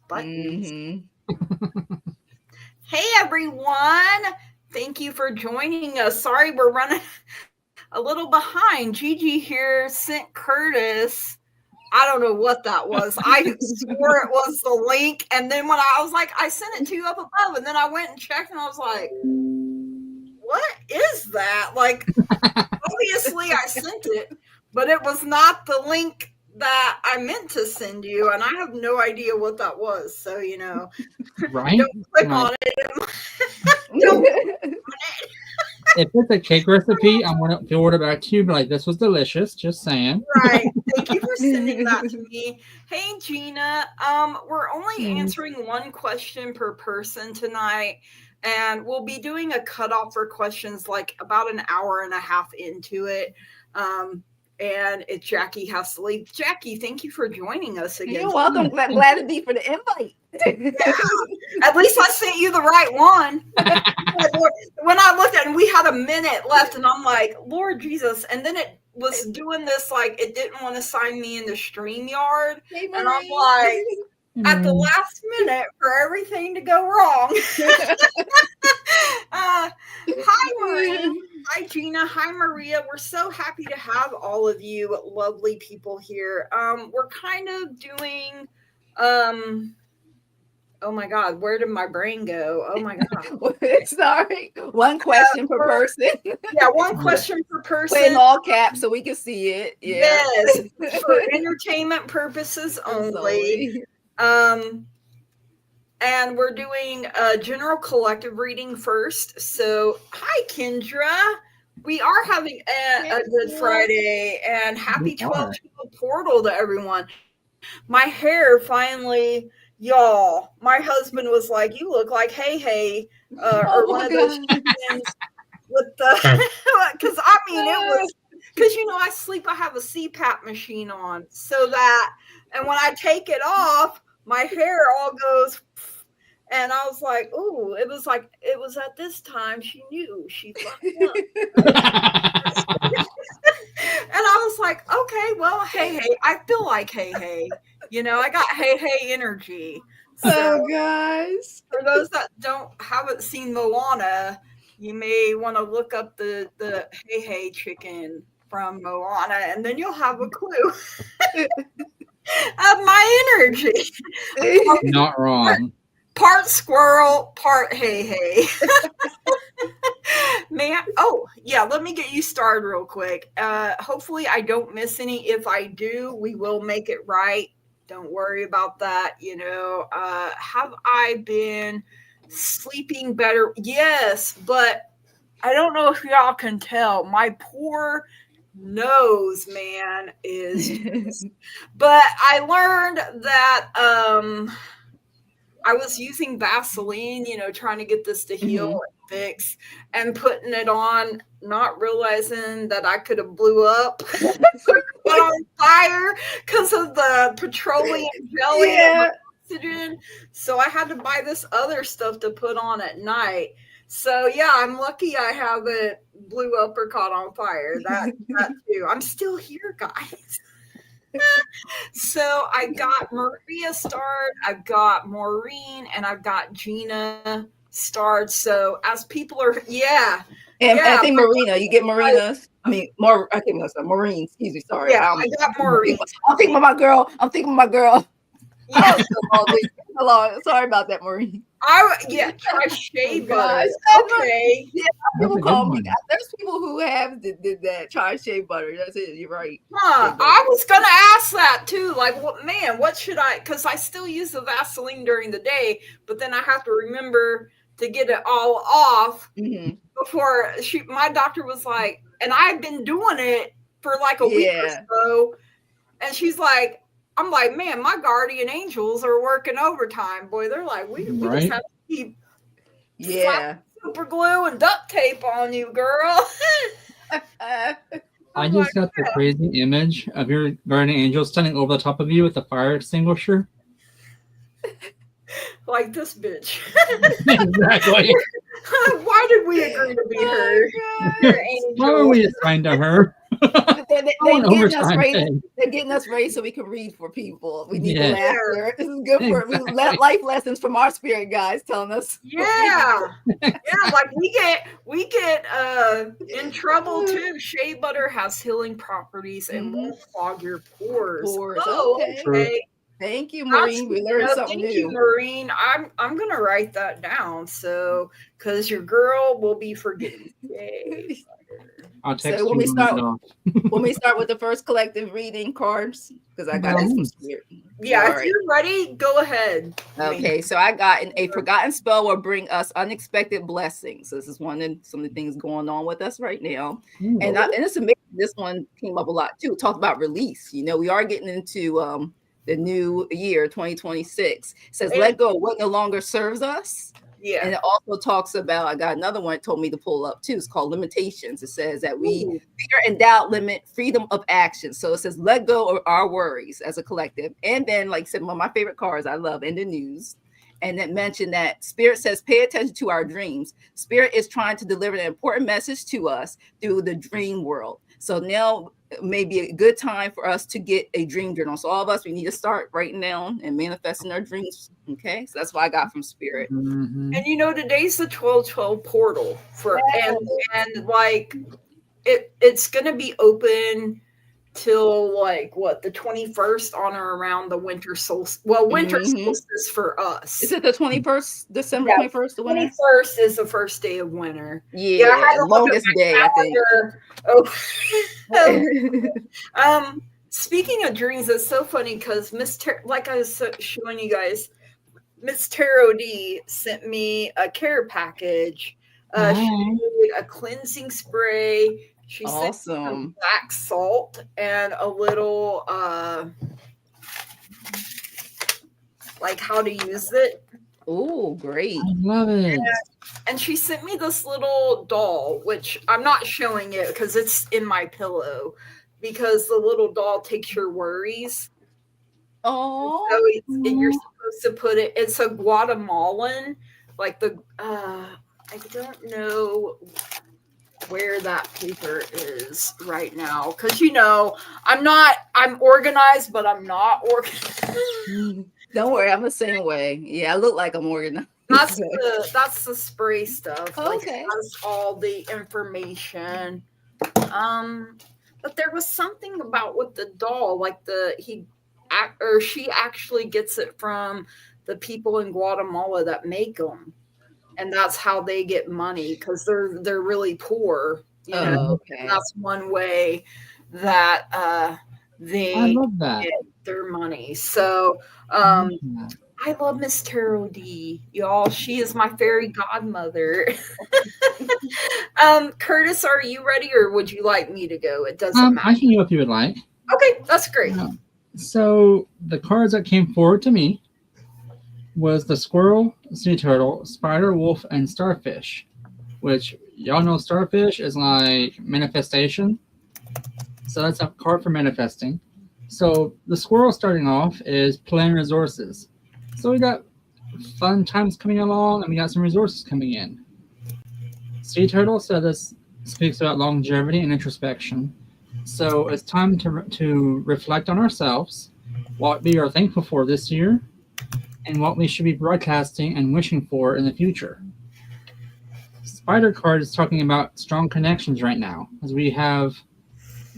buttons. Hey everyone, thank you for joining us. Sorry we're running a little behind. Gigi here sent Curtis, I don't know what that was. I swore it was the link, and then when I was like, I sent it to you up above, and then I went and checked, and I was like, what is that? Like, obviously I sent it, but it was not the link that I meant to send you, and I have no idea what that was. So, right? Don't click on it. Don't click on it. If it's a cake recipe, I'm going to forward it back to you, but like, this was delicious, just saying. Right. Thank you for sending that to me. Hey, Gina. We're only answering one question per person tonight, and we'll be doing a cutoff for questions like about an hour and a half into it. And if Jackie has to leave. Jackie, thank you for joining us again. You're welcome. Glad to be for the invite. Yeah. At least I sent you the right one. When I looked at it, we had a minute left, and I'm like, Lord Jesus. And then it was doing this, like, it didn't want to sign me into StreamYard. Hey, and I'm like, at the last minute for everything to go wrong. Hi, Maria. Hi, Gina. Hi, Maria. We're so happy to have all of you lovely people here. We're kind of doing, oh my God, where did my brain go? Oh my God. Sorry. One question per person. Yeah, one question per person. Put in all caps so we can see it. Yeah. Yes, for entertainment purposes only. And we're doing a general collective reading first. So, hi, Kendra. We are having a Good Friday, and happy 12 portal to everyone. My hair finally, y'all, my husband was like, you look like Hey, or one of those chickens with the, because I mean, it was, because, I sleep, I have a CPAP machine on, so that, and when I take it off, my hair all goes, and I was like, ooh, it was at this time she knew she fucked up. And I was like, okay, well, hey, I feel like hey. I got hey energy. So, guys. For those that haven't seen Moana, you may want to look up the hey chicken from Moana, and then you'll have a clue of my energy. Not wrong. Part squirrel, part hey. Man, oh yeah, let me get you started real quick. Hopefully I don't miss any. If I do, we will make it right. Don't worry about that. Have I been sleeping better? Yes, but I don't know if y'all can tell. My poor nose, man, is but I learned that I was using Vaseline, trying to get this to heal and fix, and putting it on, not realizing that I could have blew up on fire because of the petroleum jelly and oxygen. So I had to buy this other stuff to put on at night. So yeah, I'm lucky I haven't blew up or caught on fire. That too. I'm still here, guys. So I got Maria starred, I've got Maureen, and I've got Gina starred. So as people are, I think Marina, you get Marina's. I mean, I think that's Maureen. Excuse me, sorry. Yeah, I got Maureen. I'm thinking of my girl. Yeah. Sorry about that, Maureen. Try shea butter. Okay. Yeah, people call me. There's people who have did that. Try shea butter. That's it. You're right. I was gonna ask that too. Like, what should I? Because I still use the Vaseline during the day, but then I have to remember to get it all off before my doctor was like, and I've been doing it for like a week or so, and she's like, I'm like, man, my guardian angels are working overtime. Boy, they're like, we just have to keep super glue and duct tape on you, girl. I just got the crazy image of your guardian angel standing over the top of you with a fire extinguisher. Like this bitch. Exactly. Why did we agree to be her? Why were we assigned to her? They're Oh, an getting us overtime ready. pay. They're getting us ready so we can read for people. We need the Yeah. laughter. This is good for we Exactly. life lessons from our spirit guys telling us. Yeah. Yeah, like we get in trouble too. Shea butter has healing properties and Mhm. won't clog your pores. Pores, Oh, okay. okay. Thank you, That's, Maureen. We learned something thank you, new. Maureen. I'm gonna write that down so because your girl will be forgetting. Yay. I'll text So you when we start with the first collective reading cards, because I got By all this from means. Spirit. Yeah, All if right. you're ready, go ahead. Okay, so I got a forgotten spell will bring us unexpected blessings. This is one of some of the things going on with us right now, Ooh. and it's amazing. This one came up a lot too. Talk about release. You know, we are getting into the new year, 2026. It says, "Let go of what no longer serves us." Yeah. And it also talks about, I got another one it told me to pull up too. It's called limitations. It says that we fear and doubt limit freedom of action. So it says, let go of our worries as a collective. And then, like I said, one of my favorite cards I love in the news. And it mentioned that Spirit says, pay attention to our dreams. Spirit is trying to deliver an important message to us through the dream world. So now may be a good time for us to get a dream journal. So all of us, we need to start writing down and manifesting our dreams. Okay, so that's what I got from Spirit. Mm-hmm. And you know, today's the 12/12 portal for and like it's gonna be open till like what the 21st on or around the winter solstice. Well, winter solstice for us. Is it the 21st, December 21st, the winter? 21st is the first day of winter. Yeah, I had to longest day, calendar. I think. Oh, speaking of dreams, it's so funny because like I was showing you guys, Miss Tarot D sent me a care package. She did a cleansing spray. She sent some black salt and a little like how to use it. Oh, great. I love it. And she sent me this little doll, which I'm not showing it because it's in my pillow, because the little doll takes your worries. Oh, so you're supposed to put it. It's a Guatemalan, like the I don't know where that paper is right now, because you know I'm organized, but I'm not organized. Don't worry, I'm the same way. Yeah, I look like I'm organized. That's the spray stuff. Okay. Like, that's all the information. But there was something about with the doll, like she actually gets it from the people in Guatemala that make them, and that's how they get money, because they're really poor. You know? Okay. That's one way that they get their money. So I love Miss Tarot D, y'all. She is my fairy godmother. Curtis, are you ready, or would you like me to go? It doesn't matter. I can go if you would like. Okay, that's great. So the cards that came forward to me was the squirrel, sea turtle, spider, wolf, and starfish, which y'all know starfish is like manifestation. So that's a card for manifesting. So the squirrel starting off is plan resources. So we got fun times coming along, and we got some resources coming in. Sea turtle, so this speaks about longevity and introspection. So it's time to reflect on ourselves, what we are thankful for this year, and what we should be broadcasting and wishing for in the future. Spider card is talking about strong connections right now, as we have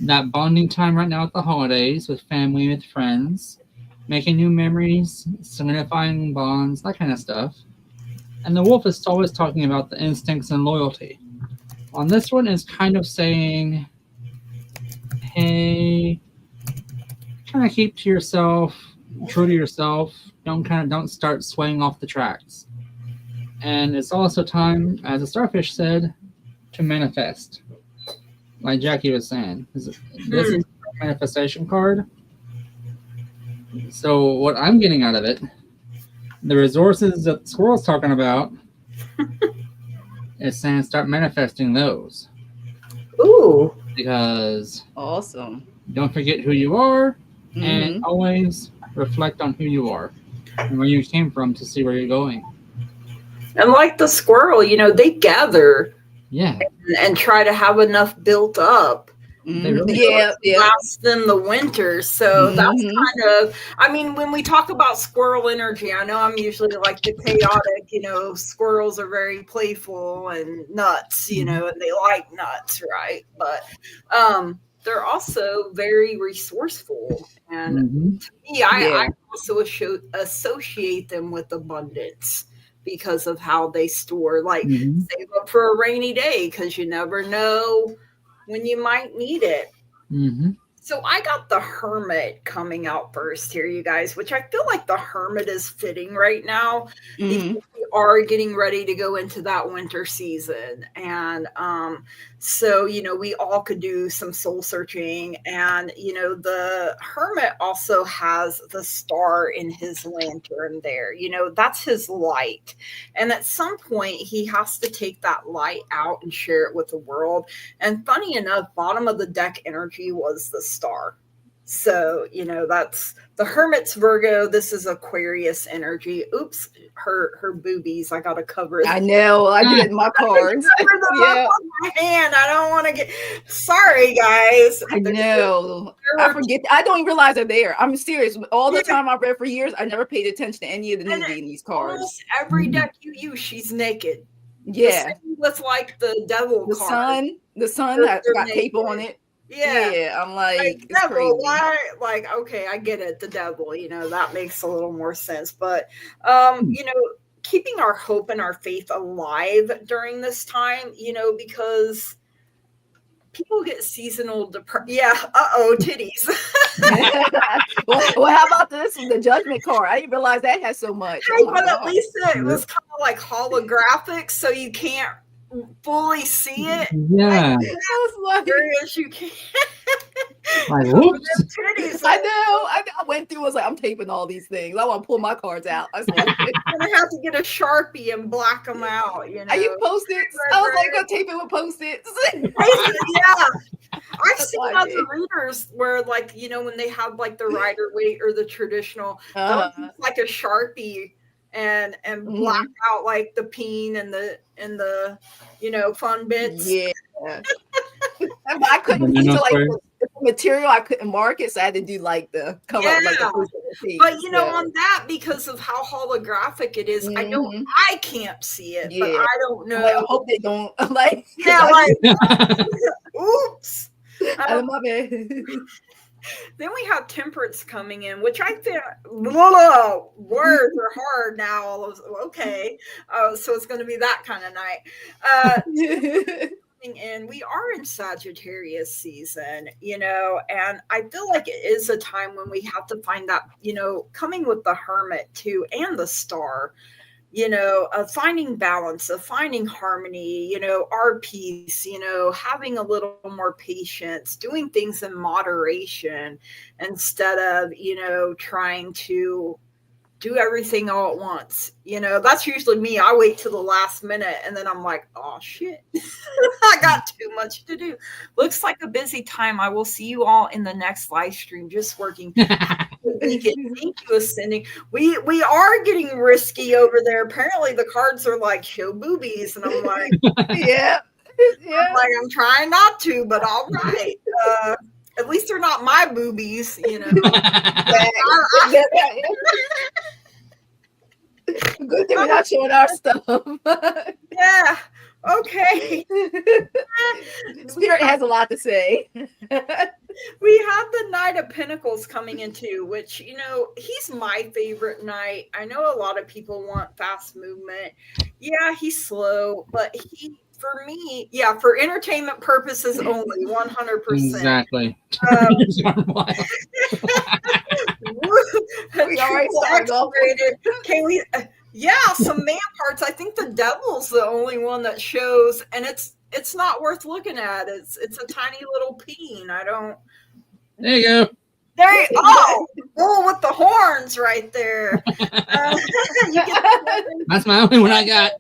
that bonding time right now at the holidays with family, with friends, making new memories, solidifying bonds, that kind of stuff. And the wolf is always talking about the instincts and loyalty. On this one is kind of saying, hey, kind of keep to yourself, true to yourself. Don't start swaying off the tracks. And it's also time, as the starfish said, to manifest. Like Jackie was saying, this is a manifestation card. So what I'm getting out of it, the resources that the squirrel's talking about, is saying start manifesting those. Ooh. Because awesome. Don't forget who you are, and always reflect on who you are and where you came from to see where you're going. And like the squirrel, they gather and try to have enough built up They really Yeah. Last them the winter. So that's kind of, I mean, when we talk about squirrel energy, I know I'm usually like the chaotic, you know, squirrels are very playful and nuts, you know, and they like nuts, right? But they're also very resourceful. And to me, I also associate them with abundance because of how they store, like save up for a rainy day because you never know when you might need it. So I got the Hermit coming out first here, you guys, which I feel like the Hermit is fitting right now because we are getting ready to go into that winter season. And so, you know, we all could do some soul searching. And, you know, the Hermit also has the star in his lantern there. You know, that's his light. And at some point, he has to take that light out and share it with the world. And funny enough, bottom of the deck energy was the star. So, you know, that's the Hermit's Virgo. This is Aquarius energy. Oops, her boobies. I got to cover it. I know. I did my cards. Yeah. My hand. I don't want to get. Sorry, guys. I know. I forget. I don't even realize they're there. I'm serious. All the time I've read for years, I never paid attention to any of the nudity in these cards. Almost every deck you use, she's naked. Yeah. With like the devil the card. The sun got tape on it. Yeah. I'm like it's devil, crazy. why? Like, okay, I get it. The devil, you know, that makes a little more sense. But, you know, keeping our hope and our faith alive during this time, you know, because people get seasonal depression. Yeah. Titties. well, how about this? The Judgment card. I didn't realize that has so much. Hey, but at least it was kind of like holographic, so you can't fully see it. Yeah. Like, as you can. Like, whoops. I know. I went through. I was like, I'm taping all these things. I want to pull my cards out. I was like, I'm gonna have to get a Sharpie and black them out. You know, are you Post-its? I was like, gonna tape it with Post-its. Yeah, I've seen other readers where, like, you know, when they have like the Rider-Waite or the traditional, they'll use like a Sharpie and black out like the peen and the you know, fun bits. Yeah. But I couldn't see like the material. I couldn't mark it, so I had to do like the cover. Yeah. Like but you know, on that, because of how holographic it is, I can't see it, but I don't know. Like, I hope they don't like. Yeah, like oops. My bad. Then we have Temperance coming in, which I think words are hard now. Okay, so it's going to be that kind of night. And we are in Sagittarius season, you know, and I feel like it is a time when we have to find that, you know, coming with the Hermit too, and the Star, you know, of finding balance, of finding harmony, you know, our peace, you know, having a little more patience, doing things in moderation instead of, you know, trying to do everything all at once. You know, that's usually me. I wait till the last minute and then I'm like, oh shit, I got too much to do. Looks like a busy time. I will see you all in the next live stream. Just working. Thank you, Ascending. We are getting risky over there. Apparently the cards are like show boobies, and I'm like, yeah. I'm like, I'm trying not to, but all right. At least they're not my boobies, you know. Good thing we're not showing our stuff. Yeah. Okay. Spirit has a lot to say. We have the Knight of Pentacles coming in too, which, you know, he's my favorite knight. I know a lot of people want fast movement. Yeah, he's slow, but for me, yeah, for entertainment purposes only, 100%. Exactly. We already started off. Can we? Yeah, some man parts. I think the Devil's the only one that shows, and it's not worth looking at. It's a tiny little peen. I don't. There you go. There you bull with the horns right there. That's my only one I got.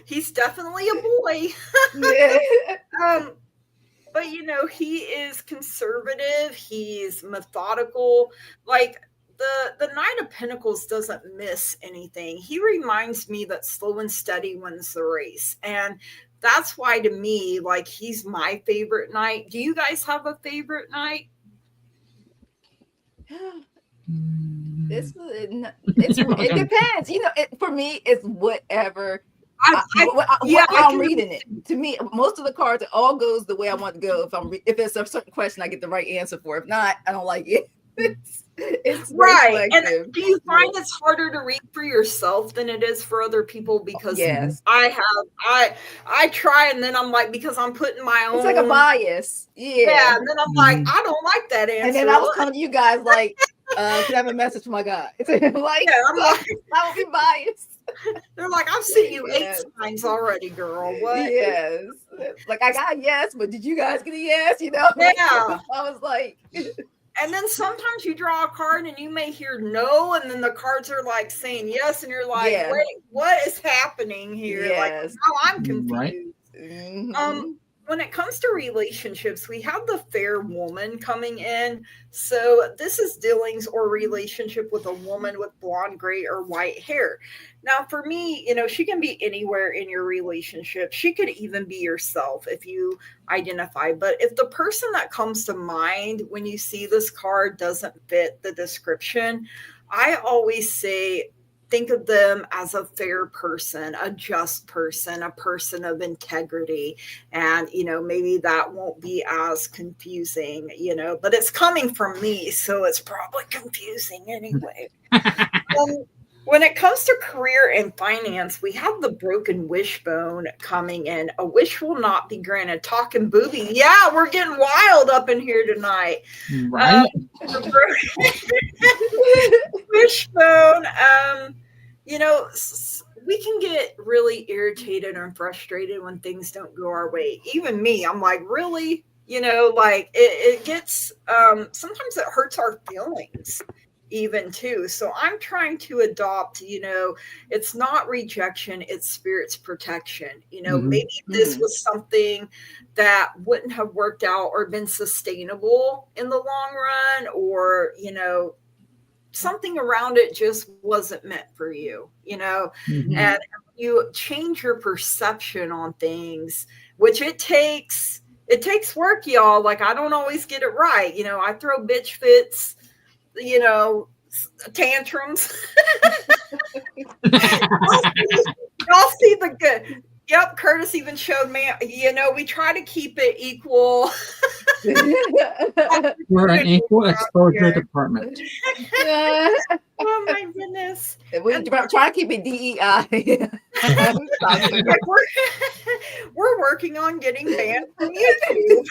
He's definitely a boy. Yeah. But you know, he is conservative. He's methodical. Like the Knight of Pentacles doesn't miss anything. He reminds me that slow and steady wins the race. And that's why, to me, like, he's my favorite knight. Do you guys have a favorite knight? It depends. You know, for me, it's whatever. Yeah, I'm reading it. To me, most of the cards, it all goes the way I want to go. If it's a certain question, I get the right answer for. If not, I don't like it. It's right. And do you find it's harder to read for yourself than it is for other people? Because yes, I try, and then I'm like, because I'm putting my own. It's like a bias. Yeah. And then I'm like, I don't like that answer. And then I was coming to you guys like, can I have a message for my God? It's like, I'm like, I will be biased. They're like, I've seen you 8 times already, girl. What? Yes. Like, I got a yes, but did you guys get a yes? You know? Yeah. I was like. And then sometimes you draw a card and you may hear no, and then the cards are like saying yes, and you're like, wait, what is happening here? Yes. Like, now I'm confused. Right. Mm-hmm. When it comes to relationships, we have the fair woman coming in. So this is dealings or relationship with a woman with blonde, gray, or white hair. Now, for me, you know, she can be anywhere in your relationship. She could even be yourself if you identify. But if the person that comes to mind when you see this card doesn't fit the description, I always say, think of them as a fair person, a just person, a person of integrity. And, you know, maybe that won't be as confusing, you know, but it's coming from me, so it's probably confusing anyway. When it comes to career and finance, we have the broken wishbone coming in. A wish will not be granted. Talking booby. Yeah, we're getting wild up in here tonight. Right. Wishbone. You know, we can get really irritated and frustrated when things don't go our way. Even me, I'm like, really? You know, like it gets, sometimes it hurts our feelings even too. So I'm trying to adopt, you know, it's not rejection, it's spirit's protection. You know, maybe this was something that wouldn't have worked out or been sustainable in the long run, or, you know, something around it just wasn't meant for you, you know. And you change your perception on things, which it takes work, y'all. Like, I don't always get it right. You know, I throw bitch fits, you know, tantrums. Y'all see the good. Yep, Curtis even showed me, you know, we try to keep it equal. We're an equal exposure department. Oh my goodness. We try to keep it DEI. We're working on getting banned from YouTube.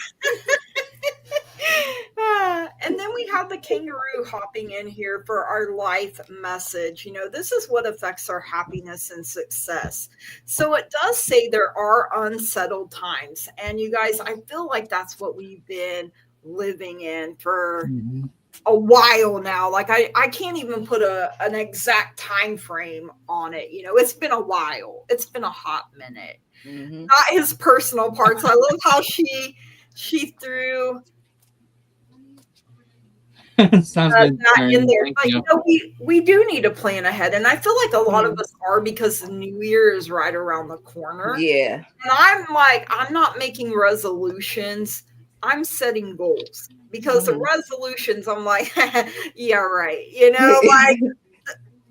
And then we have the kangaroo hopping in here for our life message. You know, this is what affects our happiness and success. So it does say there are unsettled times. And you guys, I feel like that's what we've been living in for a while now. Like, I can't even put an exact time frame on it. You know, it's been a while. It's been a hot minute. Not his personal parts. I love how she threw Sounds good. that in there. But, you know, we do need to plan ahead. And I feel like a lot of us are, because the new year is right around the corner. Yeah. And I'm like, I'm not making resolutions. I'm setting goals, because the resolutions, I'm like, yeah, right. You know, like,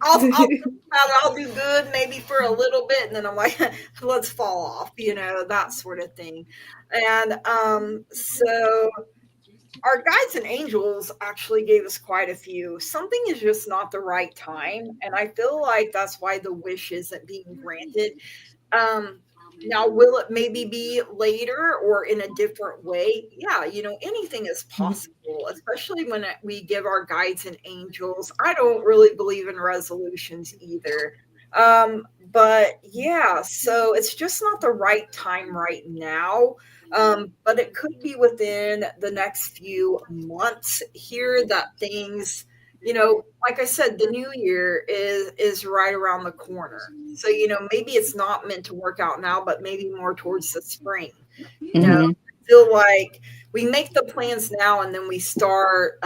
I'll do good maybe for a little bit, and then I'm like, let's fall off, you know, that sort of thing. And so our guides and angels actually gave us quite a few. Something is just not the right time, and I feel like that's why the wish isn't being granted. Now, will it maybe be later or in a different way? Yeah, you know, anything is possible, especially when we give our guides and angels. I don't really believe in resolutions either. But yeah, so it's just not the right time right now. But it could be within the next few months here that things, you know, like I said, the new year is right around the corner. So, you know, maybe it's not meant to work out now, but maybe more towards the spring. You know, I feel like we make the plans now, and then we start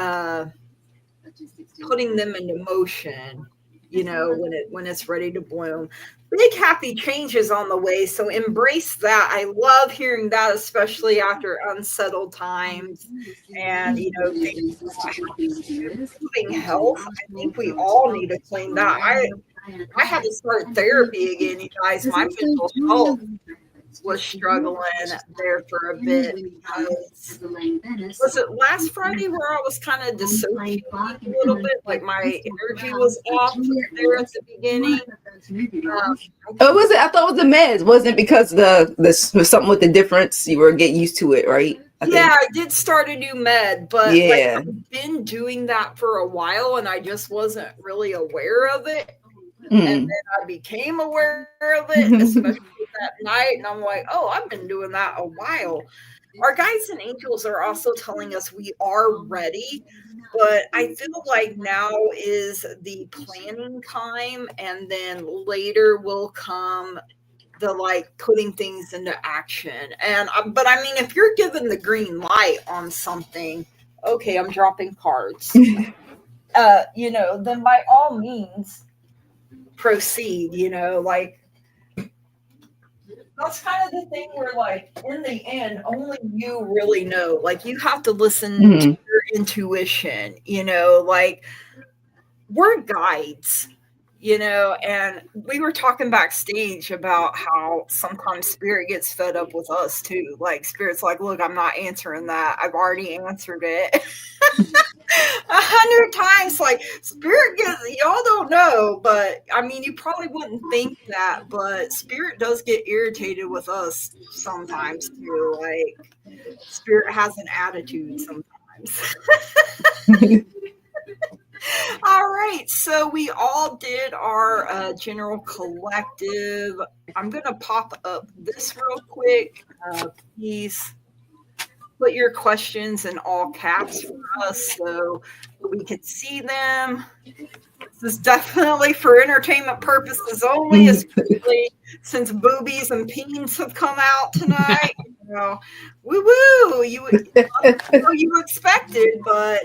putting them into motion, you know, when it's ready to bloom. Big happy changes on the way, so embrace that. I love hearing that, especially after unsettled times and, you know, improving health. I think we all need to claim that. I had to start therapy again, you guys. My mental health was struggling there for a bit because was it last Friday where I was kind of dissociating a little bit, like my energy was off there at the beginning. Oh, was it? I thought it was the meds. Wasn't it because the was something with the difference? You were getting used to it, right? I did start a new med, but yeah, like, I've been doing that for a while and I just wasn't really aware of it. Mm. And then I became aware of it, especially that night. And I'm like, oh, I've been doing that a while. Our guides and angels are also telling us we are ready. But I feel like now is the planning time. And then later will come the like putting things into action. And but I mean, if you're given the green light on something, okay, I'm dropping cards. You know, then by all means proceed, you know, like that's kind of the thing where like in the end only you really know, like you have to listen to your intuition, you know, like we're guides, you know. And we were talking backstage about how sometimes spirit gets fed up with us too. Like spirit's like, look, I'm not answering that, I've already answered it 100 times. Like spirit gets, y'all don't know, but I mean, you probably wouldn't think that, but spirit does get irritated with us sometimes too. Like spirit has an attitude sometimes. All right, so we all did our general collective. I'm gonna pop up this real quick. Please put your questions in all caps for us so we can see them. This is definitely for entertainment purposes only, especially since boobies and peens have come out tonight. You know, woo woo! You expected, but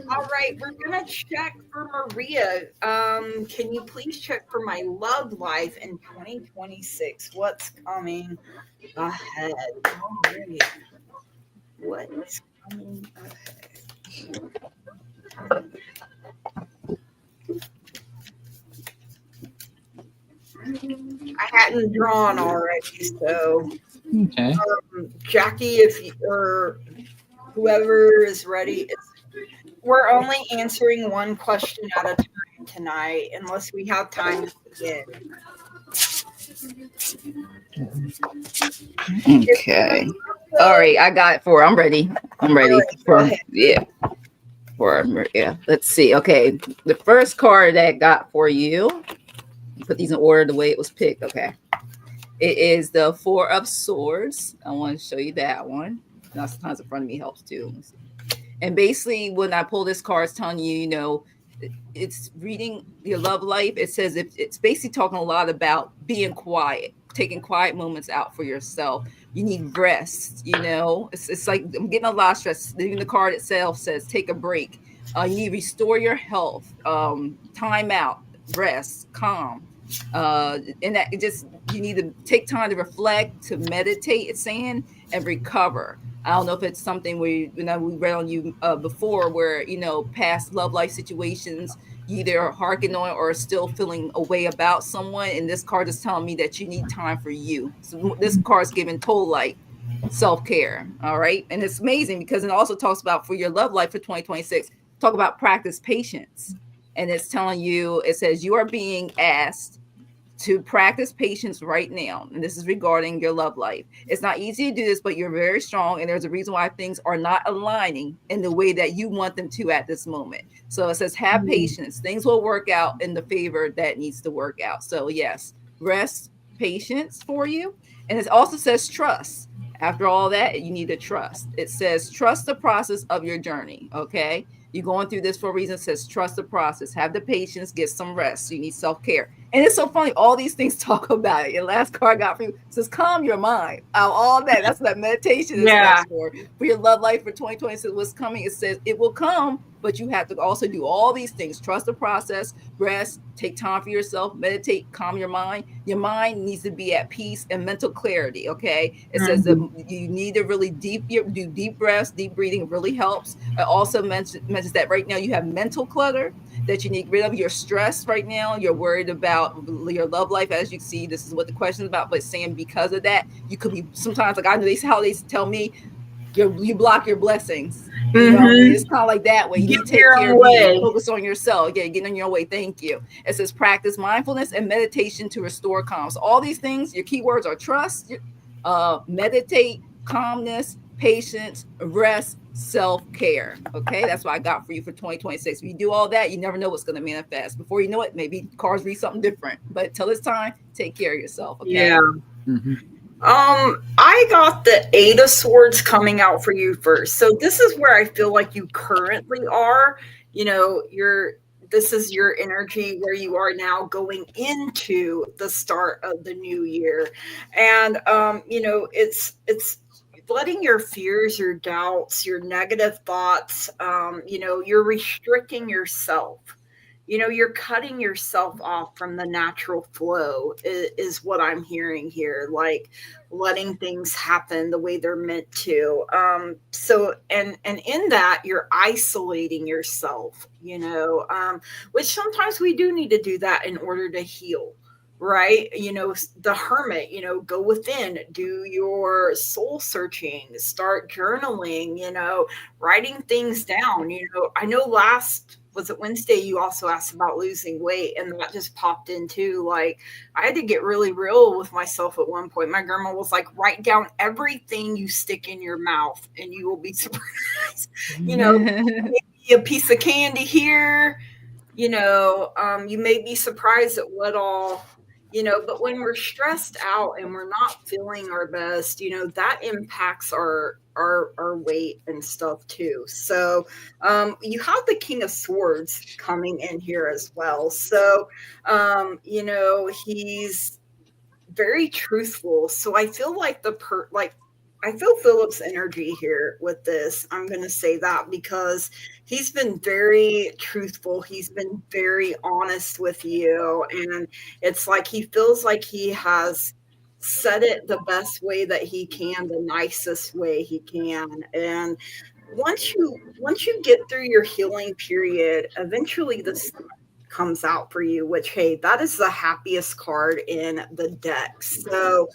all right, we're gonna check for Maria. Can you please check for my love life in 2026? What's coming ahead? All right. What is coming ahead? I hadn't drawn already, so Okay. Jackie, if you, or whoever is ready, we're only answering one question at a time tonight, unless we have time to begin. Okay. All right, I got it for. I'm ready. I'm ready for Let's see. Okay, the first card that I got for you. Put these in order the way it was picked. Okay, it is the Four of Swords. I want to show you that one. Now, sometimes in front of me helps too. And basically, when I pull this card, it's telling you, you know, it's reading your love life. It says it's basically talking a lot about being quiet, taking quiet moments out for yourself. You need rest, you know. It's like I'm getting a lot of stress. Even the card itself says take a break. You need to restore your health, time out, rest, calm. And that just you need to take time to reflect, to meditate, it's saying, and recover. I don't know if it's something we read on you before, where you know past love life situations you either are harking on or still feeling a way about someone, and this card is telling me that you need time for you. So this card is giving total like self-care. All right, and it's amazing because it also talks about for your love life for 2026. Talk about practice patience, and it's telling you, it says you are being asked to practice patience right now. And this is regarding your love life. It's not easy to do this, but you're very strong. And there's a reason why things are not aligning in the way that you want them to at this moment. So it says, have patience. Things will work out in the favor that needs to work out. So yes, rest, patience for you. And it also says trust. After all that, you need to trust. It says, trust the process of your journey. Okay. You're going through this for a reason. It says, trust the process, have the patience, get some rest. So you need self-care. And it's so funny. All these things talk about it. Your last card I got for you says, calm your mind. All that. That's what that meditation is for your love life for 2026. What's coming? It says it will come but you have to also do all these things. Trust the process, rest, take time for yourself, meditate, calm your mind. Your mind needs to be at peace and mental clarity. Okay. It says that you need to really do deep breaths, deep breathing really helps. It also mentions that right now you have mental clutter that you need rid of. You're stressed right now. You're worried about your love life. As you see, this is what the question is about. But saying because of that, you could be sometimes like I know how they tell me you block your blessings. You know what I mean? It's kind of like that way. You need to take care of you, focus on yourself. Yeah, get on your way. Thank you. It says practice mindfulness and meditation to restore calm. So all these things, your keywords are trust, meditate, calmness, patience, rest, self-care. Okay, that's what I got for you for 2026. If you do all that, you never know what's going to manifest. Before you know it, maybe cards read something different. But till it's time, take care of yourself. Okay. Yeah. I got the Eight of Swords coming out for you first. So this is where I feel like you currently are. You know, this is your energy where you are now going into the start of the new year. And you know, it's letting your fears, your doubts, your negative thoughts, you know, you're restricting yourself. You know, you're cutting yourself off from the natural flow is what I'm hearing here, like letting things happen the way they're meant to. So and in that you're isolating yourself, you know, which sometimes we do need to do that in order to heal. Right. You know, the hermit, you know, go within, do your soul searching, start journaling, you know, writing things down. You know, I know was it Wednesday, you also asked about losing weight, and that just popped into like, I had to get really real with myself at one point. My grandma was like, write down everything you stick in your mouth and you will be surprised. You know, maybe a piece of candy here, you know, you may be surprised at what all, you know, but when we're stressed out and we're not feeling our best, you know, that impacts our weight and stuff too. So you have the King of Swords coming in here as well. So you know, he's very truthful. So I feel like I feel Philip's energy here with this. I'm going to say that because he's been very truthful. He's been very honest with you. And it's like he feels like he has said it the best way that he can, the nicest way he can. And once you get through your healing period, eventually the sun comes out for you, which, hey, that is the happiest card in the deck. So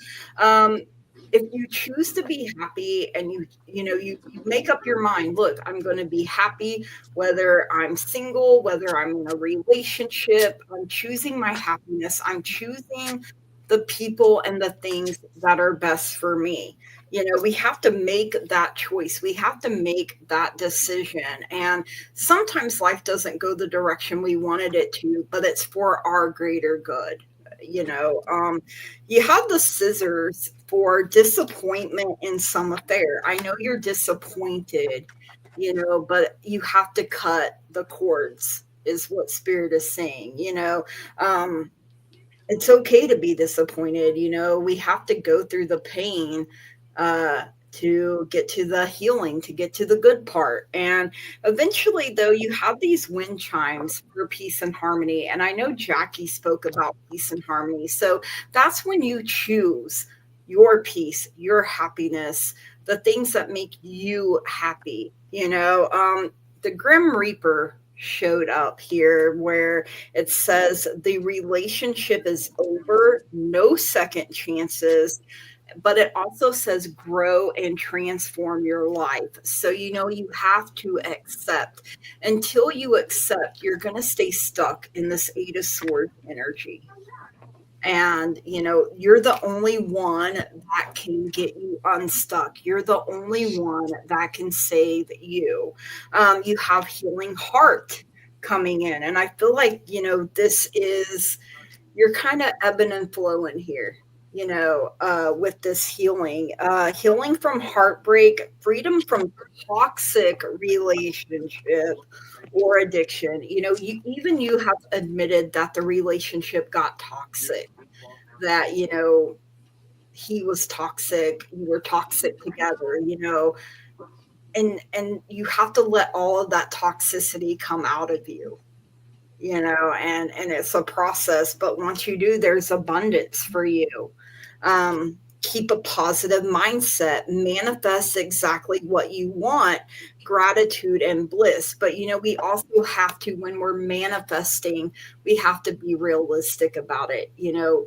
if you choose to be happy and you make up your mind, look, I'm going to be happy whether I'm single, whether I'm in a relationship, I'm choosing my happiness, I'm choosing the people and the things that are best for me. You know, we have to make that choice. We have to make that decision. And sometimes life doesn't go the direction we wanted it to, but it's for our greater good. You know, you have the scissors for disappointment in some affair. I know you're disappointed, you know, but you have to cut the cords is what spirit is saying, you know. It's okay to be disappointed, you know. We have to go through the pain to get to the healing, to get to the good part. And eventually, though, you have these wind chimes for peace and harmony. And I know Jackie spoke about peace and harmony. So that's when you choose your peace, your happiness, the things that make you happy. You know, the Grim Reaper showed up here where it says the relationship is over, no second chances. But it also says grow and transform your life. So, you know, you have to accept. Until you accept, you're going to stay stuck in this Eight of Swords energy. And, you know, you're the only one that can get you unstuck. You're the only one that can save you. You have Healing Heart coming in. And I feel like, you know, you're kind of ebbing and flowing here, you know, with this healing from heartbreak, freedom from toxic relationship or addiction. You know, you have admitted that the relationship got toxic, that, you know, he was toxic, you were toxic together, you know, and you have to let all of that toxicity come out of you, and it's a process, but once you do, there's abundance for you. Keep a positive mindset, manifest exactly what you want, gratitude and bliss. But we also have to, when we're manifesting, we have to be realistic about it.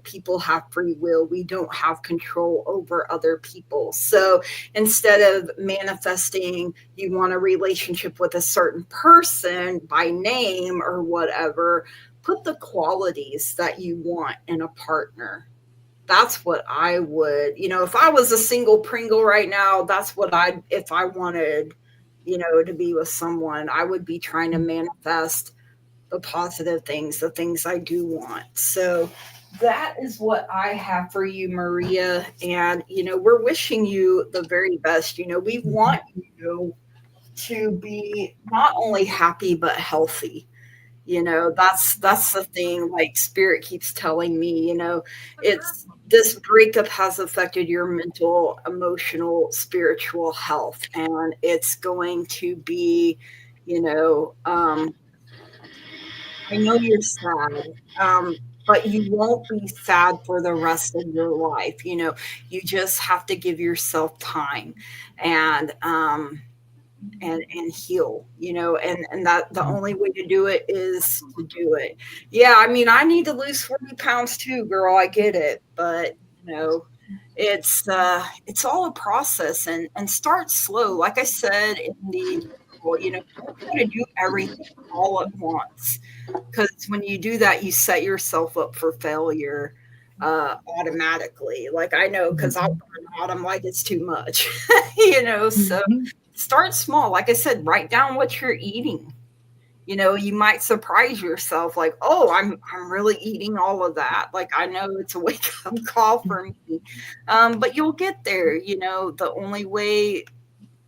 People have free will. We don't have control over other people. So instead of manifesting, you want a relationship with a certain person by name or whatever, put the qualities that you want in a partner. That's what I would, if I was a single Pringle right now, that's what if I wanted, to be with someone, I would be trying to manifest the positive things, the things I do want. So that is what I have for you, Maria. And, we're wishing you the very best. We want you to be not only happy, but healthy. That's the thing, like spirit keeps telling me, it's this breakup has affected your mental, emotional, spiritual health, and it's going to be, I know you're sad, but you won't be sad for the rest of your life. You just have to give yourself time and heal, and that the only way to do it is to do it. Yeah, I mean, I need to lose 40 pounds too, girl. I get it, but it's all a process, and start slow. Like I said in the don't try to do everything all at once, because when you do that, you set yourself up for failure automatically. Like I know, because I'll burn out. I'm like, it's too much, so start small. Like I said, write down what you're eating. You might surprise yourself, like, oh, I'm really eating all of that. Like, I know it's a wake up call for me, but you'll get there. The only way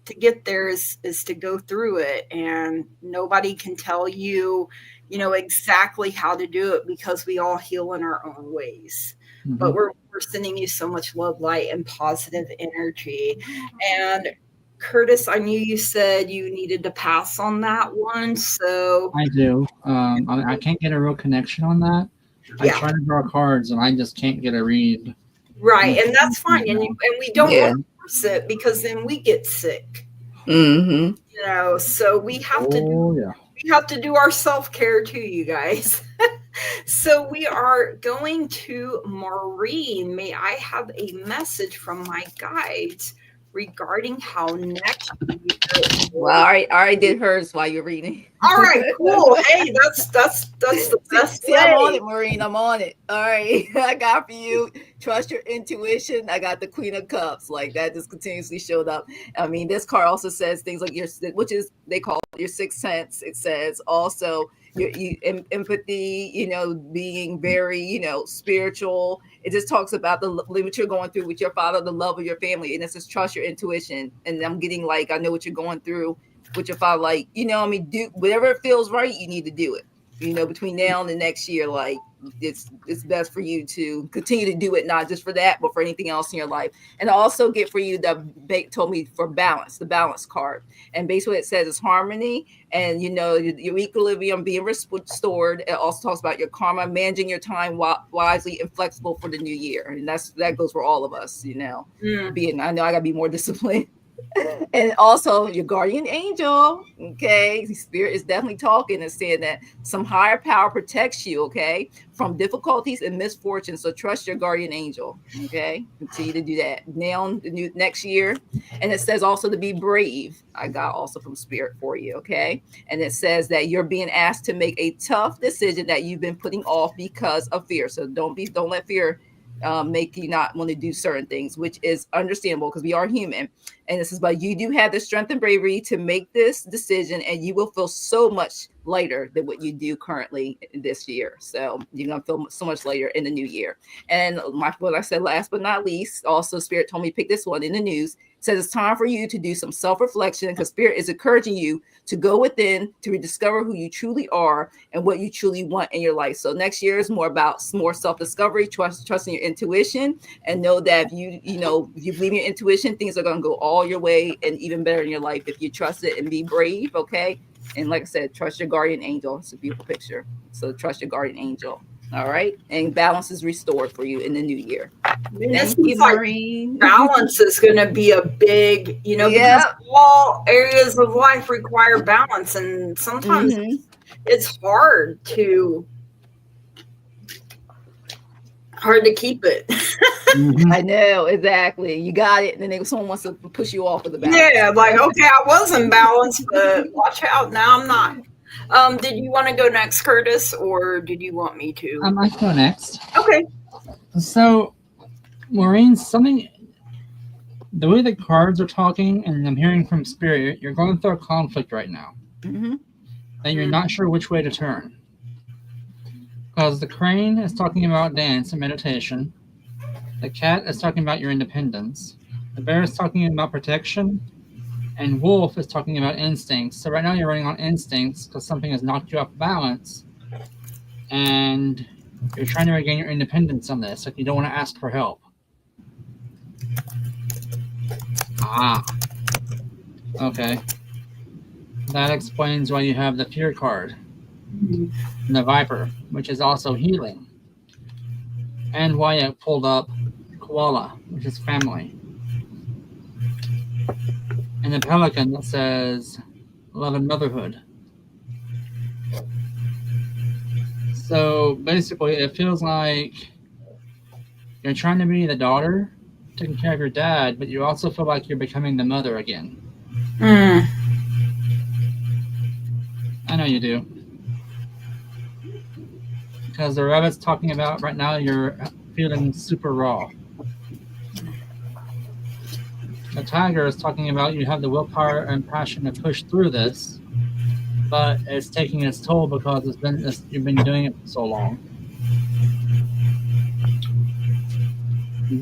to get there is to go through it, and nobody can tell you, exactly how to do it, because we all heal in our own ways. But we're sending you so much love, light, and positive energy. And Curtis, I knew you said you needed to pass on that one, so I do. I can't get a real connection on that. I yeah, try to draw cards and I just can't get a read. right, and that's fine. And we don't want to force it, because then we get sick. So we have to do our self-care too, you guys. So we are going to Maureen. May I have a message from my guides regarding how next year? Well, I already did hers while you're reading. All right, cool. Hey, that's the best See, way. I'm on it, Maureen. I'm on it. All right. I got for you. Trust your intuition. I got the Queen of Cups. Like that just continuously showed up. I mean, this card also says things like which is they call it your sixth sense. It says also your empathy, being very, spiritual. It just talks about what you're going through with your father, the love of your family. And it says trust your intuition. And I'm getting like, I know what you're going through with your father. Like, do whatever it feels right, you need to do it. Between now and the next year, like it's best for you to continue to do it, not just for that, but for anything else in your life. And also get for you that told me for balance, the balance card. And basically what it says is harmony and, your equilibrium being restored. It also talks about your karma, managing your time wisely and flexible for the new year. And that goes for all of us, I know I gotta be more disciplined. And also your guardian angel, okay? The spirit is definitely talking and saying that some higher power protects you, okay, from difficulties and misfortune. So trust your guardian angel, okay? Continue to do that now, next year. And it says also to be brave. I got also from spirit for you, okay? And it says that you're being asked to make a tough decision that you've been putting off because of fear. So don't let fear make you not want to do certain things, which is understandable because we are human. And this is, but you do have the strength and bravery to make this decision, and you will feel so much lighter than what you do currently this year. So you're gonna feel so much lighter in the new year. And what I said last but not least, also Spirit told me to pick this one in the news. says it's time for you to do some self-reflection because Spirit is encouraging you to go within to rediscover who you truly are and what you truly want in your life. So next year is more about more self-discovery, trusting your intuition, and know that if you believe in your intuition, things are going to go all your way and even better in your life if you trust it and be brave, okay? And like I said, trust your guardian angel. It's a beautiful picture. So trust your guardian angel. All right. And balance is restored for you in the new year. Thank you, Maureen. Balance is going to be a big, because all areas of life require balance. And sometimes it's hard to keep it. I know, exactly. You got it. And then someone wants to push you off of the balance. Yeah, like, okay, I was in balance, but watch out. Now I'm not. Did you want to go next, Curtis, or did you want me to? I can go next. Okay. So, Maureen, the way the cards are talking, and I'm hearing from Spirit, you're going through a conflict right now. And you're not sure which way to turn. Because the crane is talking about dance and meditation. The cat is talking about your independence. The bear is talking about protection. And wolf is talking about instincts. So right now you're running on instincts because something has knocked you off balance. And you're trying to regain your independence on this. Like you don't want to ask for help. Okay. That explains why you have the fear card. And the viper, which is also healing. And why I pulled up koala, which is family. And the pelican that says love and motherhood. So basically it feels like you're trying to be the daughter, taking care of your dad, but you also feel like you're becoming the mother again. I know you do. Because the rabbit's talking about right now you're feeling super raw. The tiger is talking about you have the willpower and passion to push through this, but it's taking its toll because you've been doing it for so long.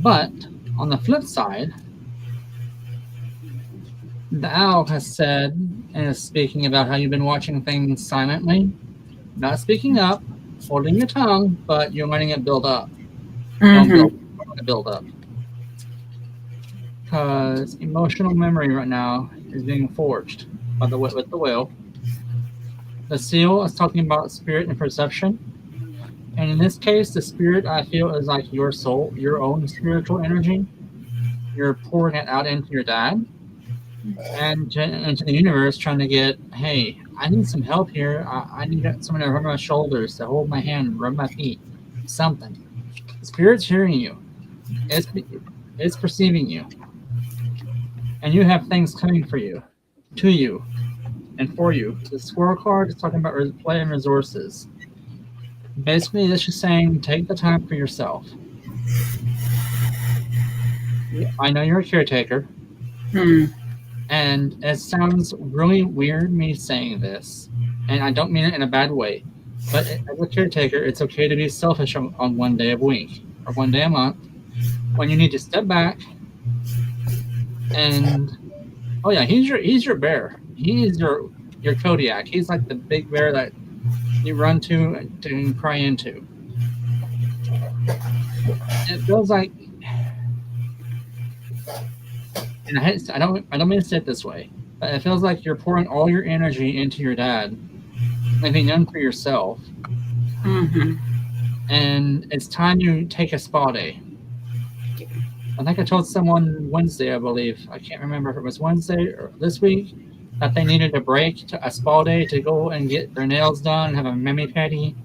But on the flip side, the owl has said and is speaking about how you've been watching things silently, not speaking up, holding your tongue, but you're letting it build up. Don't build up. Because emotional memory right now is being forged with the whale. The seal is talking about spirit and perception. And in this case, the spirit, I feel, is like your soul, your own spiritual energy. You're pouring it out into your dad and into the universe, trying to get, hey, I need some help here. I need someone to rub my shoulders, to hold my hand, rub my feet, something. The spirit's hearing you. It's perceiving you. And you have things coming for you, to you, and for you. The squirrel card is talking about play and resources. Basically, this is saying take the time for yourself. I know you're a caretaker. And it sounds really weird me saying this. And I don't mean it in a bad way. But as a caretaker, it's okay to be selfish on one day a week or one day a month when you need to step back. And oh yeah, he's your bear. He is your Kodiak. He's like the big bear that you run to and cry into. It feels like, and I don't mean to say it this way, but it feels like you're pouring all your energy into your dad, leaving none for yourself. And it's time you take a spa day. I think I told someone Wednesday, I believe. I can't remember if it was Wednesday or this week, that they needed a break, a spa day to go and get their nails done, have a mani-pedi.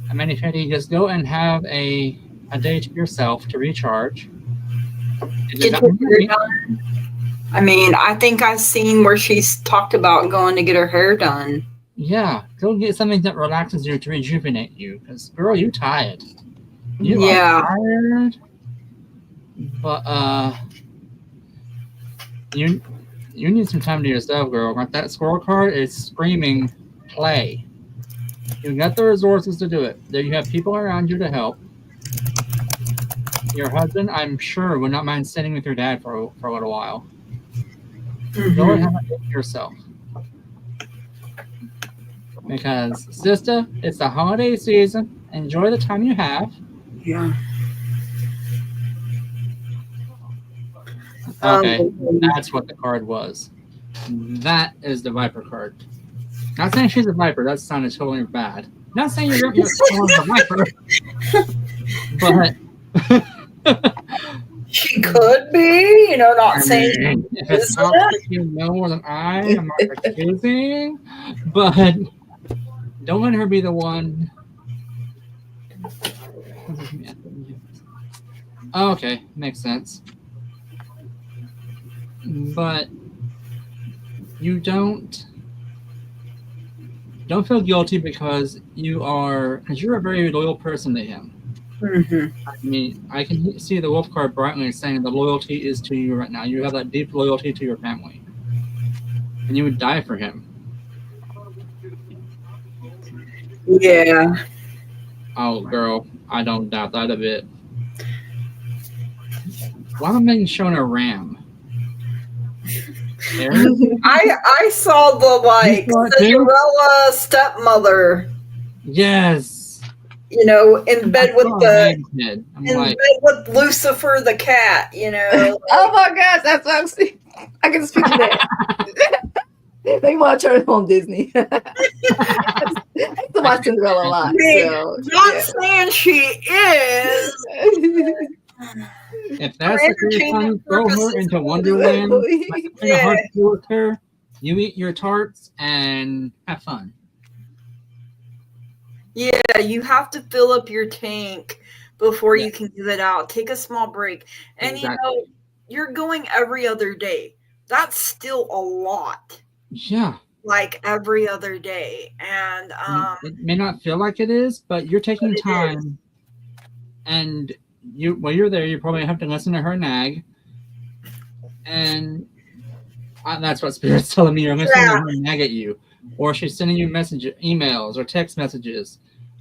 A mani-pedi, just go and have a day to yourself to recharge. I mean, I think I've seen where she's talked about going to get her hair done. Yeah, go get something that relaxes you to rejuvenate you. Because, girl, you're tired. You are tired. But you need some time to yourself, girl. Like that squirrel card is screaming play. You got the resources to do it. There you have people around you to help. Your husband, I'm sure, would not mind sitting with your dad for a little while. Mhm. Go and have a date yourself. Because, sister, it's the holiday season. Enjoy the time you have. Yeah. Okay, that's what the card was. That is the Viper card. Not saying she's a Viper. That sounded totally bad. Not saying you're a Viper. But She could be, not saying if it's toxic, you know more than I. I'm not accusing. But don't let her be the one. Okay, makes sense. But you don't feel guilty because you're a very loyal person to him. Mhm. I mean, I can see the wolf card brightly saying the loyalty is to you right now. You have that deep loyalty to your family, and you would die for him. Yeah. Oh, girl, I don't doubt that a bit. Why am I being shown a ram? I saw the Cinderella stepmother. Yes. In bed with bed with Lucifer the cat. Oh my gosh, that's what I'm saying. I can speak to that. They want to turn it on Disney. I used to watch Cinderella a lot. So, not saying she is. If that's the case, honey, throw her into Wonderland. With her, you eat your tarts and have fun. Yeah, you have to fill up your tank before you can give it out. Take a small break. And you're going every other day. That's still a lot. Yeah. Like every other day. And it may not feel like it is, but you're taking time. And while you're there, you probably have to listen to her nag. And that's what Spirit's telling me. You're listening to her nag at you. Or she's sending you emails or text messages,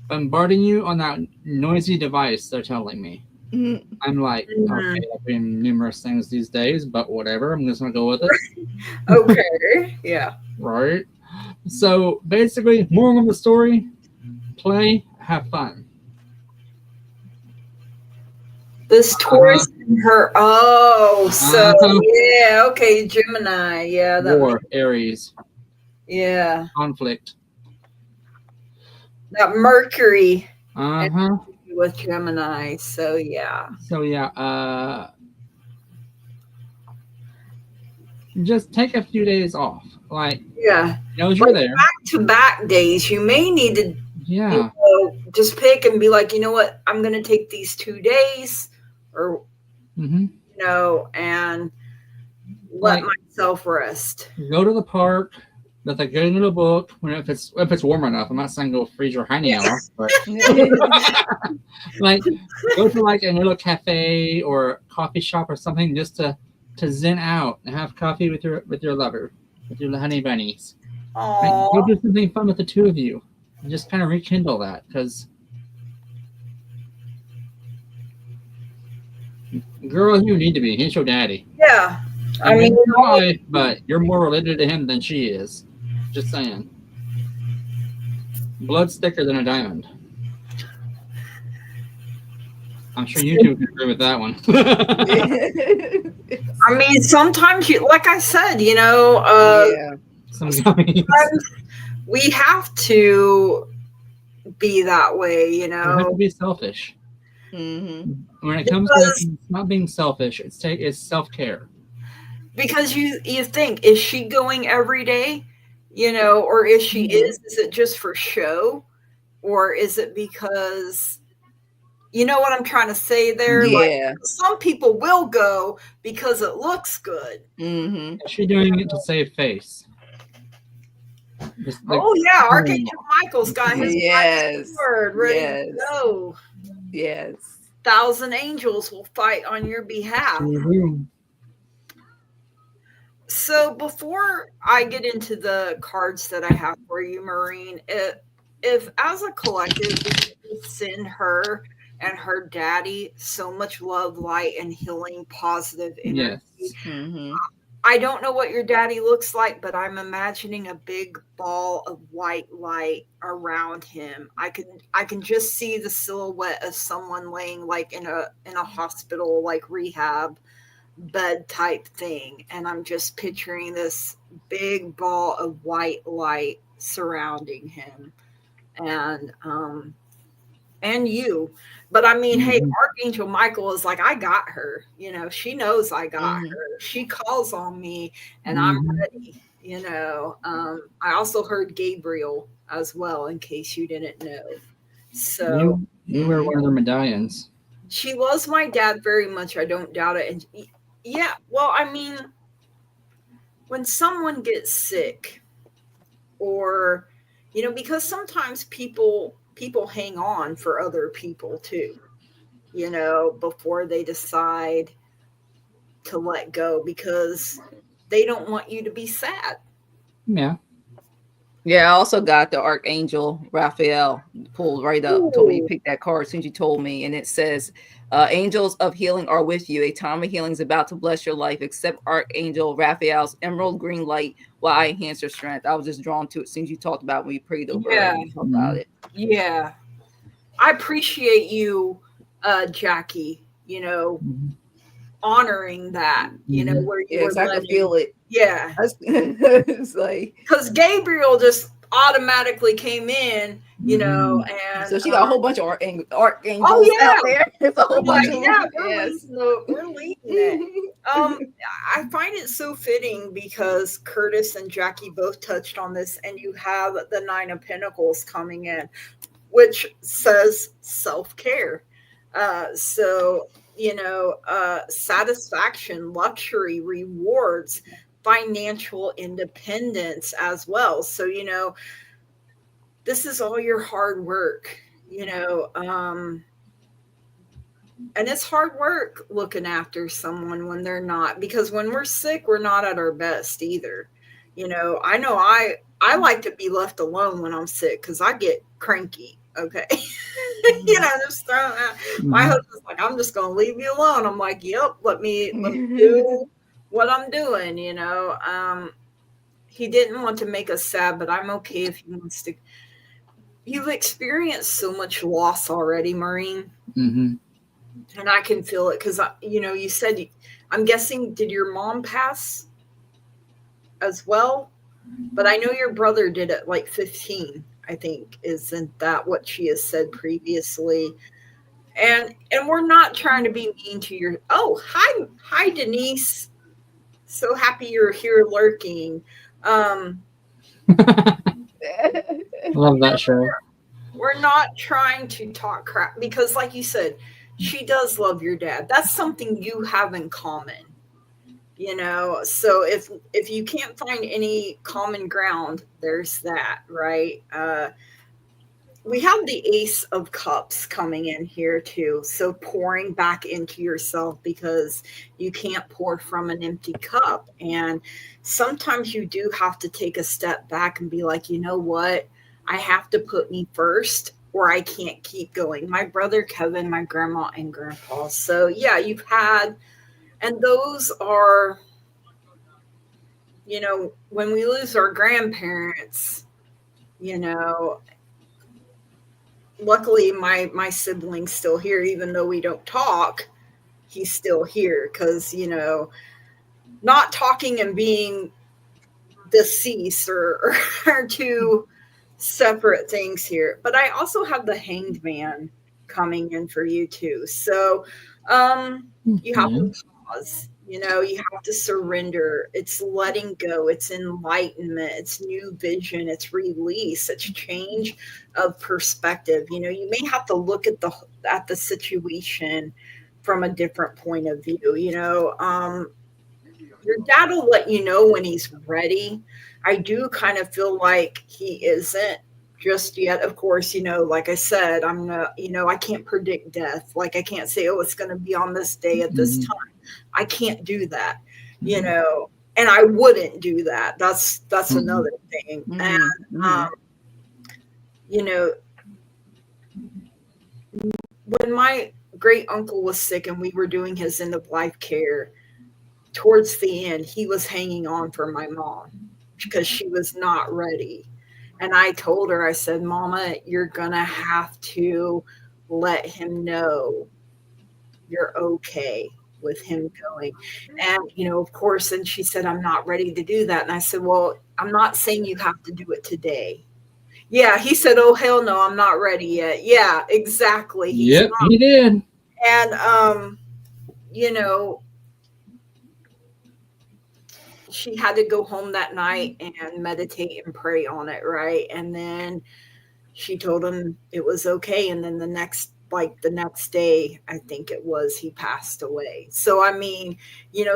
bombarding you on that noisy device, they're telling me. Mm-hmm. I'm like, okay, I've been numerous things these days, but whatever. I'm just going to go with it. Okay, yeah. Right? So, basically, moral of the story, play, have fun. This Taurus and her, yeah, okay, Gemini, yeah. War, Aries. Yeah. Conflict. That Mercury. Uh-huh. With Gemini, so yeah. Just take a few days off. Like, you're there. Back-to-back days, you may need to just pick and be like, you know what, I'm going to take these 2 days or, and let myself rest. Go to the park with a good little book. If it's warm enough, I'm not saying go freeze your hiney off, but go to a little cafe or coffee shop or something just to zen out and have coffee with your lover, with your honey bunnies. Go do something fun with the two of you and just kind of rekindle that, because girl, you need to be. He's your daddy. Yeah. I mean, your wife, but you're more related to him than she is. Just saying. Blood's thicker than a diamond. I'm sure you two can agree with that one. I mean, sometimes like I said, sometimes we have to be that way, You have to be selfish. Mm-hmm. When it comes to not being selfish, it's self-care. Because you think, is she going every day? Or is she is it just for show? Or is it because, you know what I'm trying to say there? Yeah. Some people will go because it looks good. Mm-hmm. Is she doing it to save face? Archangel Michael's got his word ready to go. Yes. 1,000 angels will fight on your behalf. Mm-hmm. So before I get into the cards that I have for you, Maureen, if as a collective we send her and her daddy so much love, light, and healing, positive energy. Yes. Mm-hmm. I don't know what your daddy looks like, but I'm imagining a big ball of white light around him. I can just see the silhouette of someone laying like in a hospital, like rehab bed type thing, and I'm just picturing this big ball of white light surrounding him, and you. But I mean, hey, Mhm. Archangel Michael is like, I got her. She knows I got Mm-hmm. her. She calls on me, and I'm Mhm. ready. I also heard Gabriel as well, in case you didn't know. So You wear one of their medallions. she loves my dad very much. I don't doubt it. And yeah, well, I mean, when someone gets sick, or because sometimes people hang on for other people too, before they decide to let go, because they don't want you to be sad. Yeah. Yeah, I also got the Archangel Raphael pulled right up. Told me to Ooh, pick that card as soon as you told me. And it says, angels of healing are with you. A time of healing is about to bless your life. Accept Archangel Raphael's emerald green light while I enhance your strength. I was just drawn to it as soon as you talked about it when we prayed over it yeah, and we talked about Mhm. it. yeah. I appreciate you, Jackie, Mhm. honoring that, Mhm. where you were Yes, I could letting, feel it. yeah. It's like, Because Gabriel just automatically came in, Mhm. and so she got a whole bunch of oh archangels out yeah, there. It's a whole we're bunch like, of Mhm. them. yeah, Yes. we're leading it. Um, I find it so fitting because Curtis and Jackie both touched on this, and you have the Nine of Pentacles coming in, which says self care. So, satisfaction, luxury, rewards, financial independence as well. So, this is all your hard work, and it's hard work looking after someone when they're not, because when we're sick, we're not at our best either. I know I like to be left alone when I'm sick because I get cranky. Okay. Just throwing out. My Mhm. husband's like, I'm just gonna leave you alone. I'm like, yep, let me do what I'm doing. He didn't want to make us sad, but I'm okay if he wants to. You've experienced so much loss already, Maureen, Mhm. and I can feel it because you said, I'm guessing, did your mom pass as well? But I know your brother did at like 15. I think, isn't that what she has said previously? And we're not trying to be mean to your. Oh, hi Denise. So happy you're here lurking. Um, Love that show. we're not trying to talk crap, because like you said, she does love your dad. That's something you have in common. So if you can't find any common ground, there's that, right? We have the Ace of Cups coming in here too. So pouring back into yourself, because you can't pour from an empty cup. And sometimes you do have to take a step back and be like, you know what? I have to put me first, or I can't keep going. My brother Kevin, my grandma and grandpa. So yeah, you've had, and those are, when we lose our grandparents, you know, luckily my sibling's still here, even though we don't talk. He's still here because not talking and being deceased are two separate things here. But I also have the Hanged Man coming in for you too. So you have to Mhm. pause. You have to surrender. It's letting go. It's enlightenment. It's new vision. It's release. It's change of perspective. You may have to look at the situation from a different point of view. Your dad will let you know when he's ready. I do kind of feel like he isn't just yet. Of course, like I said, I'm not, I can't predict death. Like I can't say, oh, it's going to be on this day at this Mhm. time. I can't do that, Mhm. and I wouldn't do that. That's Mhm. another thing. And Mm-hmm. um, Mm-hmm. you know, when my great uncle was sick and we were doing his end of life care, towards the end, he was hanging on for my mom because she was not ready. And I told her, I said, Mama, you're going to have to let him know you're okay with him going. And, of course, and she said, I'm not ready to do that. And I said, well, I'm not saying you have to do it today. Yeah, he said, oh, hell no, I'm not ready yet. Yeah, exactly. Yep, he did. And, she had to go home that night and meditate and pray on it, right? And then she told him it was okay. And then the next day, I think it was, he passed away. So, I mean,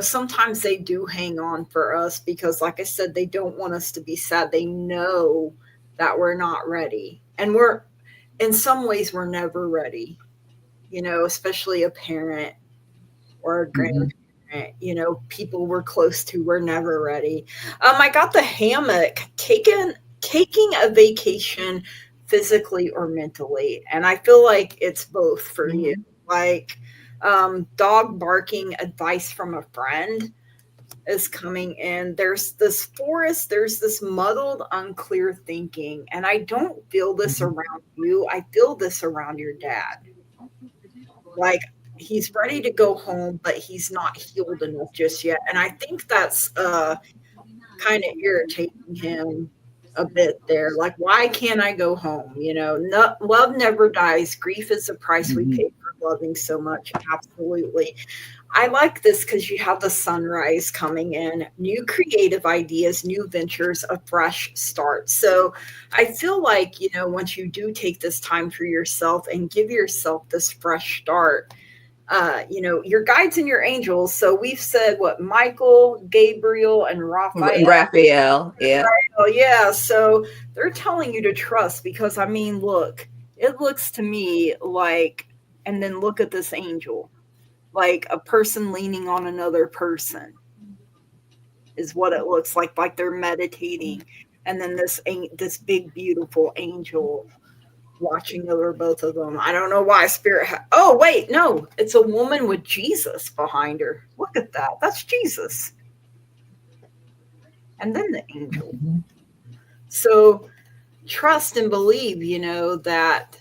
sometimes they do hang on for us because, like I said, they don't want us to be sad. They know that we're not ready. And in some ways, we're never ready, especially a parent or a grandparent. People we're close to, we're never ready. I got the hammock, taking a vacation physically or mentally. And I feel like it's both for you. Like dog barking advice from a friend is coming in. There's this forest, there's this muddled, unclear thinking. And I don't feel this around you. I feel this around your dad. Like, he's ready to go home, but he's not healed enough just yet. And I think that's kind of irritating him a bit there. Like, why can't I go home? Love never dies. Grief is the price we pay for loving so much. Absolutely. I like this because you have the sunrise coming in, new creative ideas, new ventures, a fresh start. So I feel like, once you do take this time for yourself and give yourself this fresh start, your guides and your angels. So we've said Michael, Gabriel, and Raphael. Yeah. Yeah. So they're telling you to trust because, I mean, look, it looks to me like, and then look at this angel, like a person leaning on another person is what it looks like they're meditating. And then this big, beautiful angel watching over both of them. I don't know why Spirit. Oh, wait, no, it's a woman with Jesus behind her. Look at that. That's Jesus. And then the angel. So trust and believe, that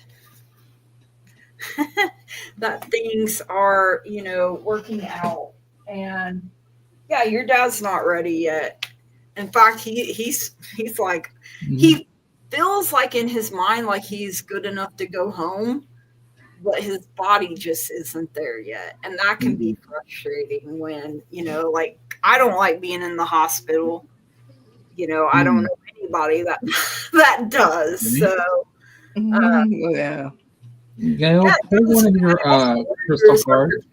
that things are, working out. And yeah, your dad's not ready yet. In fact, he's like, he feels like in his mind like he's good enough to go home, but his body just isn't there yet. And that can be frustrating when, like, I don't like being in the hospital. I don't know anybody that does. So yeah. Gail, pull one of your crystal cards.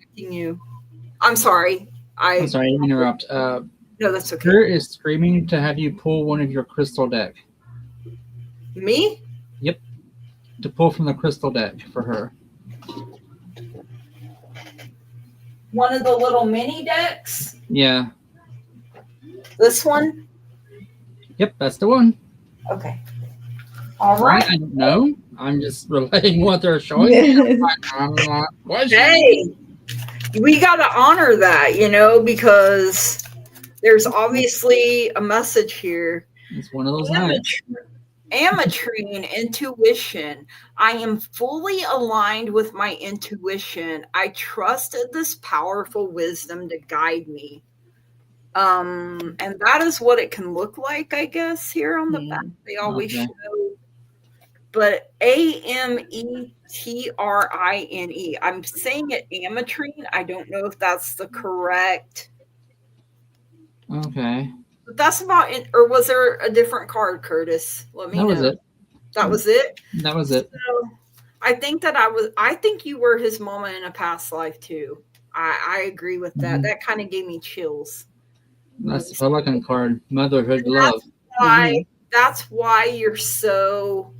I'm sorry. I'm sorry to interrupt. No, that's okay. Spirit is screaming to have you pull one of your crystal deck. Me? Yep. To pull from the crystal deck for her. One of the little mini decks? Yeah. This one? Yep, that's the one. Okay. All right. I don't know. I'm just relaying what they're showing me. I'm not questioning. Hey, we got to honor that, because there's obviously a message here. It's one of those nights. Ametrine, intuition. I am fully aligned with my intuition. I trusted this powerful wisdom to guide me. And that is what it can look like, I guess, here on the back. They always show. But Ametrine. I'm saying it Ametrine. I don't know if that's the correct. Okay. But that's about it. Or was there a different card, Curtis? Let me know. Was it. That was it? That was it. So I think you were his mama in a past life too. I agree with that. That kind of gave me chills. That's the Pelican card. Motherhood love. That's why you're so,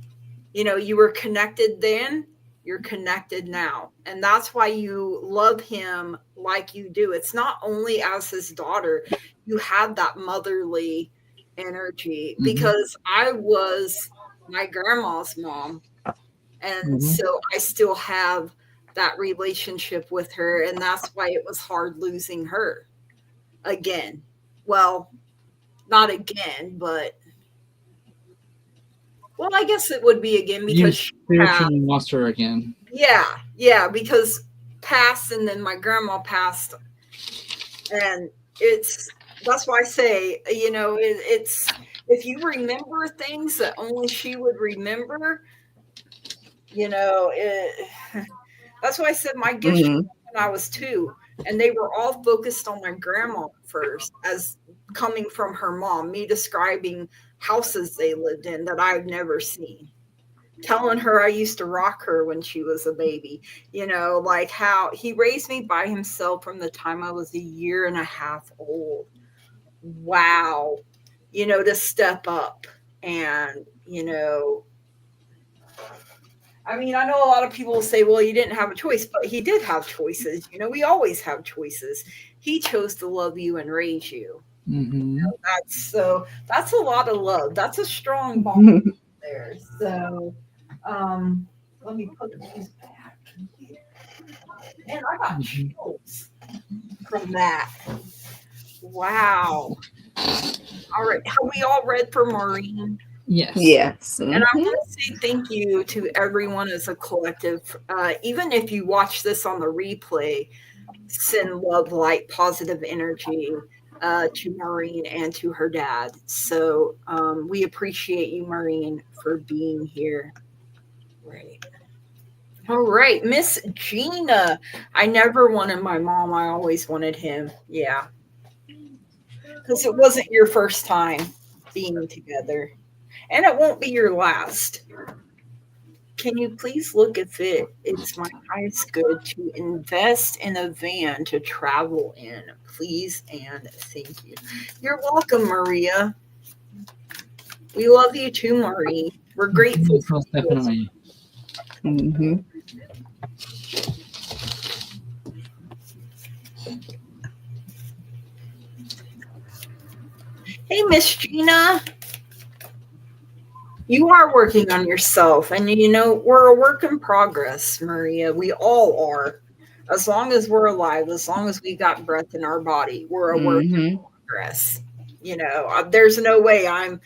you were connected then, you're connected now. And that's why you love him like you do. It's not only as his daughter, you have that motherly energy because I was my grandma's mom. And so I still have that relationship with her, and that's why it was hard losing her again. Well, not again, but well, I guess it would be again You because she spiritually lost her again. yeah, because passed and then my grandma passed, and that's why I say, it's if you remember things that only she would remember, that's why I said my gifts Mhm. when I was 2, and they were all focused on my grandma first, as coming from her mom, me describing houses they lived in that I've never seen. Telling her I used to rock her when she was a baby, like how he raised me by himself from the time I was a year and a half old. Wow. To step up and, I mean, I know a lot of people will say, well, you didn't have a choice, but he did have choices. We always have choices. He chose to love you and raise you. Mm-hmm. That's a lot of love. That's a strong bond there. So, let me put these back here. Man, I got chills from that. Wow. All right. Have we all read for Maureen? Yes. Yes. And I want to say thank you to everyone as a collective. Even if you watch this on the replay, send love, light, positive energy to Maureen and to her dad. So we appreciate you, Maureen, for being here. Right. All right. Miss Gina. I never wanted my mom. I always wanted him. Yeah. Because it wasn't your first time being together. And it won't be your last. Can you please look if it's my highest good to invest in a van to travel in, please and thank you. You're welcome, Maria. We love you too, Marie. We're grateful for Most you. definitely. Mm-hmm. Hey, Miss Gina. You are working on yourself, and we're a work in progress, Maria. We all are. As long as we're alive, as long as we got breath in our body, we're a work in progress. There's no way I'm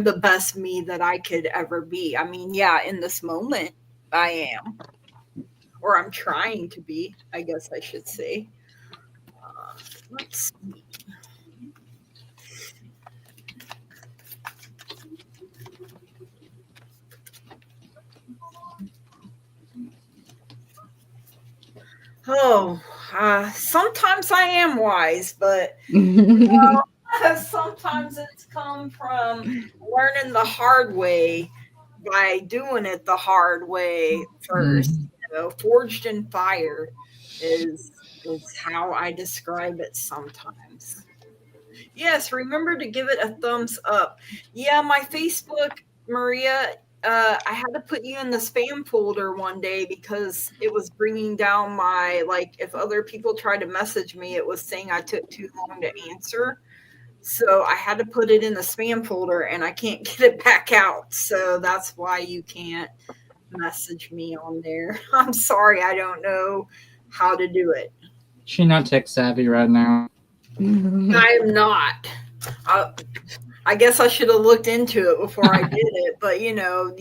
the best me that I could ever be. I mean, yeah, in this moment, I am, or I'm trying to be. I guess I should say. Let's see. Oh, sometimes I am wise, but sometimes it's come from learning the hard way by doing it the hard way first. Forged in fire is how I describe it sometimes. Yes, remember to give it a thumbs up. Yeah, my Facebook, Maria, I had to put you in the spam folder one day because it was bringing down if other people tried to message me, it was saying I took too long to answer. So I had to put it in the spam folder and I can't get it back out. So that's why you can't message me on there. I'm sorry, I don't know how to do it. She's not tech savvy right now. I am not. I guess I should have looked into it before I did it, but you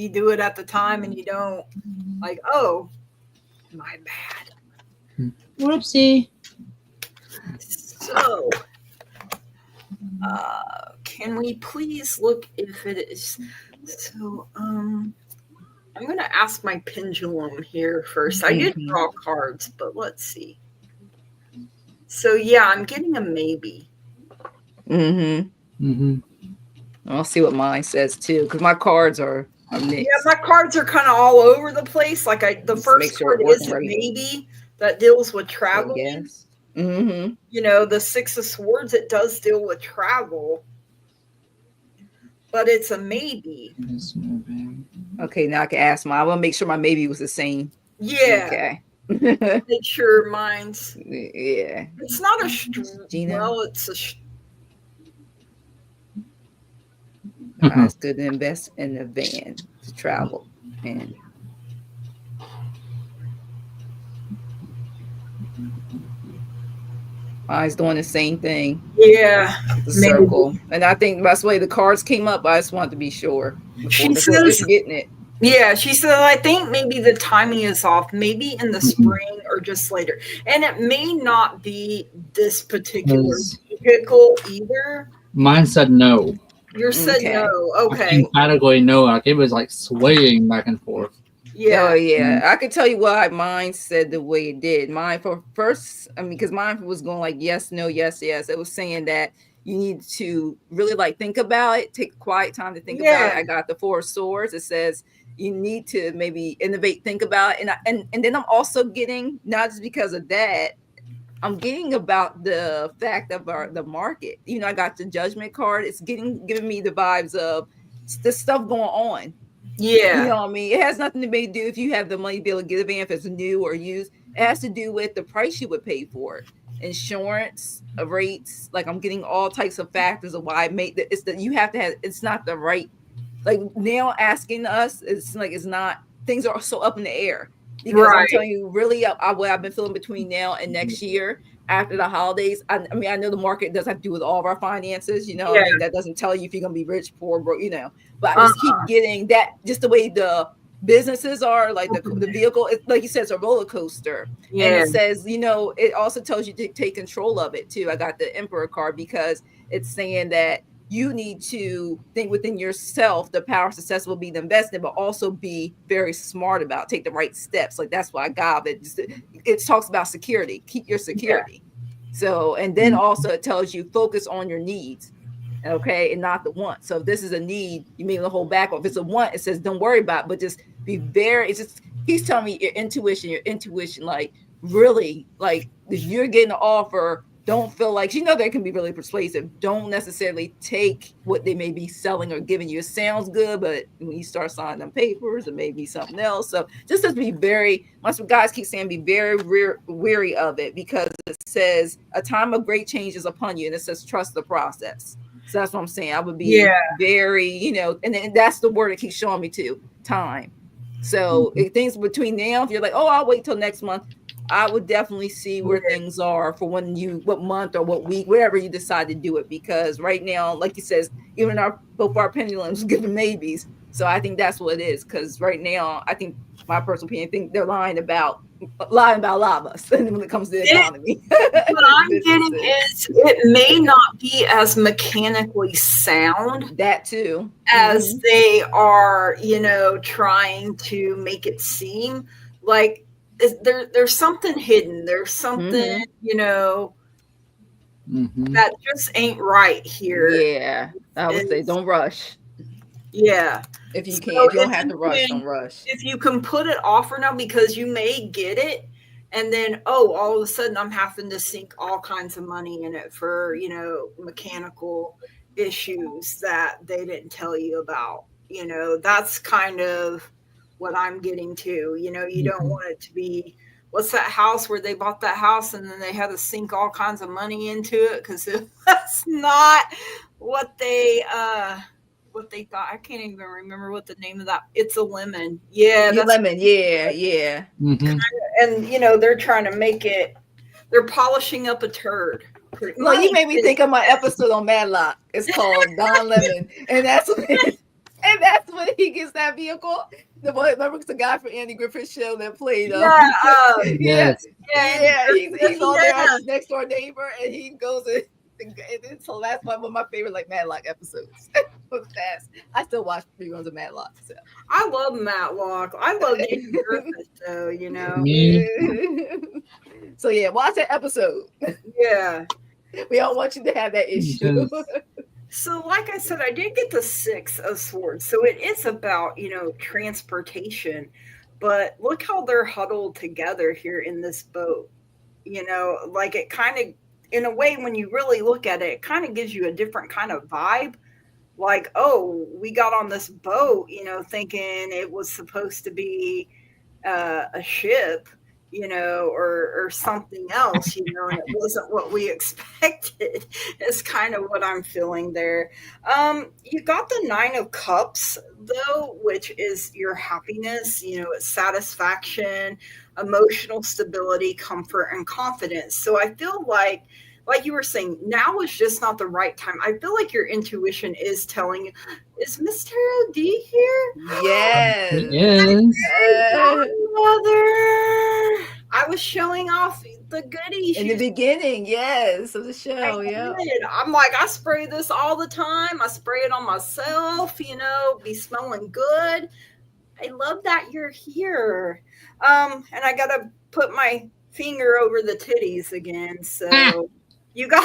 do it at the time and you don't oh, my bad. Whoopsie. So, can we please look if it is? So, I'm going to ask my pendulum here first. I did draw cards, but let's see. So, yeah, I'm getting a maybe. I'll see what mine says too, because my cards are mixed. Yeah, my cards are kind of all over the place. The first card is a maybe that deals with traveling. Yes. The Six of Swords, it does deal with travel, but it's a maybe. Okay, now I can ask mine. I want to make sure my maybe was the same. Yeah. Okay. Make sure mine's. Yeah. It's not a well, it's a. It's good to invest in a van to travel. And Mine's doing the same thing. Yeah, The maybe. circle. And I think that's the way the cards came up. I just wanted to be sure She before says, just getting it. yeah, she said, I think maybe the timing is off, maybe in the spring or just later. And it may not be this particular vehicle either. Mine said no. Yours said Okay. no. Okay. Emphatically no. Like it was like swaying back and forth. Yeah. Oh yeah, I could tell you why mine said the way it did. Mine for first, I mean, because mine was going like yes, no, yes, yes. It was saying that you need to really like think about it, take quiet time to think about it. Yeah. I got the Four of Swords. It says you need to maybe innovate, think about it. And then I'm also getting, not just because of that, I'm getting about the fact of the market. You know, I got the Judgment card. It's giving me the vibes of the stuff going on. Yeah. You know what I mean? It has nothing to do if you have the money to be able to get it in, if it's new or used. It has to do with the price you would pay for it. Insurance, rates, like I'm getting all types of factors of why I made that. It's that you have to have, it's not the right, like now asking us, it's like, it's not, things are so up in the air. Because I'm telling you, really, what I've been feeling between now and next year after the holidays. I mean, I know the market does have to do with all of our finances. You know what I mean? That doesn't tell you if you're going to be rich, poor, broke, you know. But I just keep getting that, just the way the businesses are, like the vehicle, like you said, it's a roller coaster. Yeah. And it says, you know, it also tells you to take control of it too. I got the Emperor card because it's saying that you need to think within yourself. The power of success will be the investment, but also be very smart about, take the right steps. Like that's why I got it. It talks about security, keep your security. Yeah. So, and then also it tells you focus on your needs. Okay, and not the want. So if this is a need, you may hold back. Or if it's a want, it says don't worry about it, but just be very, it's just, he's telling me your intuition, like really, like if you're getting an offer, don't feel like, you know, they can be really persuasive. Don't necessarily take what they may be selling or giving you. It sounds good, but when you start signing them papers, it may be something else. So just to be very, my guys keep saying, be very weary of it, because it says a time of great change is upon you, and it says trust the process. So that's what I'm saying. I would be very, you know, and then that's the word it keeps showing me too, time. So things between now, if you're like, oh, I'll wait till next month, I would definitely see where things are for when you, what month or what week, wherever you decide to do it. Because right now, like you says, even both our pendulums giving maybes. So I think that's what it is. Because right now, I think my personal opinion, I think they're lying about a lot of us when it comes to the economy. What I'm getting is it may not be as mechanically sound, that too, as they are, you know, trying to make it seem like. There's something hidden. There's something, you know, that just ain't right here. Yeah, I would say don't rush. Yeah. If you can, if you don't have to rush, don't rush. If you can put it off for now, because you may get it, and then, all of a sudden I'm having to sink all kinds of money in it for, you know, mechanical issues that they didn't tell you about. You know, that's kind of what I'm getting to. You know, you don't want it to be, what's that house where they bought that house and then they had to sink all kinds of money into it because that's not what they thought. I can't even remember what the name of that. It's a Lemon. Yeah, that's Lemon. Yeah. And you know, they're trying to make it. They're polishing up a turd. Well, you made me think of my episode on Matlock. It's called Don Lemon, and that's when he gets that vehicle. Remember the guy from Andy Griffith's show that played? He's on there, next door neighbor, and he goes in. It's the last one of my favorite like Matlock episodes. Fast. I still watch reruns of Matlock. So. I love Matlock. I love Andy Griffith, though. You know. So yeah, watch that episode. Yeah. We don't want you to have that issue. So, like I said, I did get the Six of Swords. So it is about, you know, transportation. But look how they're huddled together here in this boat. You know, like it kind of, in a way, when you really look at it, it kind of gives you a different kind of vibe. Like, oh, we got on this boat, you know, thinking it was supposed to be a ship, or something else, and it wasn't what we expected. Is kind of what I'm feeling there. You got the Nine of Cups though, which is your happiness, it's satisfaction, emotional stability, comfort, and confidence. So I feel like you were saying, now is just not the right time. I feel like your intuition is telling you, is Miss Tarot D here? Yes. It is. Mother, I was showing off the goodies In the beginning, yes, of the show. Yeah. I'm like, I spray this all the time. I spray it on myself, be smelling good. I love that you're here. And I gotta put my finger over the titties again. So you got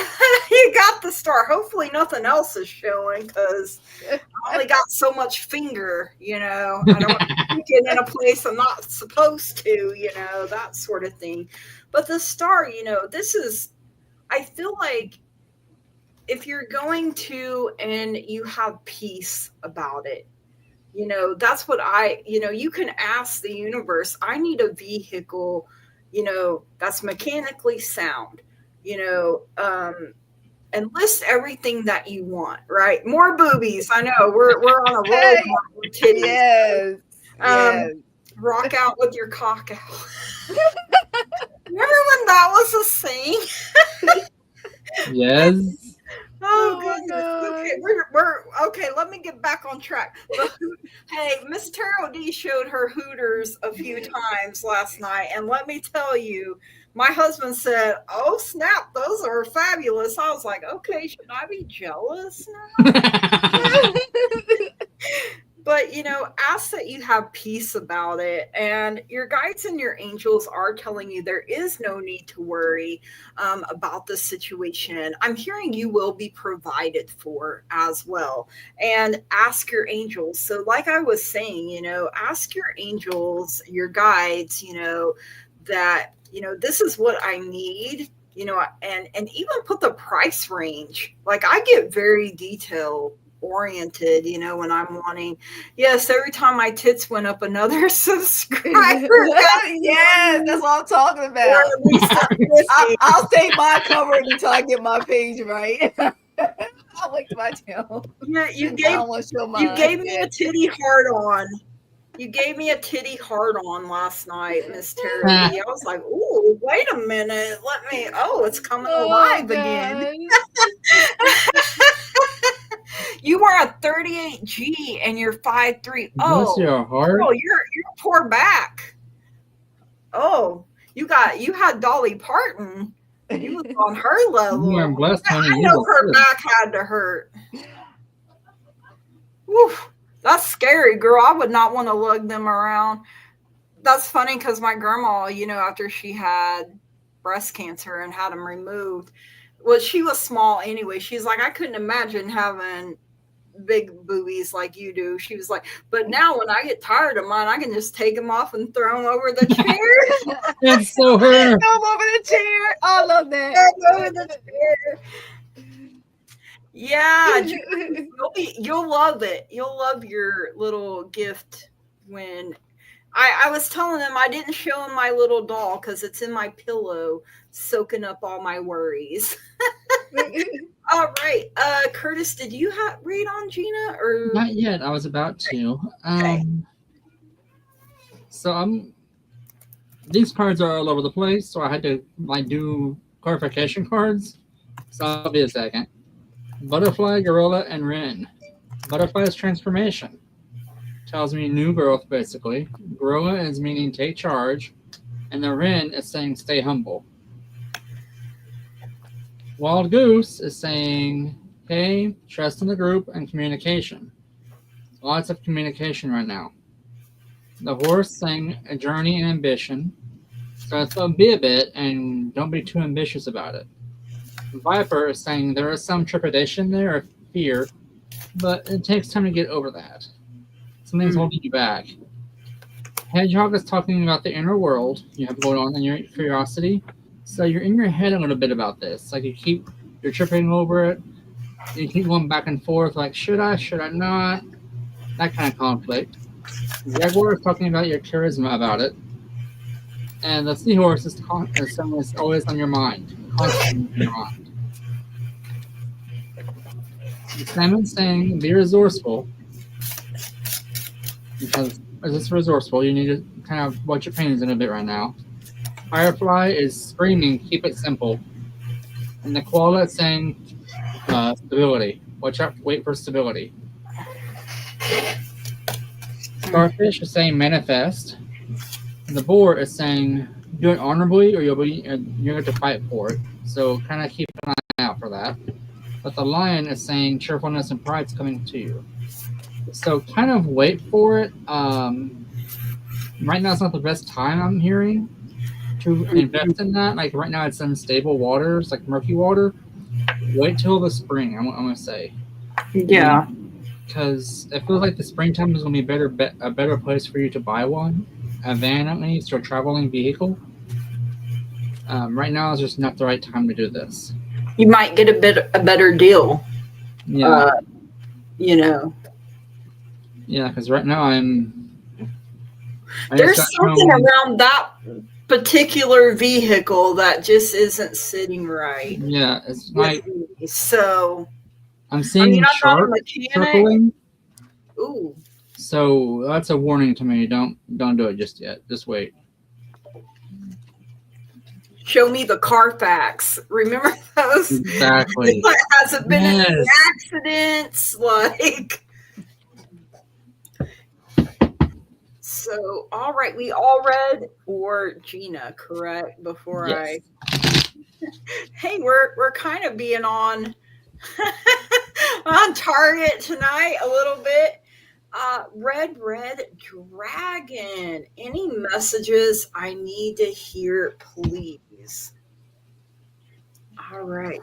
the star. Hopefully nothing else is showing, because I only got so much finger, I don't want to get in a place I'm not supposed to, that sort of thing. But the star, this is, I feel like if you're going to and you have peace about it, that's what you can ask the universe, I need a vehicle, that's mechanically sound, and list everything that you want, right? More boobies. I know we're on a roll with titties. Yes. Yes. Rock out with your cock out. Remember when that was a saying? Yes. Oh goodness. Okay, we're okay. Let me get back on track. Hey, Miss Tarot D showed her Hooters a few times last night, and let me tell you, my husband said, "Oh snap, those are fabulous." I was like, "Okay, should I be jealous now?" But ask that you have peace about it, and your guides and your angels are telling you there is no need to worry about the situation. I'm hearing you will be provided for as well, and ask your angels. So like I was saying, ask your angels, your guides, that this is what I need, and even put the price range. Like, I get very detail oriented, when I'm wanting. Yes, every time my tits went up, another subscriber. Yes, that's what I'm talking about. I'll take my cover until I get my page right. I'll wait my tail. Yeah, you gave me a titty hard on. You gave me a titty hard on last night, Miss Tarot D. I was like, ooh, wait a minute. It's coming alive again. You are a 38G and you're 5'3". Oh, your heart. Oh, you're poor back. Oh, you had Dolly Parton. You was on her level. You are blessed, honey. I know her back had to hurt. Whew. That's scary, girl. I would not want to lug them around. That's funny because my grandma, after she had breast cancer and had them removed, well, she was small anyway. She's like, I couldn't imagine having big boobies like you do. She was like, but now when I get tired of mine, I can just take them off and throw them over the chair. That's so her. Throw them over the chair. I love that. Over the chair. Yeah, you'll love it. You'll love your little gift. When I was telling them, I didn't show them my little doll because it's in my pillow, soaking up all my worries. All right, Curtis, did you read on Gina or not yet? I was about to. Okay. So these cards are all over the place, so I had to do clarification cards. So I'll be a second. Butterfly, gorilla, and wren. Butterfly is transformation. Tells me new growth, basically. Gorilla is meaning take charge. And the wren is saying stay humble. Wild goose is saying, hey, trust in the group and communication. Lots of communication right now. The horse saying a journey and ambition. So it's be a bit and don't be too ambitious about it. Viper is saying there is some trepidation there, or fear, but it takes time to get over that. Something's holding you back. Hedgehog is talking about the inner world you have going on in your curiosity. So you're in your head a little bit about this. Like you're tripping over it. You keep going back and forth, like, should I not? That kind of conflict. Jaguar is talking about your charisma about it. And the seahorse is always on your mind, constantly in your mind. The salmon's saying be resourceful, because as it's resourceful, you need to kind of watch your pains in a bit right now. Firefly is screaming, keep it simple. And the koala is saying stability. Watch out, wait for stability. Starfish is saying manifest. And the boar is saying do it honorably or you're going to fight for it. So kind of keep an eye out for that. But the lion is saying cheerfulness and pride's coming to you. So kind of wait for it. Right now it's not the best time, I'm hearing, to invest in that. Like right now it's unstable waters, like murky water. Wait till the spring, I'm going to say. Yeah. Because it feels like the springtime is going to be a better place for you to buy one. A van at least, or a traveling vehicle. Right now is just not the right time to do this. You might get a better deal. Yeah. You know. Yeah, because right now there's something around that particular vehicle that just isn't sitting right. Yeah, it's like so. I'm seeing shark circling. Ooh. So that's a warning to me. Don't do it just yet. Just wait. Show me the Carfax. Remember those? Exactly. It hasn't been any accidents. Like. So, all right, we all read for Gina, correct? Before yes. Hey, we're kind of being on target tonight a little bit. Red Dragon. Any messages I need to hear, please? All right.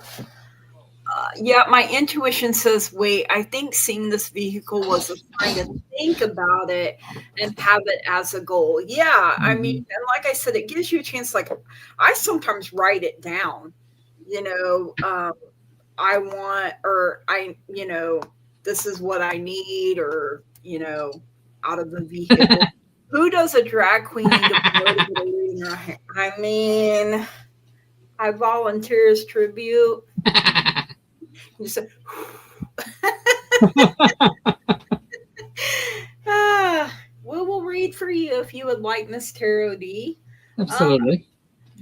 Yeah, my intuition says, wait, I think seeing this vehicle was a sign to think about it and have it as a goal. Yeah, mm-hmm. I mean, and like I said, it gives you a chance. Like, I sometimes write it down, I want, or this is what I need, or, out of the vehicle. Who does a drag queen need to motivate? I mean, I volunteer as tribute. You said, we will read for you if you would like, Miss Tarot D. Absolutely.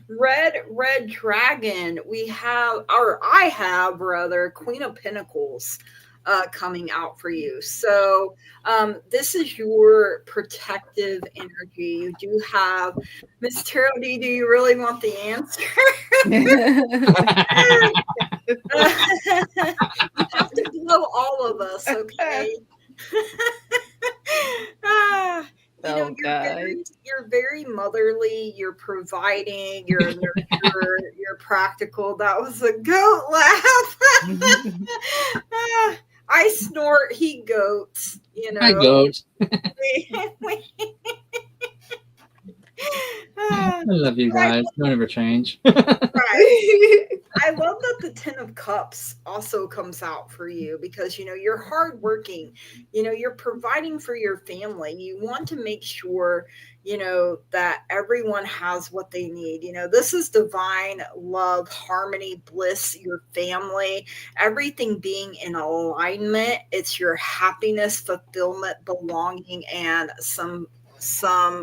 Red Dragon. I have rather Queen of Pentacles coming out for you. So this is your protective energy. You do have, Miss Tarot D, do you really want the answer? You have to blow all of us, okay? You're very motherly, you're providing, you're a nurturer, you're practical. That was a goat laugh. I snort, he goats, I goat. I love you guys. Don't ever change. Right. I love that the Ten of Cups also comes out for you because, you're hardworking. You're providing for your family. You want to make sure, that everyone has what they need. This is divine love, harmony, bliss, your family, everything being in alignment. It's your happiness, fulfillment, belonging, and some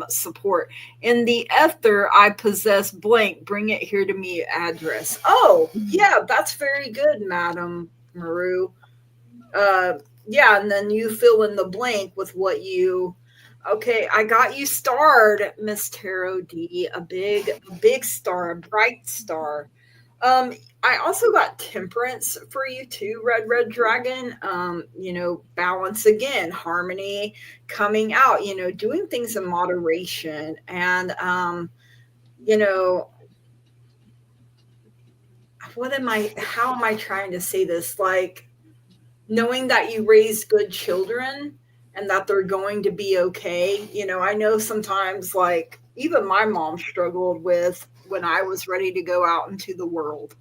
support. In the ether, I possess blank. Bring it here to me address. Oh, yeah, that's very good, Madam Maru. Yeah, and then you fill in the blank with what you. Okay, I got you starred, Miss Tarot D. A big star, a bright star. I also got temperance for you too, Red Dragon. Balance again, harmony coming out, doing things in moderation. And, how am I trying to say this? Like, knowing that you raised good children and that they're going to be okay. I know sometimes, like, even my mom struggled with when I was ready to go out into the world.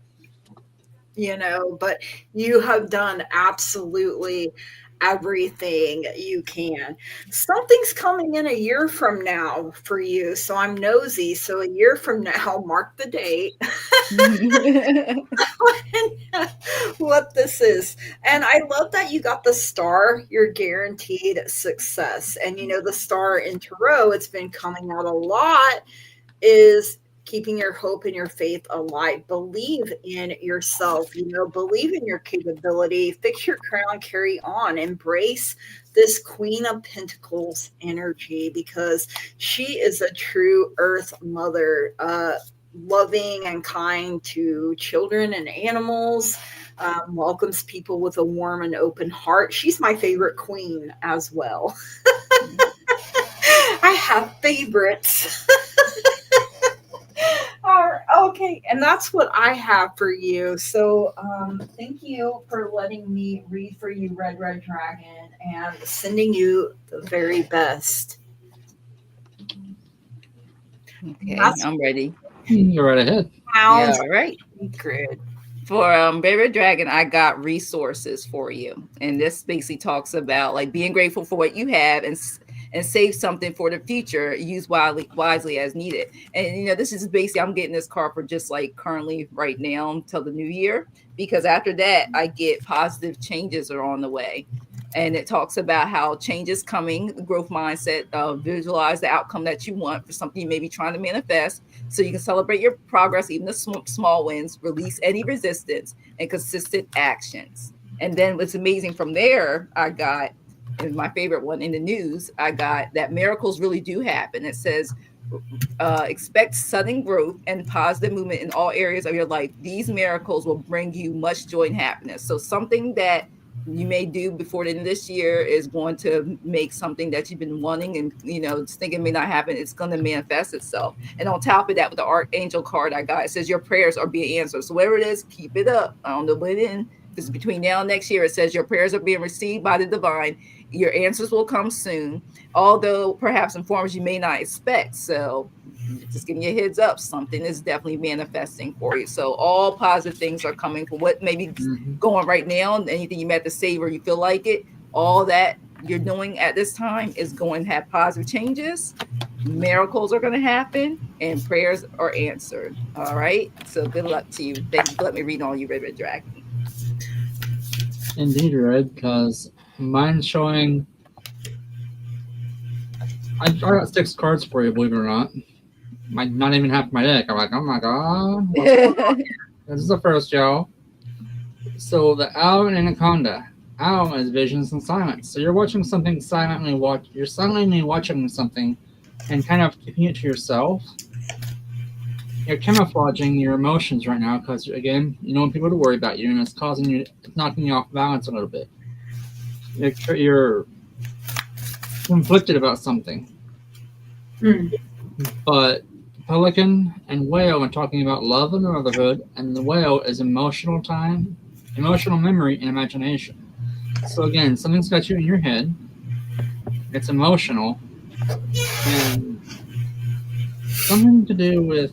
But you have done absolutely everything you can. Something's coming in a year from now for you. So I'm nosy. So a year from now, mark the date. What this is. And I love that you got the star. You're guaranteed success. And the star in Tarot, it's been coming out a lot, is keeping your hope and your faith alive. Believe in yourself, believe in your capability, fix your crown, carry on, embrace this Queen of Pentacles energy, because she is a true earth mother, loving and kind to children and animals, welcomes people with a warm and open heart. She's my favorite queen as well. I have favorites. Okay, and that's what I have for you. So thank you for letting me read for you, Red Dragon, and sending you the very best. Okay, I'm ready. You're right ahead. Yeah, all right. Secret. For Red Dragon, I got resources for you, and this basically talks about like being grateful for what you have and save something for the future. Use wisely as needed. And this is basically, I'm getting this card for just like currently right now until the new year, because after that I get positive changes are on the way. And it talks about how change is coming, growth mindset, visualize the outcome that you want for something you may be trying to manifest, so you can celebrate your progress, even the small wins, release any resistance, and consistent actions. And then what's amazing from there, I got, and my favorite one in the news, I got that miracles really do happen. It says, expect sudden growth and positive movement in all areas of your life. These miracles will bring you much joy and happiness. So something that you may do before the end of this year is going to make something that you've been wanting and thinking may not happen. It's going to manifest itself. And on top of that, with the Archangel card I got, it says your prayers are being answered. So whatever it is, keep it up. I don't know what it is. This is between now and next year. It says your prayers are being received by the divine. Your answers will come soon, although perhaps in forms you may not expect. So just giving you a heads up, something is definitely manifesting for you. So all positive things are coming for what may be going right now, and anything you may have to save or you feel like it, all that you're doing at this time is going to have positive changes. Miracles are going to happen and prayers are answered. All right. So good luck to you. Thank you for letting me read on you, Red Dragon. Indeed, Red, because mine's showing. I got 6 cards for you, believe it or not. Not even half my deck. I'm like, oh my god. This is the first, y'all. So the Owl and Anaconda. Owl is visions and silence. So you're watching something silently. You're silently watching something, and kind of keeping it to yourself. You're camouflaging your emotions right now because, again, you don't want people to worry about you, and it's knocking you off balance a little bit. You're conflicted about something. But Pelican and Whale are talking about love and motherhood, and the Whale is emotional time, emotional memory, and imagination. So again, something's got you in your head. It's emotional, and something to do with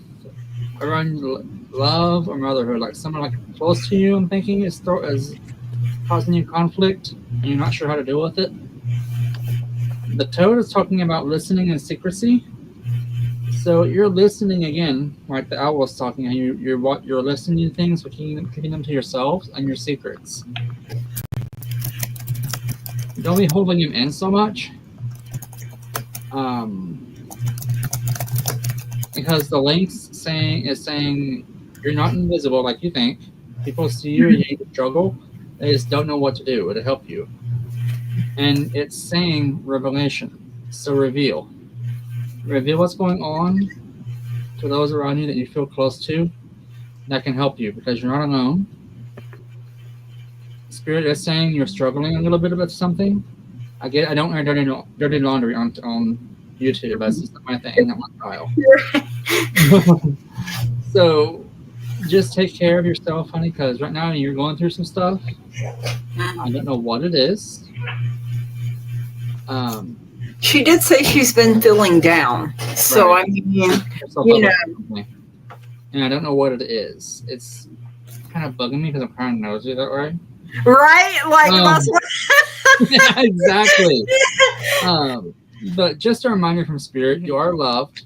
around love or motherhood, like someone like close to you. I'm thinking is causing you conflict, and you're not sure how to deal with it. The Toad is talking about listening and secrecy. So you're listening again, like the Owl was talking. You're listening to things, but keeping them to yourselves and your secrets. Don't be holding them in so much. Because the Lynx is saying you're not invisible like you think. People see you struggle. They just don't know what to do to help you. And it's saying revelation. So reveal. Reveal what's going on to those around you that you feel close to that can help you, because you're not alone. Spirit is saying you're struggling a little bit with something. I don't wear dirty laundry on YouTube. That's just not my thing, not my style. So just take care of yourself, honey, because right now you're going through some stuff. I don't know what it is. She did say she's been feeling down. So, right. I mean, And I don't know what it is. It's kind of bugging me because I'm kind of nosy that way. Right? Like, that's what... Yeah, exactly. But just a reminder from Spirit, you are loved.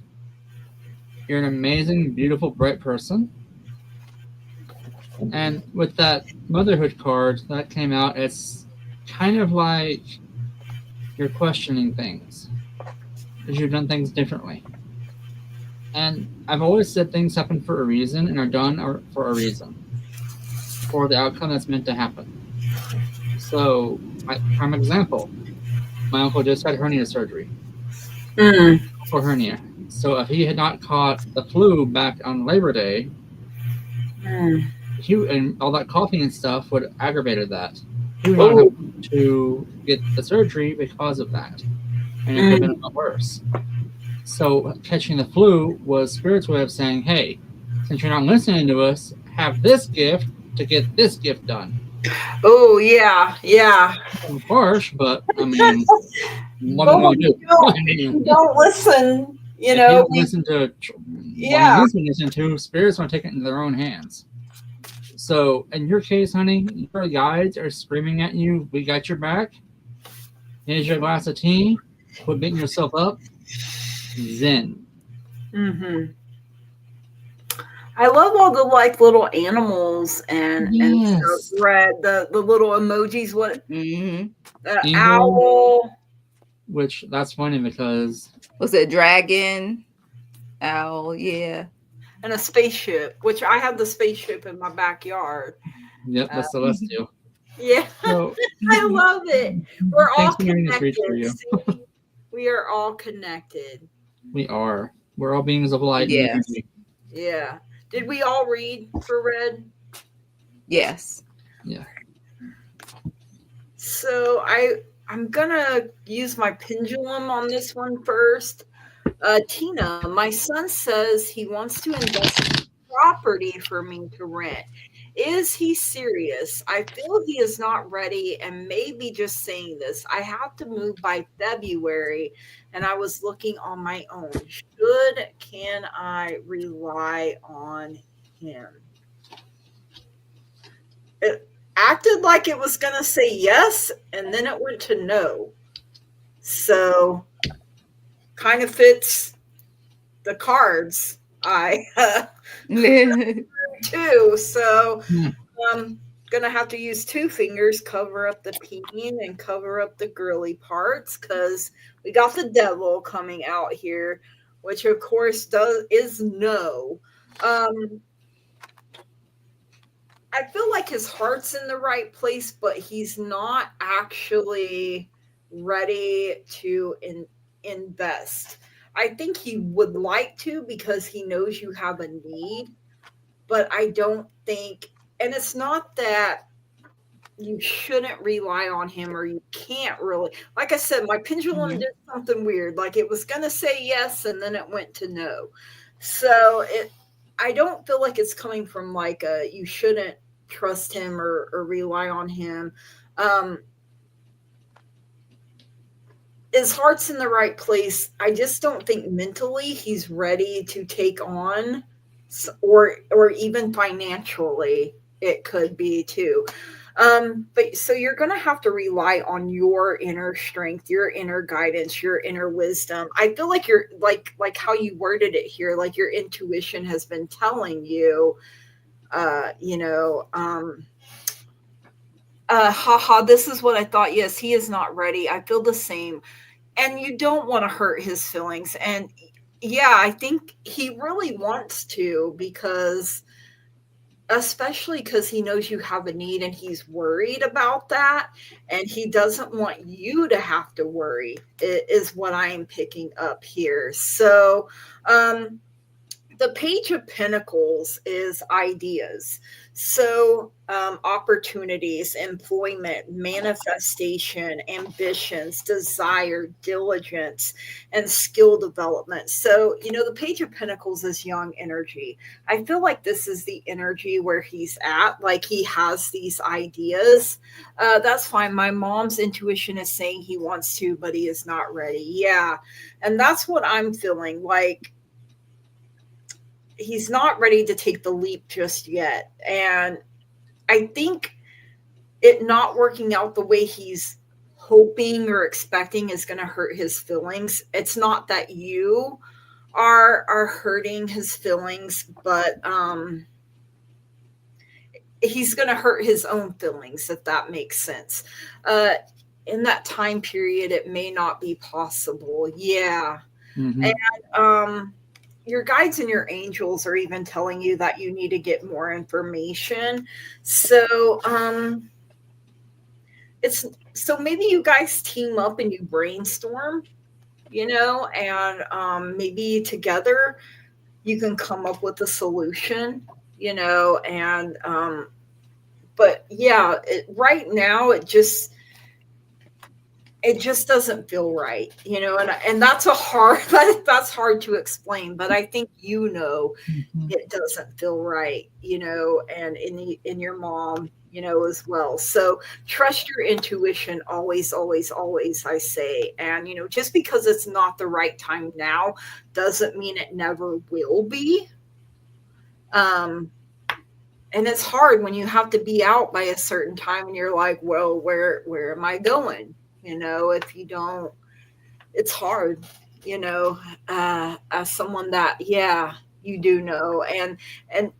You're an amazing, beautiful, bright person. And with that motherhood card that came out, it's kind of like you're questioning things because you've done things differently. And I've always said things happen for a reason and are done for a reason, for the outcome that's meant to happen. So, prime example, my uncle just had hernia surgery for hernia. So if he had not caught the flu back on Labor Day, he and all that coughing and stuff would have aggravated that. He would not have to get the surgery because of that, and it could have been a lot worse. So catching the flu was Spirit's way of saying, "Hey, since you're not listening to us, have this gift to get this gift done." Oh yeah, yeah. Harsh, but I mean, what am I do? Don't listen. You if know, he doesn't listen to what he needs to listen to, Spirits want to take it into their own hands. So in your case, honey, your guides are screaming at you, "We got your back. Here's your glass of tea. Quit beating yourself up." Zen. I love all the like little animals and stuff. Red, the little emojis. What? Owl. Which that's funny because was it dragon? Owl, yeah. And a spaceship, which I have the spaceship in my backyard. Yep, that's Celestial. Yeah, so, I love it. We're all connected. We are all connected. We are. We're all beings of light. Yes. And energy. Yeah. Did we all read for Red? Yes. Yeah. So I'm gonna use my pendulum on this one first. Tina, my son says he wants to invest in property for me to rent. Is he serious? I feel he is not ready and maybe just saying this. I have to move by February and I was looking on my own. Can I rely on him? It acted like it was going to say yes and then it went to no. So kind of fits the cards I too. So I'm gonna have to use two fingers, cover up the peen and cover up the girly parts because we got the devil coming out here, which of course is no. I feel like his heart's in the right place, but he's not actually ready to invest. I think he would like to because he knows you have a need, but I don't think, and it's not that you shouldn't rely on him or you can't really. Like I said, my pendulum did something weird. Like it was going to say yes and then it went to no. So I don't feel like it's coming from like you shouldn't trust him or rely on him. His heart's in the right place. I just don't think mentally he's ready to take on, or even financially it could be too. But so you're going to have to rely on your inner strength, your inner guidance, your inner wisdom. I feel like you're like how you worded it here, like your intuition has been telling you, this is what I thought. Yes, he is not ready. I feel the same. And you don't want to hurt his feelings. And yeah, I think he really wants to especially because he knows you have a need and he's worried about that. And he doesn't want you to have to worry, is what I am picking up here. So, the Page of Pentacles is ideas. So opportunities, employment, manifestation, ambitions, desire, diligence, and skill development. So, the Page of Pentacles is young energy. I feel like this is the energy where he's at. Like he has these ideas. That's fine. My mom's intuition is saying he wants to, but he is not ready. Yeah. And that's what I'm feeling like. He's not ready to take the leap just yet. And I think it not working out the way he's hoping or expecting is going to hurt his feelings. It's not that you are hurting his feelings, but he's going to hurt his own feelings, if that makes sense. In that time period, it may not be possible. Yeah. Mm-hmm. And your guides and your angels are even telling you that you need to get more information. So so maybe you guys team up and you brainstorm, and maybe together you can come up with a solution, and but yeah, right now it just doesn't feel right, and that's that's hard to explain, but I think it doesn't feel right, and in your mom, as well. So trust your intuition always, always, always, I say. And, just because it's not the right time now doesn't mean it never will be. And it's hard when you have to be out by a certain time and you're like, well, where am I going? If you don't, it's hard, as someone that, yeah, you do know. And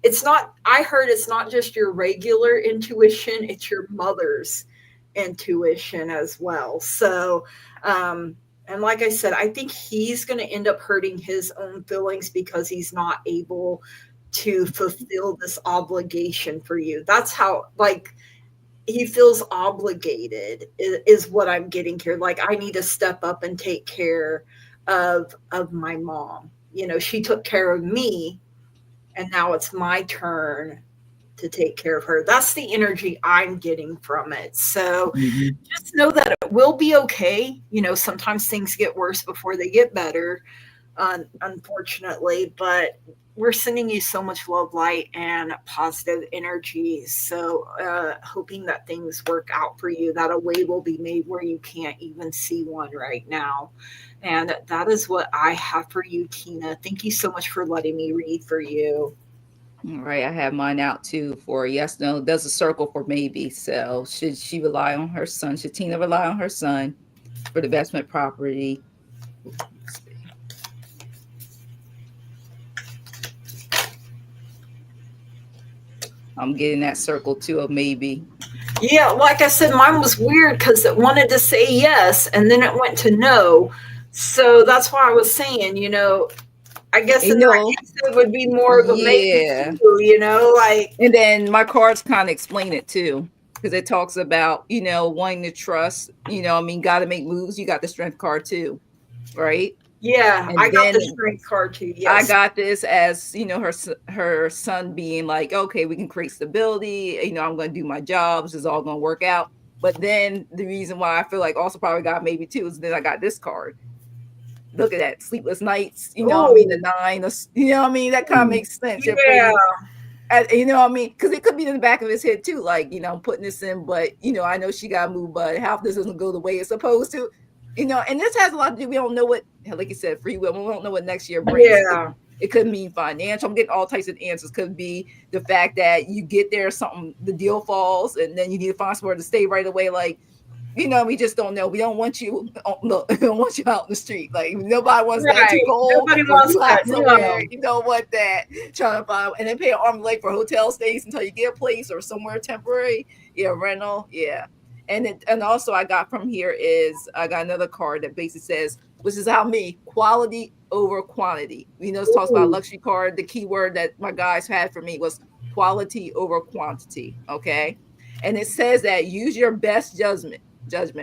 it's not, I heard it's not just your regular intuition, it's your mother's intuition as well. So, and like I said, I think he's going to end up hurting his own feelings because he's not able to fulfill this obligation for you. That's how, he feels obligated is what I'm getting here. Like, I need to step up and take care of my mom. She took care of me, and now it's my turn to take care of her. That's the energy I'm getting from it. So just know that it will be okay. Sometimes things get worse before they get better, unfortunately, but we're sending you so much love, light, and positive energy. So hoping that things work out for you, that a way will be made where you can't even see one right now. And that is what I have for you, Tina. Thank you so much for letting me read for you. All right, I have mine out too for yes, no. Does a circle for maybe. So should she rely on her son? Should Tina rely on her son for the investment property? Let's see. I'm getting that circle too of maybe. Yeah, like I said, mine was weird because it wanted to say yes and then it went to no. So that's why I was saying, I guess in that case it would be more of a maybe too, And then my cards kind of explain it too, because it talks about, wanting to trust, got to make moves. You got the strength card too, right? Yeah, and I got the strength card too. Yes. I got this as, her son being like, okay, we can create stability. I'm going to do my job. This is all going to work out. But then the reason why I feel like also probably got maybe too is then I got this card. Look at that, sleepless nights, the 9, that kind of makes sense. Yeah. Because it could be in the back of his head too, like, I'm putting this in, but, I know she got to move, but half this doesn't go the way it's supposed to, and this has a lot to do, we don't know what, like you said, free will, we don't know what next year brings. Yeah. It could mean financial. I'm getting all types of answers. Could be the fact that you get there, the deal falls, and then you need to find somewhere to stay right away, like, we just don't know. We don't want you. Look, we don't want you out in the street. Like, nobody wants that too cold. Nobody wants that. Somewhere. You don't want that. Trying to find and then pay an arm and leg for hotel stays until you get a place or somewhere temporary. Yeah, rental. Yeah, and also I got from here is I got another card that basically says, which is how quality over quantity. It talks about luxury card. The key word that my guys had for me was quality over quantity. Okay, and it says that use your best judgment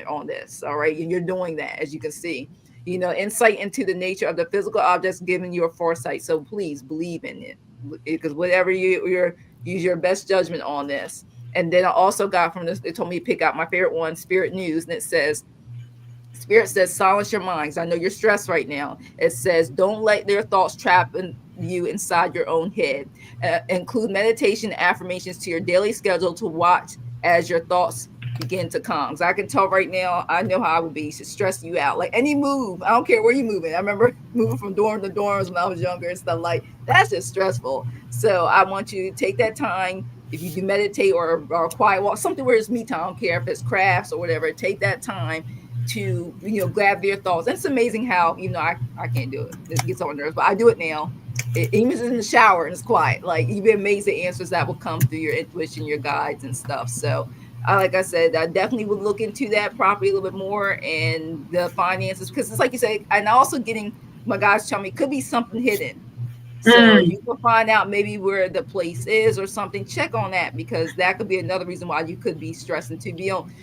on this. All right, and you're doing that, as you can see. Insight into the nature of the physical objects giving you a foresight. So please believe in it, because whatever you're use your best judgment on this. And then I also got from this, they told me to pick out my favorite one, Spirit News, and it says, Spirit says, silence your minds. I know you're stressed right now. It says, don't let their thoughts trap you inside your own head. Include meditation affirmations to your daily schedule to watch as your thoughts begin to calm. So I can tell right now, I know how I would be, to stress you out. Like any move, I don't care where you're moving. I remember moving from dorm to dorms when I was younger and stuff like that's just stressful. So I want you to take that time, if you do meditate or quiet walk, something where it's me time, I don't care if it's crafts or whatever, take that time to, you know, gather your thoughts. And it's amazing how, you know, I can't do it. It gets on nerves, but I do it now. Even if it's in the shower and it's quiet, like you'd be amazed at answers that will come through your intuition, your guides and stuff. So like I said, I definitely would look into that property a little bit more, and the finances, because it's like you said, and also getting my guys tell me it could be something hidden. So you can find out maybe where the place is or something. Check on that, because that could be another reason why you could be stressing too.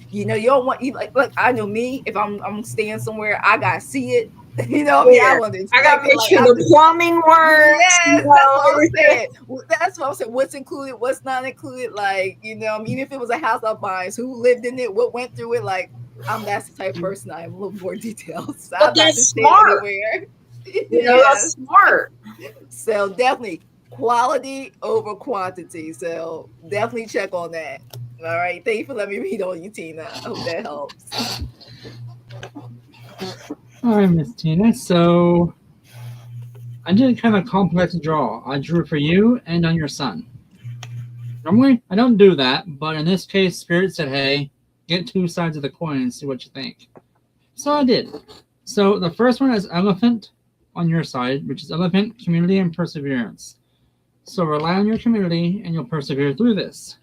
You don't want, you like I know me, if I'm staying somewhere, I gotta see it. You know, I want to. I gotta make sure the plumbing works. Yes, that's what I'm saying. That's what I'm saying. What's included, what's not included. Like, you know, I mean, if it was a house I'm buying, who lived in it, what went through it. Like, that's the type of person I am. A little more detailed. So but that's smart. You know, that's smart. So definitely quality over quantity. So definitely check on that. All right. Thank you for letting me read on you, Tina. I hope that helps. All right, Miss Tina. So I did kind of a complex draw. I drew for you and on your son. Normally, I don't do that, but in this case, Spirit said, hey, get two sides of the coin and see what you think. So I did. So the first one is Elephant on your side, which is Elephant, Community, and Perseverance. So rely on your community, and you'll persevere through this.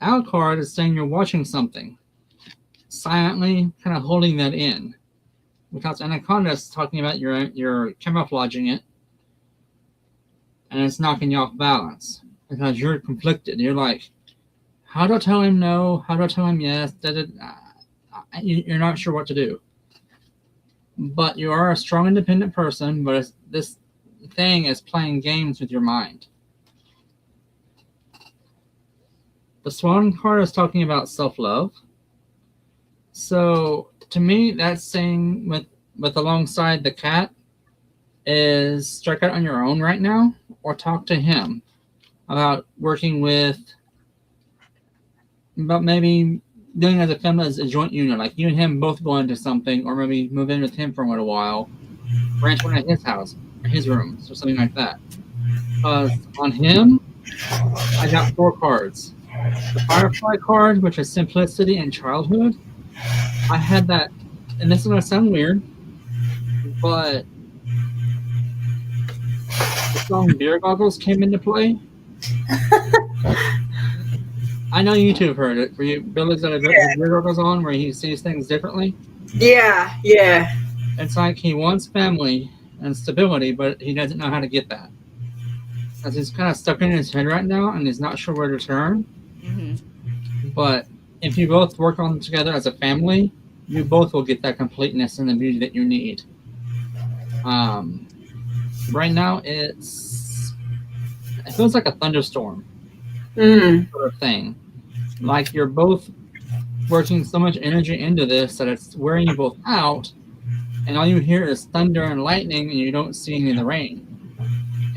Our card is saying you're watching something, silently kind of holding that in. Because Anaconda is talking about you're camouflaging it, and it's knocking you off balance because you're conflicted. You're like, how do I tell him no? How do I tell him yes? You're not sure what to do. But you are a strong, independent person, but this thing is playing games with your mind. The Swan card is talking about self-love. So to me, that's saying with alongside the cat is strike out on your own right now, or talk to him about working with, about maybe doing as a family, as a joint unit, like you and him both go into something, or maybe move in with him for a little while, rent one at his house or his rooms or something like that. Because on him, I got 4 cards. The Firefly card, which is simplicity and childhood. I had that, and this is going to sound weird, but the song Beer Goggles came into play. I know you two have heard it. For you, Billy's got a Beer Goggles on where he sees things differently. Yeah. It's like he wants family and stability, but he doesn't know how to get that. Because he's kind of stuck in his head right now, and he's not sure where to turn. Mm-hmm. But if you both work on together as a family, you both will get that completeness and the beauty that you need. Right now, it feels like a thunderstorm sort of thing. Like you're both working so much energy into this that it's wearing you both out, and all you hear is thunder and lightning, and you don't see any of the rain.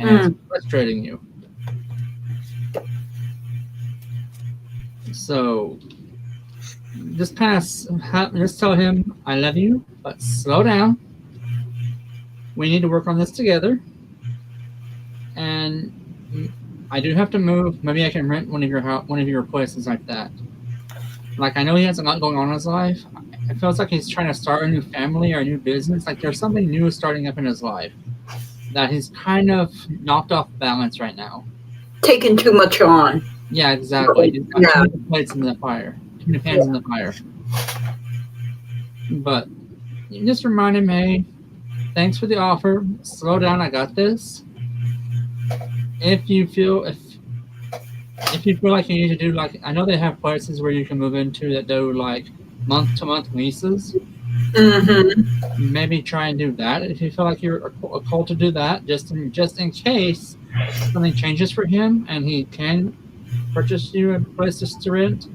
And it's frustrating you. So just kind of just tell him, I love you, but slow down. We need to work on this together. And I do have to move. Maybe I can rent one of your places like that. Like, I know he has a lot going on in his life. It feels like he's trying to start a new family or a new business. Like there's something new starting up in his life that he's kind of knocked off balance right now. Taking too much on. Yeah, exactly. He's got too many plates in the fire. Too many pans in the fire. But you just remind him, hey, thanks for the offer. Slow down, I got this. If you feel like you need to do, like, I know they have places where you can move into that do like month-to-month leases. Mm-hmm. Maybe try and do that if you feel like you're called to do that, just in case something changes for him and he can purchase you a place just to rent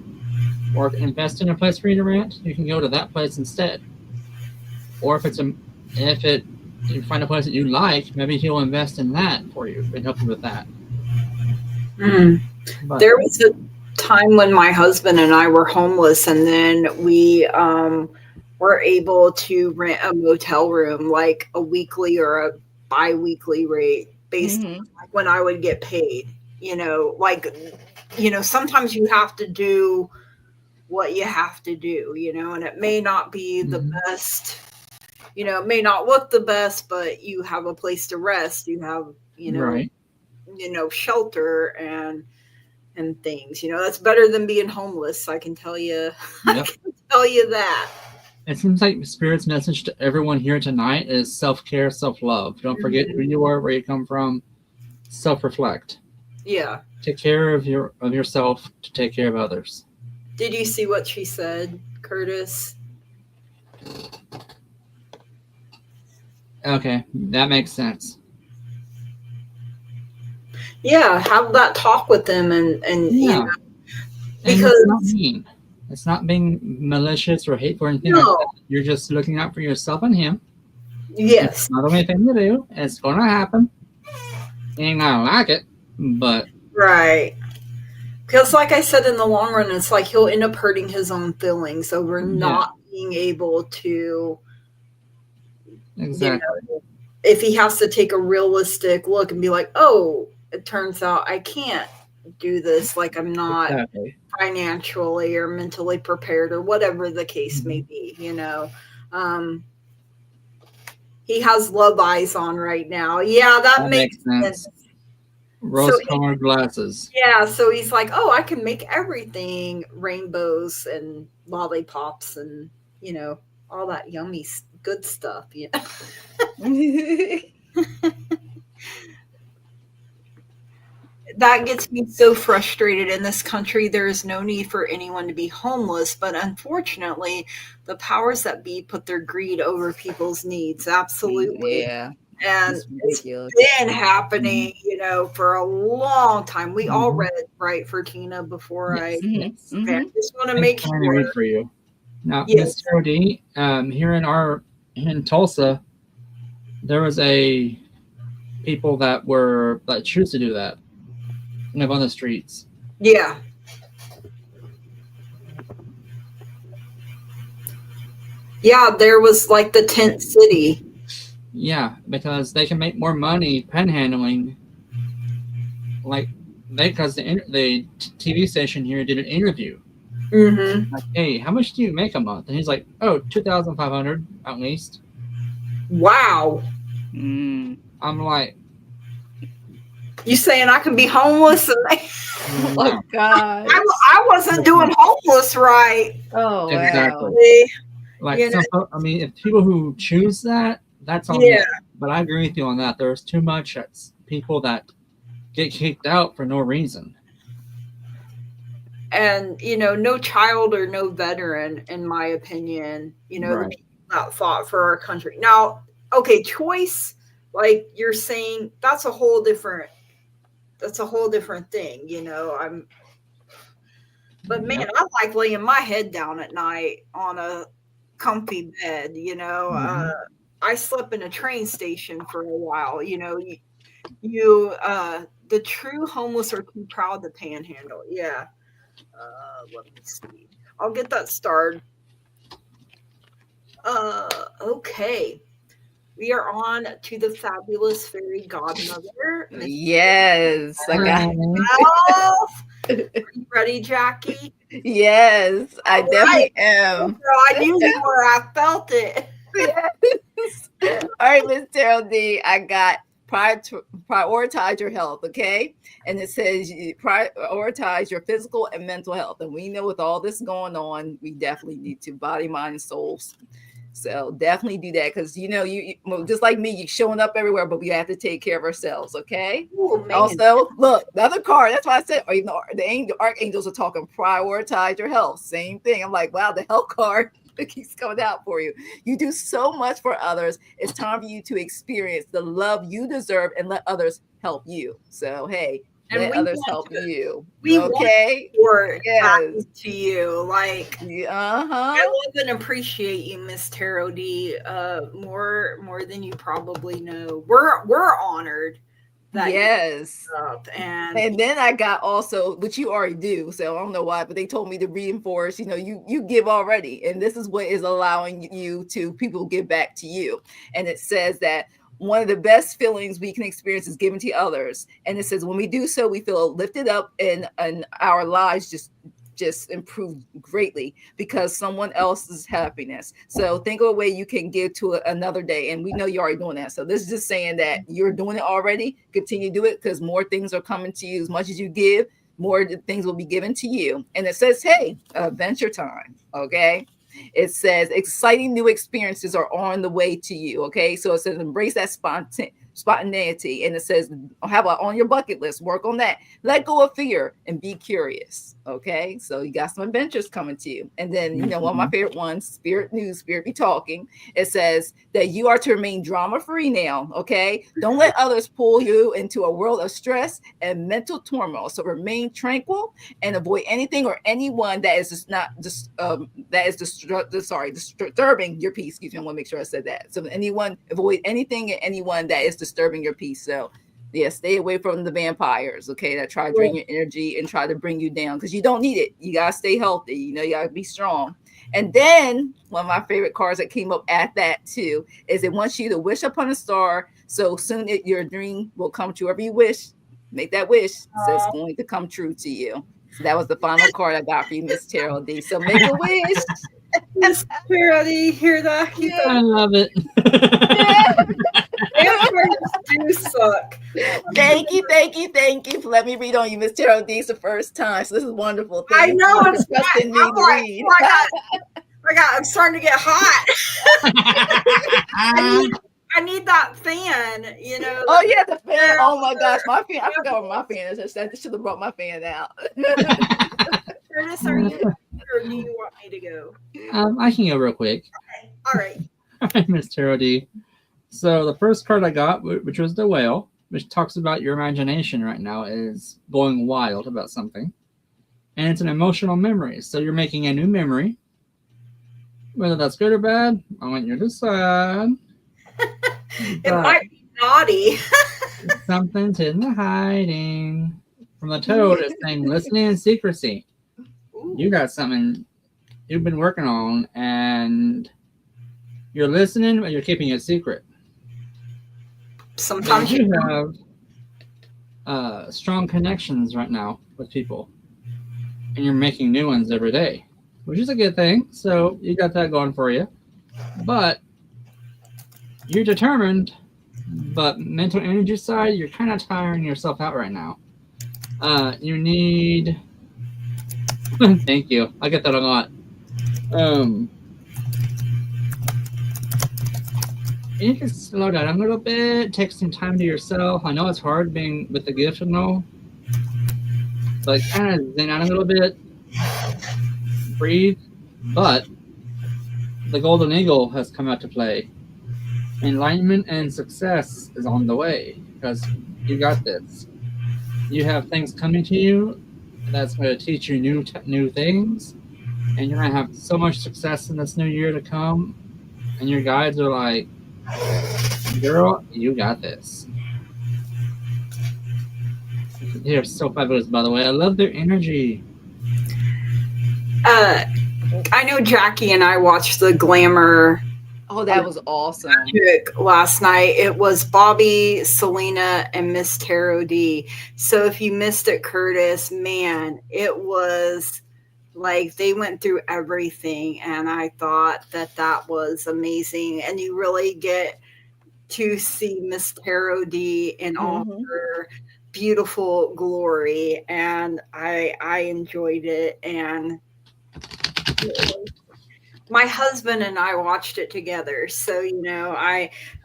or invest in a place for you to rent. You can go to that place instead. Or if you find a place that you like, maybe he'll invest in that for you and help you with that. But there was a time when my husband and I were homeless, and then we were able to rent a motel room, like a weekly or a bi-weekly rate, based on when I would get paid. like, sometimes you have to do what you have to do, and it may not be the best, it may not look the best, but you have a place to rest. You have, Right. Shelter and things, that's better than being homeless. I can tell you, I Yep. can tell you that. It seems like Spirit's message to everyone here tonight is self-care, self-love. Don't forget who you are, where you come from. Self-reflect. Yeah. Take care of yourself to take care of others. Did you see what she said, Curtis? Okay, that makes sense. Yeah, have that talk with them, and Yeah. because it's not mean. It's not being malicious or hateful or anything like that. You're just looking out for yourself and him. Yes. It's not the only thing to do. It's gonna happen. You ain't gonna like it, but right. Because, like I said, in the long run, it's like he'll end up hurting his own feelings over not being able to. Exactly. If he has to take a realistic look and be like, "Oh, it turns out I can't do this. Like, I'm not financially or mentally prepared, or whatever the case may be." He has love eyes on right now. Yeah, that makes sense. Rose-colored glasses. Yeah, so he's like, "Oh, I can make everything rainbows and lollipops and all that yummy good stuff." That gets me so frustrated. In this country, there is no need for anyone to be homeless, but unfortunately, the powers that be put their greed over people's needs. Absolutely. Yeah. And it's been happening, for a long time. We all read Right for Tina before I just want to make sure. For you. Now, Miss Tarot D, here in Tulsa, there was a people that choose to do that. Live on the streets. Yeah. Yeah, there was like the tent city. Yeah, because they can make more money panhandling. Because the TV station here did an interview. Mm-hmm. Like, hey, how much do you make a month? And he's like, oh, $2,500 at least. Wow. Mm. I'm like, you saying I can be homeless? Oh God! I wasn't doing homeless right. Oh exactly. Wow. If people who choose that, that's all. Yeah. But I agree with you on that. There's too much people that get kicked out for no reason. And no child or no veteran, in my opinion, the people that fought for our country. Now, okay, choice, like you're saying, that's a whole different thing, but man, I like laying my head down at night on a comfy bed, I slept in a train station for a while, the true homeless are too proud to panhandle. Yeah. Let me see. I'll get that started. Okay. We are on to the fabulous fairy godmother. Yes, I got it. Are you ready, Jackie? Yes, I definitely am. Girl, I knew you were. I felt it. Yes. All right, Miss Tarot D, I got prioritize your health, okay? And it says you prioritize your physical and mental health. And we know with all this going on, we definitely need to body, mind, and souls. So definitely do that because you just like me, you're showing up everywhere, but we have to take care of ourselves, okay? Ooh, also, look, the other card. That's why I said, the archangels are talking. Prioritize your health. Same thing. I'm like, wow, the health card. It keeps coming out for you. You do so much for others. It's time for you to experience the love you deserve and let others help you. So, hey, let others help you. We okay? Want to you. Like, I love and appreciate you, Miss Tarot D, more than you probably know. We're honored. Yes. And then I got also, which you already do, so I don't know why, but they told me to reinforce, you give already. And this is what is allowing people give back to you. And it says that one of the best feelings we can experience is giving to others. And it says when we do so, we feel lifted up and our lives just improve greatly because someone else's happiness. So think of a way you can give to another day. And we know you're already doing that. So this is just saying that you're doing it already. Continue to do it because more things are coming to you. As much as you give, more things will be given to you. And it says, hey, adventure time. Okay. It says exciting new experiences are on the way to you. Okay. So it says embrace that spontaneity. And it says, how about on your bucket list? Work on that. Let go of fear and be curious. Okay. So you got some adventures coming to you. And then, you know, one of my favorite ones, Spirit News, Spirit Be Talking. It says that you are to remain drama free now. Okay. Don't let others pull you into a world of stress and mental turmoil. So remain tranquil and avoid anything or anyone that is just not just that is disturbing your peace. Excuse me, I want to make sure I said that. So avoid anything and anyone that is disturbing your peace. So yeah, stay away from the vampires, okay, that try to drain your energy and try to bring you down because you don't need it. You gotta stay healthy, you know, you gotta be strong. And then one of my favorite cards that came up at that too is it wants you to wish upon a star so soon your dream will come true. Whatever you wish, make that wish, so it's going to come true to you. So that was the final card I got for you, Miss Terrell D. So make a wish. Miss Terrell D, hear that? Yeah. I love it. Vampires do suck. Thank you for letting me read on you, Miss Terrell D. It's the first time, so this is wonderful. I Thank know you it's for trusting me I'm to like, read. oh my God, I'm starting to get hot. I need that fan, you know. Oh yeah, the fan. Oh my gosh, my fan. I forgot what my fan is. I should have brought my fan out. Curtis, are you or do you want me to go? I can go real quick. Okay. All right. All right, Miss Tarot D. So the first card I got, which was the Whale, which talks about your imagination right now is going wild about something. And it's an emotional memory. So you're making a new memory. Whether that's good or bad, I want you to decide. It might be naughty. Something's hidden hiding. From the Toad, it's saying listening and secrecy. Ooh. You got something you've been working on, and you're listening, but you're keeping it secret. Sometimes you have strong connections right now with people, and you're making new ones every day, which is a good thing. So you got that going for you. But you're determined, but mental energy side, you're kind of tiring yourself out right now. You need... Thank you. I get that a lot. You can slow down a little bit, take some time to yourself. I know it's hard being with the gift and all, but kind of zen out a little bit, breathe. But the Golden Eagle has come out to play. Enlightenment and success is on the way because you got this. You have things coming to you that's going to teach you new things, and you're going to have so much success in this new year to come. And your guides are like, girl, you got this. They're so fabulous, by the way. I love their energy. I know Jackie and I watched the Glamour. Oh, that was awesome. Magic last night. It was Bobby, Selena, and Miss Tarot D. So if you missed it, Curtis, man, it was like they went through everything, and I thought that was amazing. And you really get to see Miss Tarot D in all her beautiful glory, and I enjoyed it. And my husband and I watched it together. So, you know,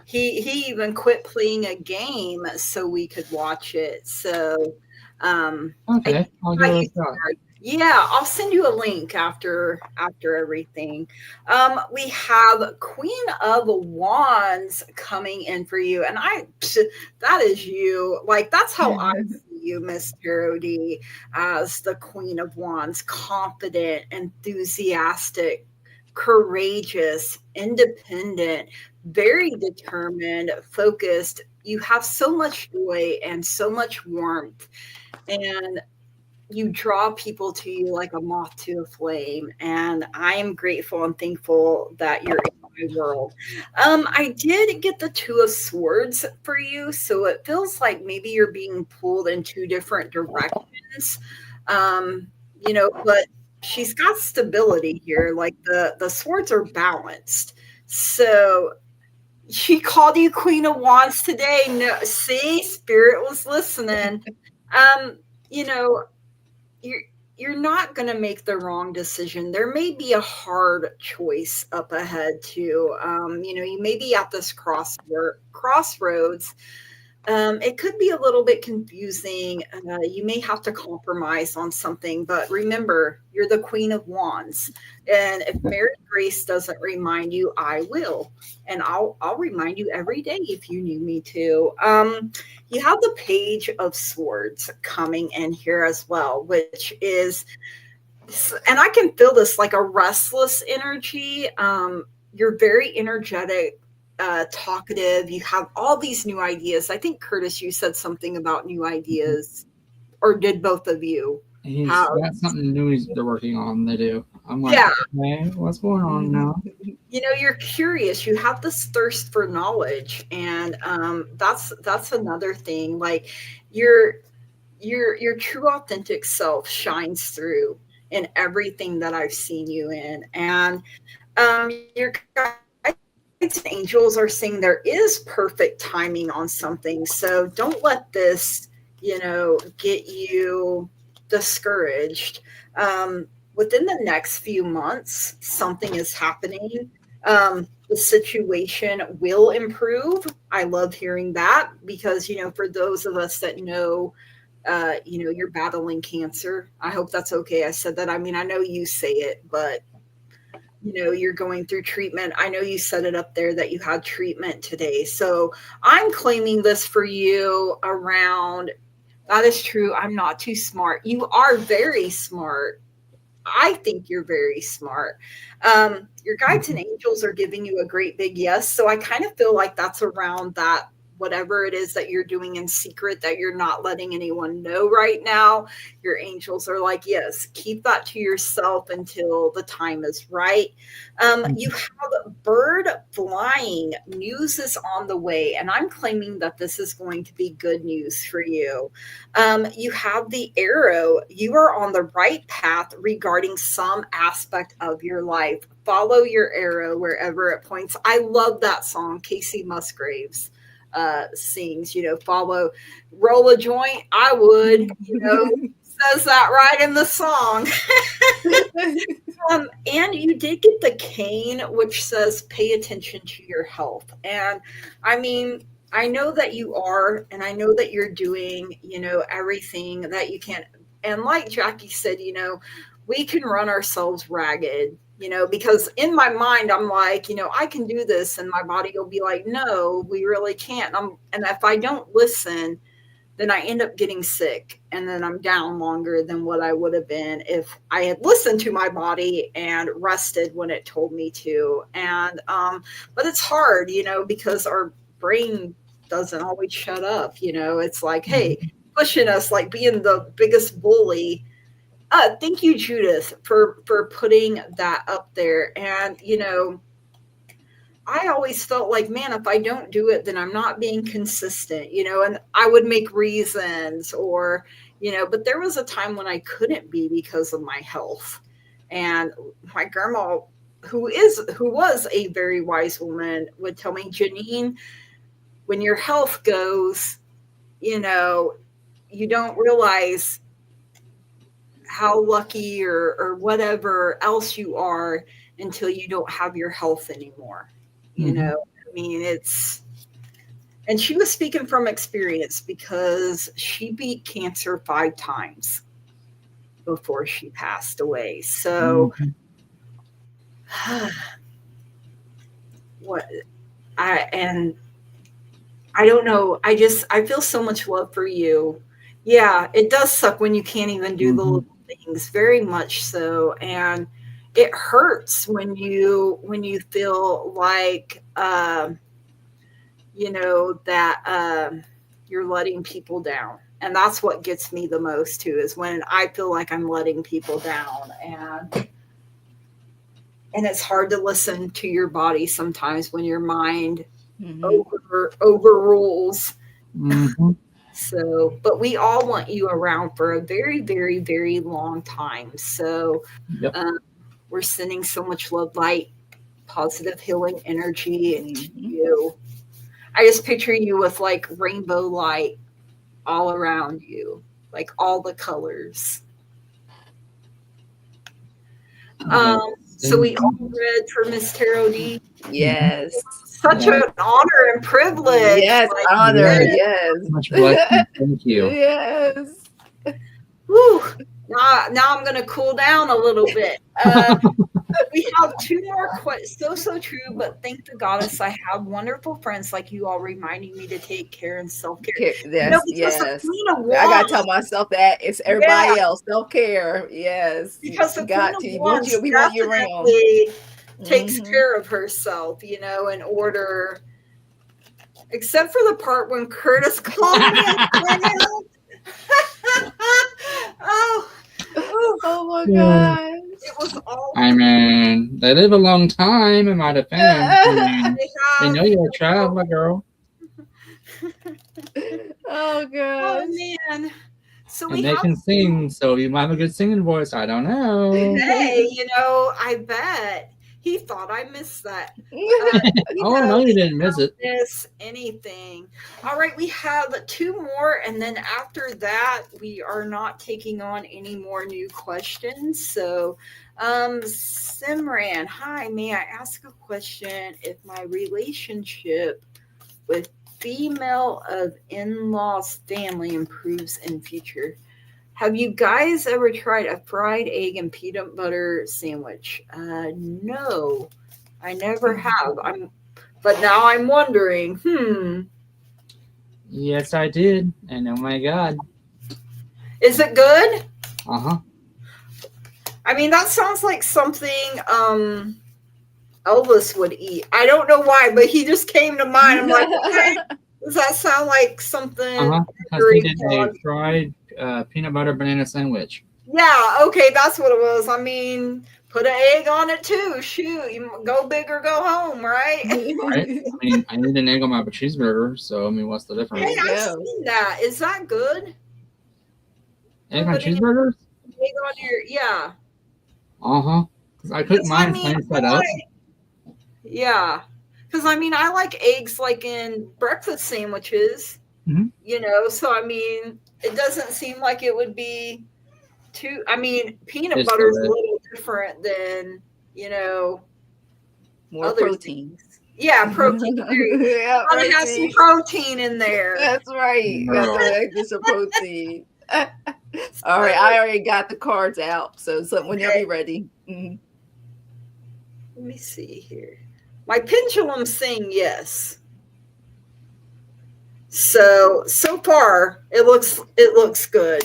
he even quit playing a game so we could watch it. So, okay, I'll give it a shot. Yeah, I'll send you a link after everything. We have Queen of Wands coming in for you, and that is you. Like, that's how I see you, Miss Tarot D, as the Queen of Wands, confident, enthusiastic, courageous, independent, very determined, focused. You have so much joy and so much warmth, and you draw people to you like a moth to a flame. And I am grateful and thankful that you're in my world. I did get the Two of Swords for you, so it feels like maybe you're being pulled in two different directions. But she's got stability here. Like the swords are balanced. So she called you Queen of Wands today. No, see, Spirit was listening. Um, you know, you're you're not going to make the wrong decision. There may be a hard choice up ahead too. You may be at this crossroads. It could be a little bit confusing. You may have to compromise on something, but remember, you're the Queen of Wands. And if Mary Grace doesn't remind you, I will. And I'll remind you every day if you need me to. You have the Page of Swords coming in here as well, which is, and I can feel this like a restless energy. You're very energetic, talkative. You have all these new ideas. I think, Curtis, you said something about new ideas, or did both of you? He's got something new they're working on. They do. I'm like, Yeah. Okay, what's going on now? You're curious. You have this thirst for knowledge, and that's another thing. Like your true authentic self shines through in everything that I've seen you in, and your guides and angels are saying there is perfect timing on something. So don't let this, get you discouraged. Within the next few months, something is happening. The situation will improve. I love hearing that because, for those of us that know, you're battling cancer. I hope that's okay. I said that. I mean, I know you say it, but you're going through treatment. I know you set it up there that you had treatment today. So I'm claiming this for you around. That is true. I'm not too smart. You are very smart. I think you're very smart. Your guides and angels are giving you a great big yes. So I kind of feel like that's around that, whatever it is that you're doing in secret that you're not letting anyone know right now. Your angels are like, yes, keep that to yourself until the time is right. You have bird flying. News is on the way, and I'm claiming that this is going to be good news for you. You have the arrow. You are on the right path regarding some aspect of your life. Follow your arrow wherever it points. I love that song, Casey Musgraves sings, roll a joint. I would, says that right in the song. And you did get the cane, which says pay attention to your health. And I mean, I know that you are, and I know that you're doing, everything that you can. And like Jackie said, we can run ourselves ragged, because in my mind, I'm like, I can do this. And my body will be like, no, we really can't. And if I don't listen, then I end up getting sick. And then I'm down longer than what I would have been if I had listened to my body and rested when it told me to. And, but it's hard, because our brain doesn't always shut up. It's like, hey, pushing us, like being the biggest bully. Thank you, Judith, for putting that up there. And, I always felt like, man, if I don't do it, then I'm not being consistent, and I would make reasons or, but there was a time when I couldn't be because of my health. And my grandma, who was a very wise woman, would tell me, Janine, when your health goes, you don't realize how lucky or whatever else you are until you don't have your health anymore. I mean, and she was speaking from experience because she beat cancer 5 times before she passed away. So I don't know. I feel so much love for you. Yeah, it does suck when you can't even do the little things, very much so. And it hurts when you feel like, that you're letting people down. And that's what gets me the most too, is when I feel like I'm letting people down. And it's hard to listen to your body sometimes when your mind Mhm. overrules. Mm-hmm. So, but we all want you around for a very, very, very long time. So, Yep. we're sending so much love, light, positive healing energy into Mhm. you. I just picture you with like rainbow light all around you, like all the colors. Yes. So we all Indeed. read for Miss Tarot D. Yes. Such Yeah. an honor and privilege. Yes, Like, honor. Yes. Yes. Much blessing. Thank you. Yes. whew, now I'm going to cool down a little bit. We have two more questions. So true, but thank the goddess I have wonderful friends like you all reminding me to take care and self-care. Yes, Because the yes. Queen of I gotta Wands, tell myself that it's yeah, everybody else. Self care. Yes, because the you Queen got of to. Wands We want you around. definitely takes Hmm. care of herself, in order, except for the part when Curtis called me a clown. oh, oh, Oh my Yeah. gosh. it was all I mean, they live a long time in my defense. I mean, they they have. know you're a traveler, girl. Oh Oh gosh. man. So we And they have, can sing, so you might have a good singing voice. I don't know. hey, I bet he thought I missed that. Oh, no, you didn't miss it. Miss anything. All right, we have two more, and then after that, we are not taking on any more new questions. So, Simran, hi, may I ask a question? If my relationship with female of in-laws family improves in future, have you guys ever tried a fried egg and peanut butter sandwich? No, I never have. But now I'm wondering, Yes, I did. And oh my God. is it good? Uh huh. I mean, that sounds like something Elvis would eat. I don't know why, but he just came to mind. I'm like, okay, does that sound like something? Uh huh. Because he did a fried peanut butter banana sandwich. Yeah, okay, that's what it was. I mean, put an egg on it too. Shoot, you go big or go home, right? Right? I mean, I need an egg on my cheeseburger, so I mean, what's the Hey, difference? I've seen that. Is that good? Egg on Putting an cheeseburgers? egg on your, yeah. Uh huh. Because I cook mine plain side up. Yeah. Because I mean, I like eggs like in breakfast sandwiches, Mhm. So I mean, it doesn't seem like it would be too, I mean, peanut It's butter is a delicious. little different than, More other protein. things. Yeah, protein. Yeah, Gotta have some protein in there. That's right. That's Girl. right. Get some protein. All right, I already got the cards out. So whenever you're ready. Mhm. Let me see here. My pendulum's saying yes. So far it looks good.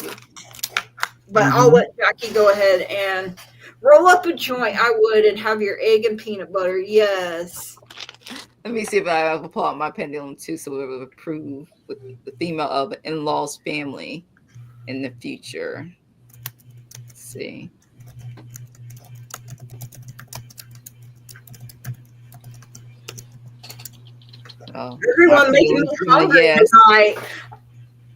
But I'll let Jackie go ahead and roll up a joint. I would, and have your egg and peanut butter. Yes. Let me see if I will pull out my pendulum too, so it will approve with the female of in-laws family in the future. Let's see. Oh, everyone making me hungry tonight.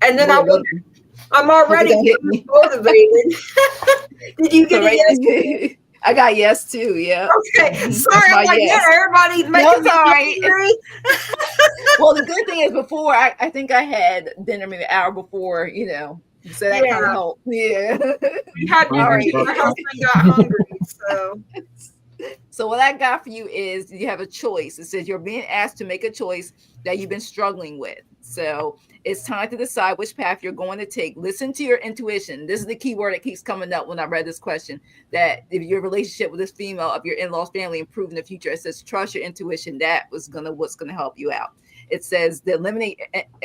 And then I'm already motivated. Did you get a yes? I got yes too. Yeah. Okay. Sorry, I'm like, yes. Yeah, everybody's making me hungry. Well, the good thing is before I think I had dinner maybe an hour before, so that kind of helped. Yeah. We had dinner. My husband got hungry, So what I got for you is you have a choice. It says you're being asked to make a choice that you've been struggling with. So it's time to decide which path you're going to take. Listen to your intuition. This is the key word that keeps coming up when I read this question, that if your relationship with this female of your in-laws family improve in the future, it says trust your intuition. That was what's going to help you out. It says to eliminate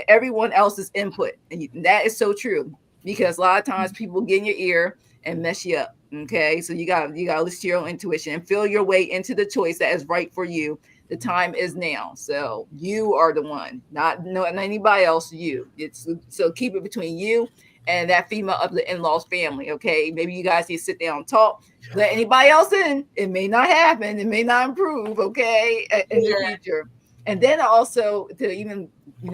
everyone else's input. And that is so true, because a lot of times people get in your ear and mess you up. Okay, so you got to listen to your own intuition and feel your way into the choice that is right for you. The time is now. So you are the one, not anybody else. You. So keep it between you and that female of the in-laws family. Okay, maybe you guys need to sit down and talk. Let anybody else in. It may not happen. It may not improve. Okay, in the future. And then also to even,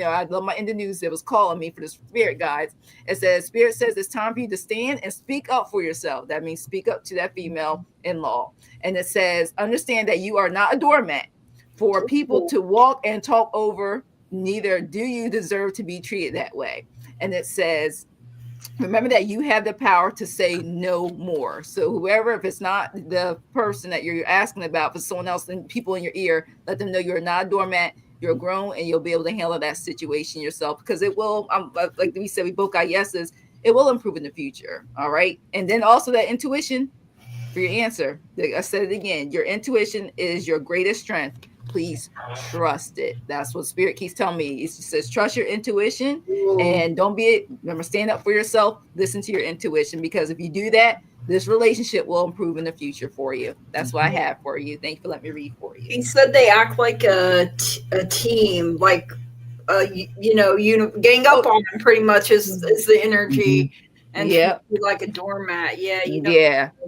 I love my in the news that was calling me for the spirit guides. It says, Spirit says it's time for you to stand and speak up for yourself. That means speak up to that female in-law. And it says, understand that you are not a doormat for people to walk and talk over. Neither do you deserve to be treated that way. And it says, remember that you have the power to say no more. So whoever, if it's not the person that you're asking about, for someone else and people in your ear, let them know you're not a doormat, you're grown, and you'll be able to handle that situation yourself, because it will, like we said, we both got yeses, it will improve in the future. All right. And then also that intuition for your answer. I said it again, your intuition is your greatest strength. Please trust it. That's what Spirit keeps telling me. It says trust your intuition and remember, stand up for yourself, listen to your intuition, because if you do that, this relationship will improve in the future for you. That's what I have for you. Thank you for letting me read for you. He said they act like a team, like you gang up on them pretty much is the energy. And like a doormat.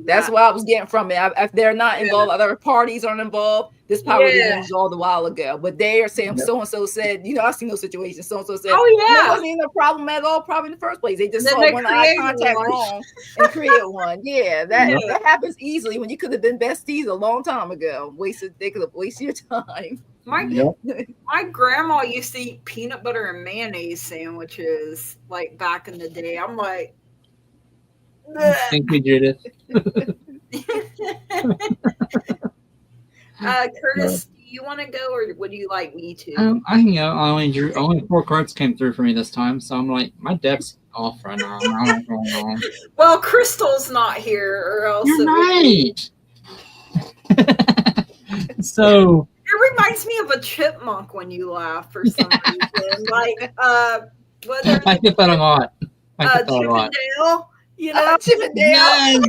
That's what I was getting from it. If they're not involved, other parties aren't involved, this power was resolved a while ago. But they are saying so-and-so said, I've seen those situations. So-and-so said, it wasn't even a problem at all, probably in the first place. They just saw one eye contact wrong and created one. Yeah, that happens easily when you could have been besties a long time ago. They could have wasted your time. My grandma used to eat peanut butter and mayonnaise sandwiches like back in the day. I'm like, thank you, Judith. Curtis, do you want to go, or would you like me to? I can go. Only 4 cards came through for me this time, so I'm like, my deck's off right now. I don't know what's going on. Well, Crystal's not here, or else you're right. So it reminds me of a chipmunk when you laugh for some reason. Like whether I get that a lot. Chippendale. Chippendale.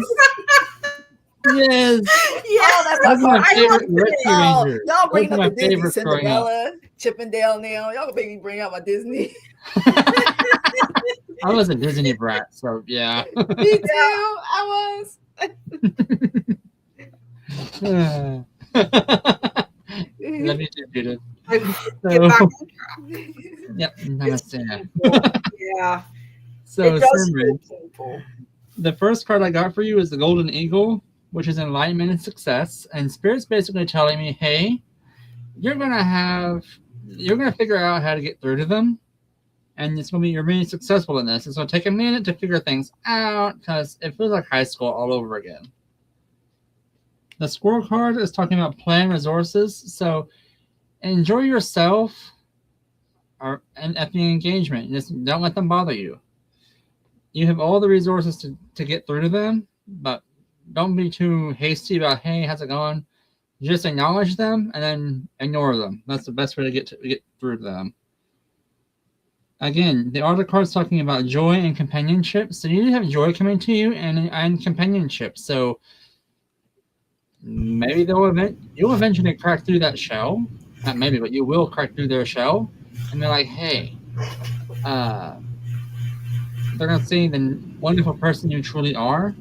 Yes. Yes. That's my favorite Rescue Ranger. Y'all bring up the Disney Cinderella, Chippendale now. Y'all make me bring out my Disney. I was a Disney brat, so yeah. Me too. I was. Let me do Judith. Get back on track. Yep. Namaste. Yeah. So, the first card I got for you is the Golden Eagle, which is enlightenment and success. And Spirit's basically telling me, hey, you're gonna figure out how to get through to them, and you're being successful in this. It's gonna take a minute to figure things out because it feels like high school all over again. The Squirrel card is talking about planned resources, so enjoy yourself and at the engagement. Just don't let them bother you. You have all the resources to get through to them, but don't be too hasty about, hey, how's it going? Just acknowledge them and then ignore them. That's the best way to get through to them. Again, the other card's talking about joy and companionship. So you have joy coming to you and companionship. So maybe you'll eventually crack through that shell. Not maybe, but you will crack through their shell. And they're like, hey, they're going to see the wonderful person you truly are.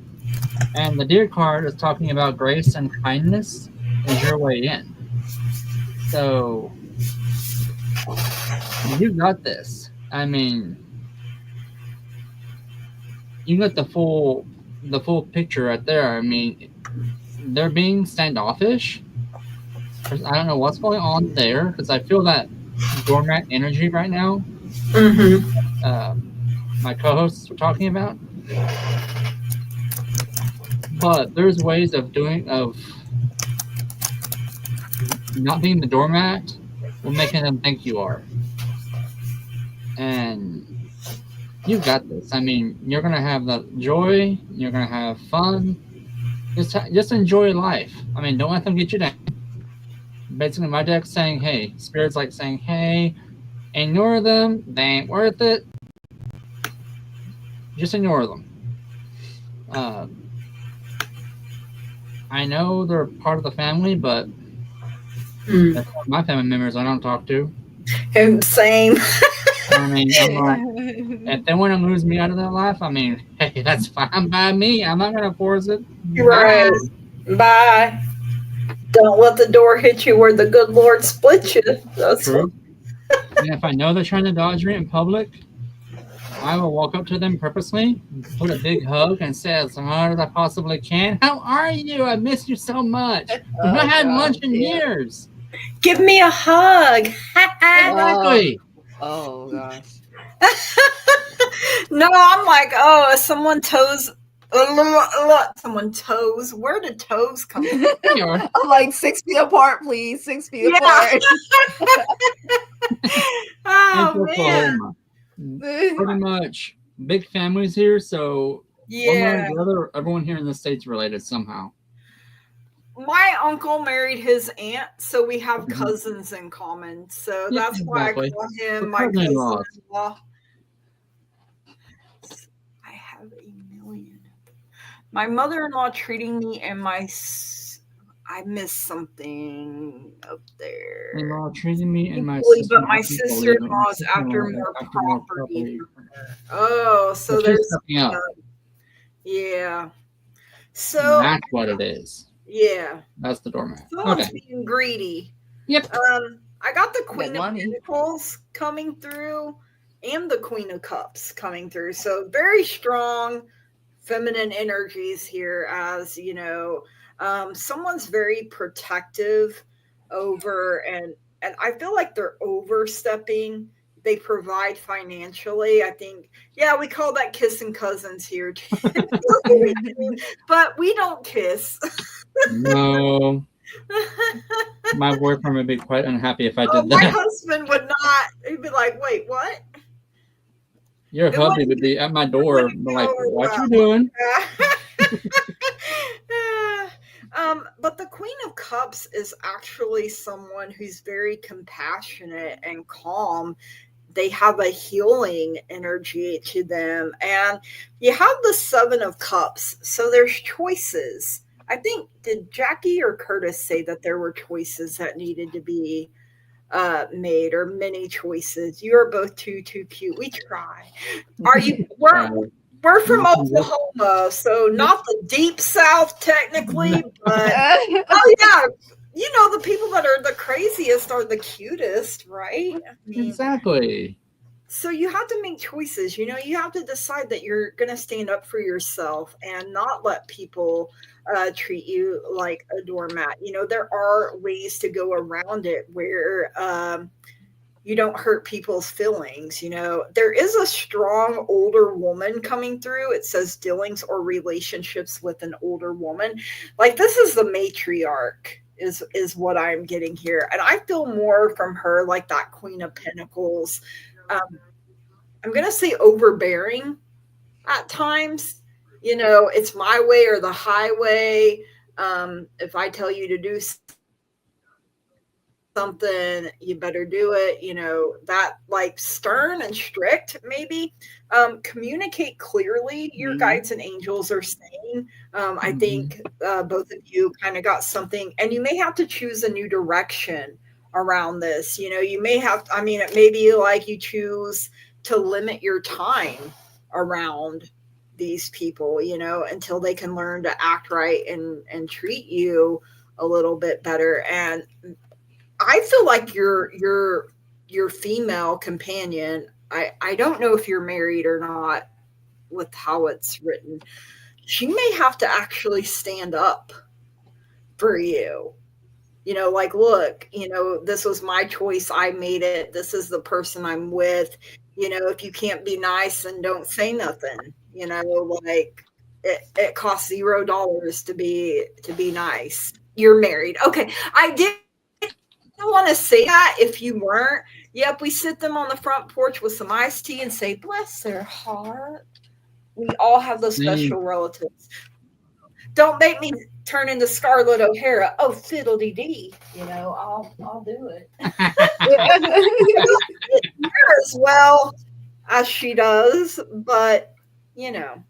And the Deer card is talking about grace and kindness is your way in. So you got this. I mean, you got the full picture right there. I mean, they're being standoffish. I don't know what's going on there because I feel that doormat energy right now. My co-hosts were talking about. But there's ways of not being the doormat or making them think you are. And you got this. I mean, you're going to have the joy. You're going to have fun. Just enjoy life. I mean, don't let them get you down. Basically, my deck's saying, hey, Spirit's like saying, hey, ignore them. They ain't worth it. Just ignore them. I know they're part of the family, but that's my family members I don't talk to. Same. I mean, I'm like, if they want to lose me out of their life, I mean, hey, that's fine by me. I'm not gonna force it. Right. Bye. Don't let the door hit you where the good Lord split you. That's True. And if I know they're trying to dodge me in public, I will walk up to them purposely, put a big hug, and say as hard as I possibly can, "How are you? I miss you so much. We've not had lunch in years." Give me a hug. Exactly. Oh gosh. No, I'm like, oh, someone toes. Someone toes. Where did toes come from? They are. I'm like 6 feet apart, please. 6 feet Yeah. apart. Oh In man. Oklahoma. Pretty much big families here, so one way or Yeah. the other, everyone here in the state's related somehow. My uncle married his aunt, so we have Mhm. cousins in common. So Yeah, that's why I exactly. call We're him my cousin-in-laws. cousin-in-law. I have a million. My mother-in-law treating me and I missed something up there. In-law treating me and my Equally, sister. but my sister-in-law's after more property. Oh, so So she's there's stepping up. yeah. So That's what it is. yeah, That's the doormat. someone's Okay. being greedy. Yep. I got the Queen of money. Pentacles coming through and the Queen of Cups coming through. So very strong feminine energies here, as you know. Someone's very protective over and I feel like they're overstepping. They provide financially. I think, yeah, we call that kissing cousins here. But we don't kiss. No. My boyfriend would be quite unhappy if I Oh, did my that. husband would not. He'd be like, "Wait, what?" Your It hubby wouldn't- would be at my door, wouldn't go like, over "What well. you doing?" But the Queen of Cups is actually someone who's very compassionate and calm. They have a healing energy to them. And you have the Seven of Cups. So there's choices. I think, did Jackie or Curtis say that there were choices that needed to be made, or many choices? You are both too cute. We try. Are you? We're from Oklahoma, so not the deep South technically, but oh yeah, you know, the people that are the craziest are the cutest, right? I mean, Exactly. so you have to make choices. You know, you have to decide that you're going to stand up for yourself and not let people treat you like a doormat. You know, there are ways to go around it where you don't hurt people's feelings. You know, there is a strong older woman coming through. It says dealings or relationships with an older woman. Like, this is the matriarch is what I'm getting here. And I feel more from her like that Queen of Pentacles. I'm going to say overbearing at times. You know, it's my way or the highway. If I tell you to do something, you better do it. You know, that, like, stern and strict. Maybe communicate clearly, your guides and angels are saying. I think both of you kind of got something, and you may have to choose a new direction around this. You know, you may have, I mean, it may be like you choose to limit your time around these people, you know, until they can learn to act right and treat you a little bit better. And I feel like your female companion, I don't know if you're married or not with how it's written. She may have to actually stand up for you. You know, like, look, you know, this was my choice. I made it. This is the person I'm with. You know, if you can't be nice, then don't say nothing. You know, like, it costs $0 to be nice. You're married. Okay. I did want to say that if you weren't. Yep, we sit them on the front porch with some iced tea and say, bless their heart. We all have those special relatives. Don't make me turn into Scarlett O'Hara. Oh, fiddle-dee dee. You know, I'll do it. As well as she does, but you know.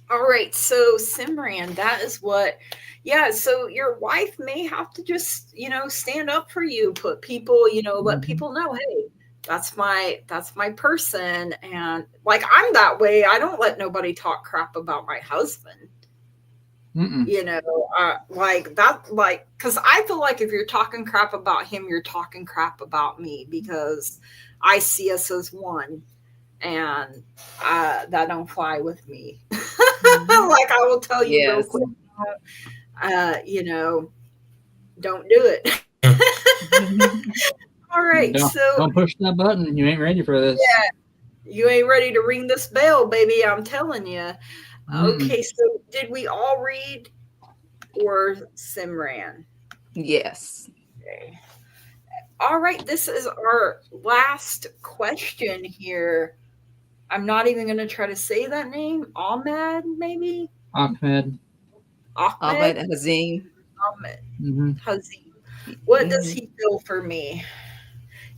All right, so Simran, that is what, yeah, so your wife may have to just, you know, stand up for you, put people, you know, let people know, hey, That's my person. And like, I'm that way. I don't let nobody talk crap about my husband. Mm-mm. You know, like that, like, because I feel like if you're talking crap about him, you're talking crap about me, because I see us as one, and that don't fly with me. Like, I will tell you real Yes. quick, you know, don't do it. All right, so Don't push that button. You ain't ready for this. yeah, you ain't ready to ring this bell, baby. I'm telling you. Okay, so did we all read, or Simran? Yes. Okay. All right, this is our last question here. I'm not even going to try to say that name. Ahmed, maybe? Ahmed. Ahmed Ahmed? Hazim. Ahmed. Mm-hmm. Hazim. What does he feel for me?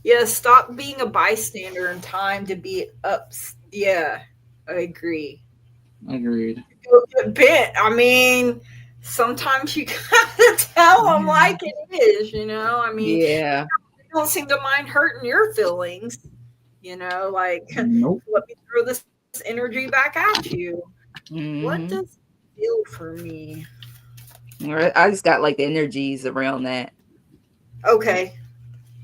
Yeah, stop being a bystander in time to be up. Yeah, I agree. Agreed. Go get bit. I mean, sometimes you gotta tell them like it is, you know? I mean, Yeah. they don't seem to mind hurting your feelings, you know? Like, Nope. let me throw this energy back at you. What Mhm. does it feel for me? I just got like the energies around that. Okay.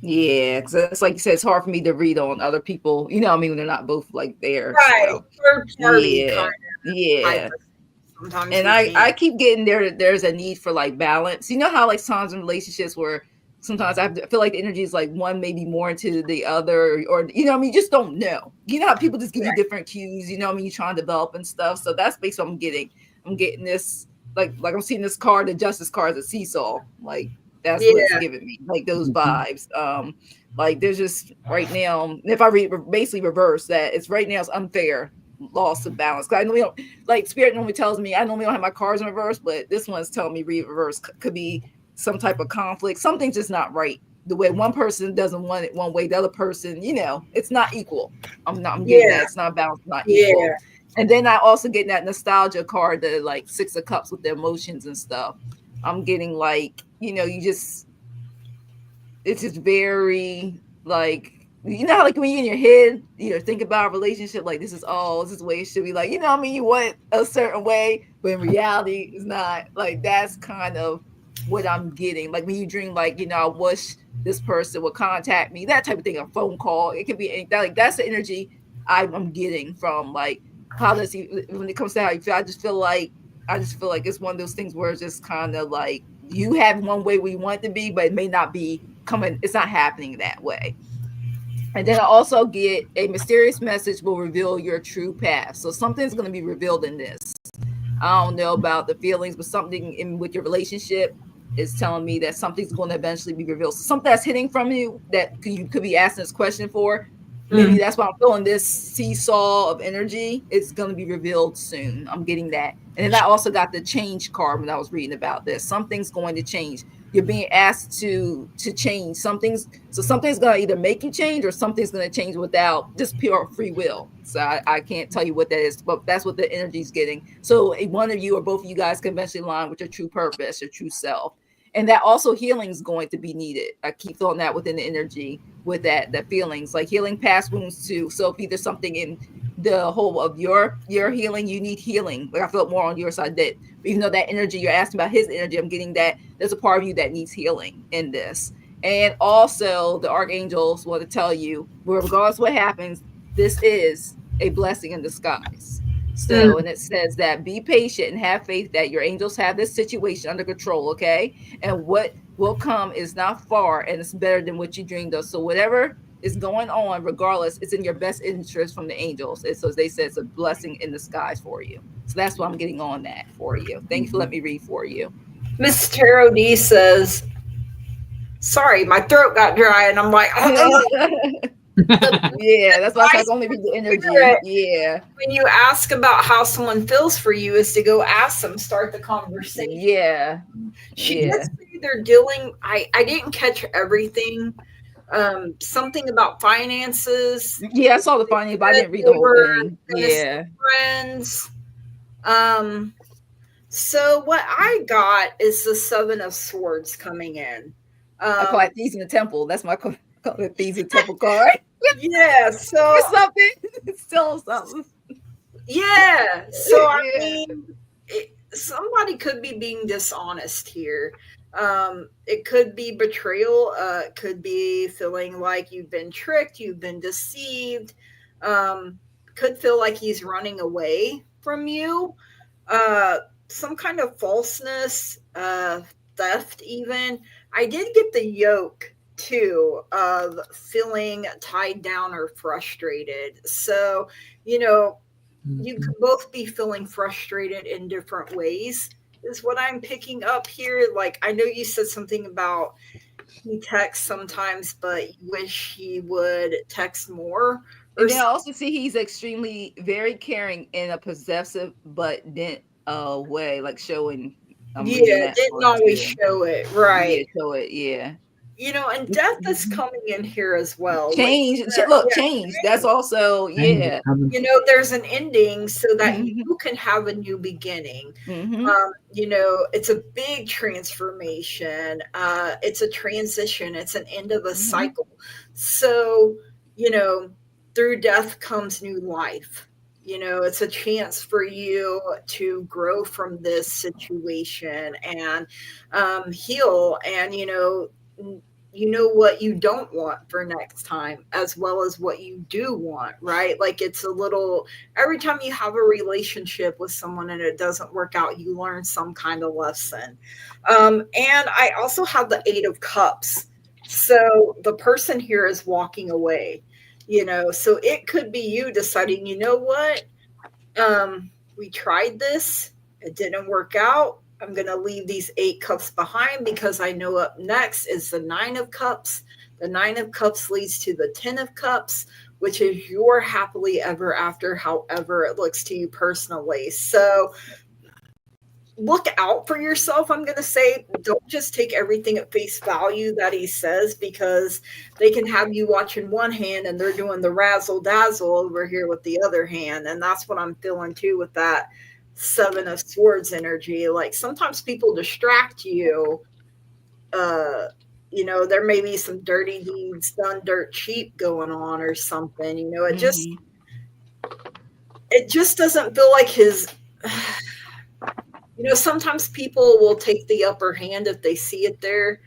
Yeah, because it's like you said, it's hard for me to read on other people. You know, what I mean, when they're not both like there. Right. So Third party yeah, kind of yeah. type of thing. Sometimes And we I can't. keep getting there's a need for like balance. You know how like sometimes in relationships where sometimes I feel like the energy is like one maybe more into the other, or you know what I mean, you just don't know. You know how people just give you different cues, you know what I mean, you trying to develop and stuff. So that's basically what I'm getting. I'm getting this like I'm seeing this card, the justice card, as a seesaw. Like that's what it's Yeah. giving me, like those vibes. Like there's just right now, if I read basically reverse that, it's right now it's unfair, loss of balance. Because I know we don't, like spirit normally tells me I normally don't have my cards in reverse, but this one's telling me read reverse could be some type of conflict. Something's just not right. The way one person doesn't want it one way, the other person, you know, it's not equal. I'm getting that it's not balanced, not equal. Yeah. And then I also get that nostalgia card, the like Six of Cups with the emotions and stuff. I'm getting like, you know, it's just very like, you know how like when you're in your head, you know, think about a relationship like this is the way it should be, like, you know what I mean, you want a certain way, but in reality it's not. Like that's kind of what I'm getting. Like when you dream like, you know, I wish this person would contact me, that type of thing, a phone call, it could be that, like that's the energy I'm getting from like how does he, when it comes to how you feel. I just feel like it's one of those things where it's just kind of like you have one way we want it to be, but it may not be coming, it's not happening that way. And then I also get a mysterious message will reveal your true path. So something's going to be revealed in this. I don't know about the feelings, but something in with your relationship is telling me that something's going to eventually be revealed. So something that's hidden from you that you could be asking this question for. Maybe that's why I'm feeling this seesaw of energy. It's going to be revealed soon. I'm getting that. And then I also got the change card when I was reading about this. Something's going to change. You're being asked to change. Something's going to either make you change or something's going to change without just pure free will. So I can't tell you what that is, but that's what the energy's getting. So one of you or both of you guys can eventually align with your true purpose, your true self. And that also healing is going to be needed. I keep throwing that within the energy with that feelings, like healing past wounds too. So if either something in the whole of your healing, you need healing. Like I felt more on your side that even though that energy you're asking about his energy, I'm getting that there's a part of you that needs healing in this. And also the archangels want to tell you, regardless what happens, this is a blessing in disguise. So, and it says that be patient and have faith that your angels have this situation under control, okay? And what will come is not far and it's better than what you dreamed of. So, whatever is going on, regardless, it's in your best interest from the angels. And so, as they said, it's a blessing in disguise for you. So, that's why I'm getting on that for you. Thank you for letting me read for you. Miss Tarot D says, sorry, my throat got dry, and I'm like, yeah, that's why I can only read the energy. Yeah. When you ask about how someone feels for you, is to go ask them, start the conversation. Yeah. She did say they're dealing. I didn't catch everything. Something about finances. Yeah, I saw the finance, but I didn't read the whole thing. Yeah. Friends. So what I got is the Seven of Swords coming in. I call it Thieves in the Temple. That's my call it Thieves in the Temple card. Yeah, so something. Still something. yeah, so I Yeah. mean, somebody could be being dishonest here. It could be betrayal. It could be feeling like you've been tricked, you've been deceived. Could feel like he's running away from you. Uh, some kind of falseness, theft, even. I did get the yoke too of feeling tied down or frustrated. So, you know, you Mhm. could both be feeling frustrated in different ways is what I'm picking up here. Like, I know you said something about he texts sometimes but you wish he would text more or And then I something. also see he's extremely very caring in a possessive but then way, like showing. I'm reading Yeah, that didn't part always too. show it Yeah, right. show it. Yeah. And death is coming in here as well. What you Change. said, Look, yeah, change. That's change. also Change is yeah. coming. There's an ending so that Hmm. you can have a new beginning. Hmm. It's a big transformation. It's a transition. It's an end of a Hmm. cycle. So, you know, through death comes new life. It's a chance for you to grow from this situation and heal and, you know what you don't want for next time as well as what you do want, right? Like it's a little every time you have a relationship with someone and it doesn't work out, you learn some kind of lesson. And I also have the Eight of Cups. So the person here is walking away, so it could be you deciding, you know what? We tried this, it didn't work out. I'm going to leave these 8 cups behind because I know up next is the 9 of Cups. The 9 of Cups leads to the 10 of Cups, which is your happily ever after, however it looks to you personally. So look out for yourself. I'm going to say, don't just take everything at face value that he says, because they can have you watching one hand and they're doing the razzle dazzle over here with the other hand. And that's what I'm feeling too with that 7 of Swords energy. Like sometimes people distract you. There may be some dirty deeds done dirt cheap going on or something. Hmm. It just doesn't feel like his sometimes people will take the upper hand if they see it there.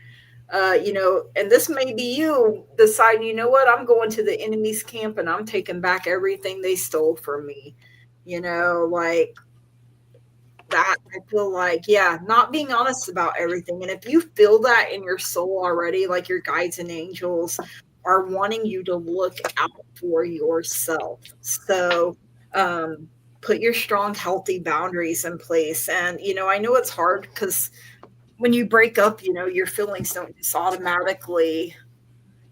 And this may be you decide, you know what, I'm going to the enemy's camp and I'm taking back everything they stole from me. Like that, I feel like, yeah, not being honest about everything. And if you feel that in your soul already, like your guides and angels are wanting you to look out for yourself. So, put your strong, healthy boundaries in place. And, I know it's hard because when you break up, your feelings don't just automatically,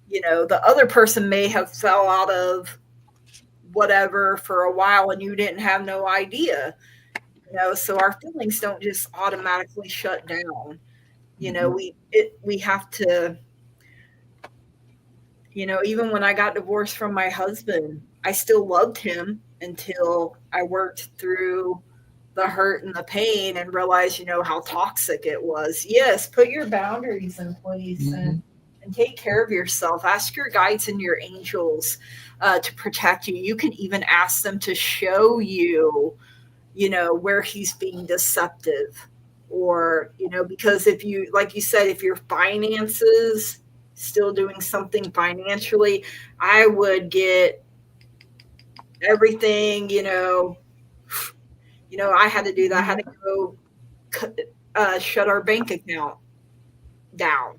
the other person may have fell out of whatever for a while and you didn't have no idea, so our feelings don't just automatically shut down. Mhm. We have to, even when I got divorced from my husband, I still loved him until I worked through the hurt and the pain and realized, how toxic it was. Yes, put your boundaries in place and Mhm. take care of yourself. Ask your guides and your angels to protect you. You can even ask them to show you, where he's being deceptive. Or, because if you, like you said, if your finances still doing something financially, I would get everything, I had to do that. I had to go shut our bank account down,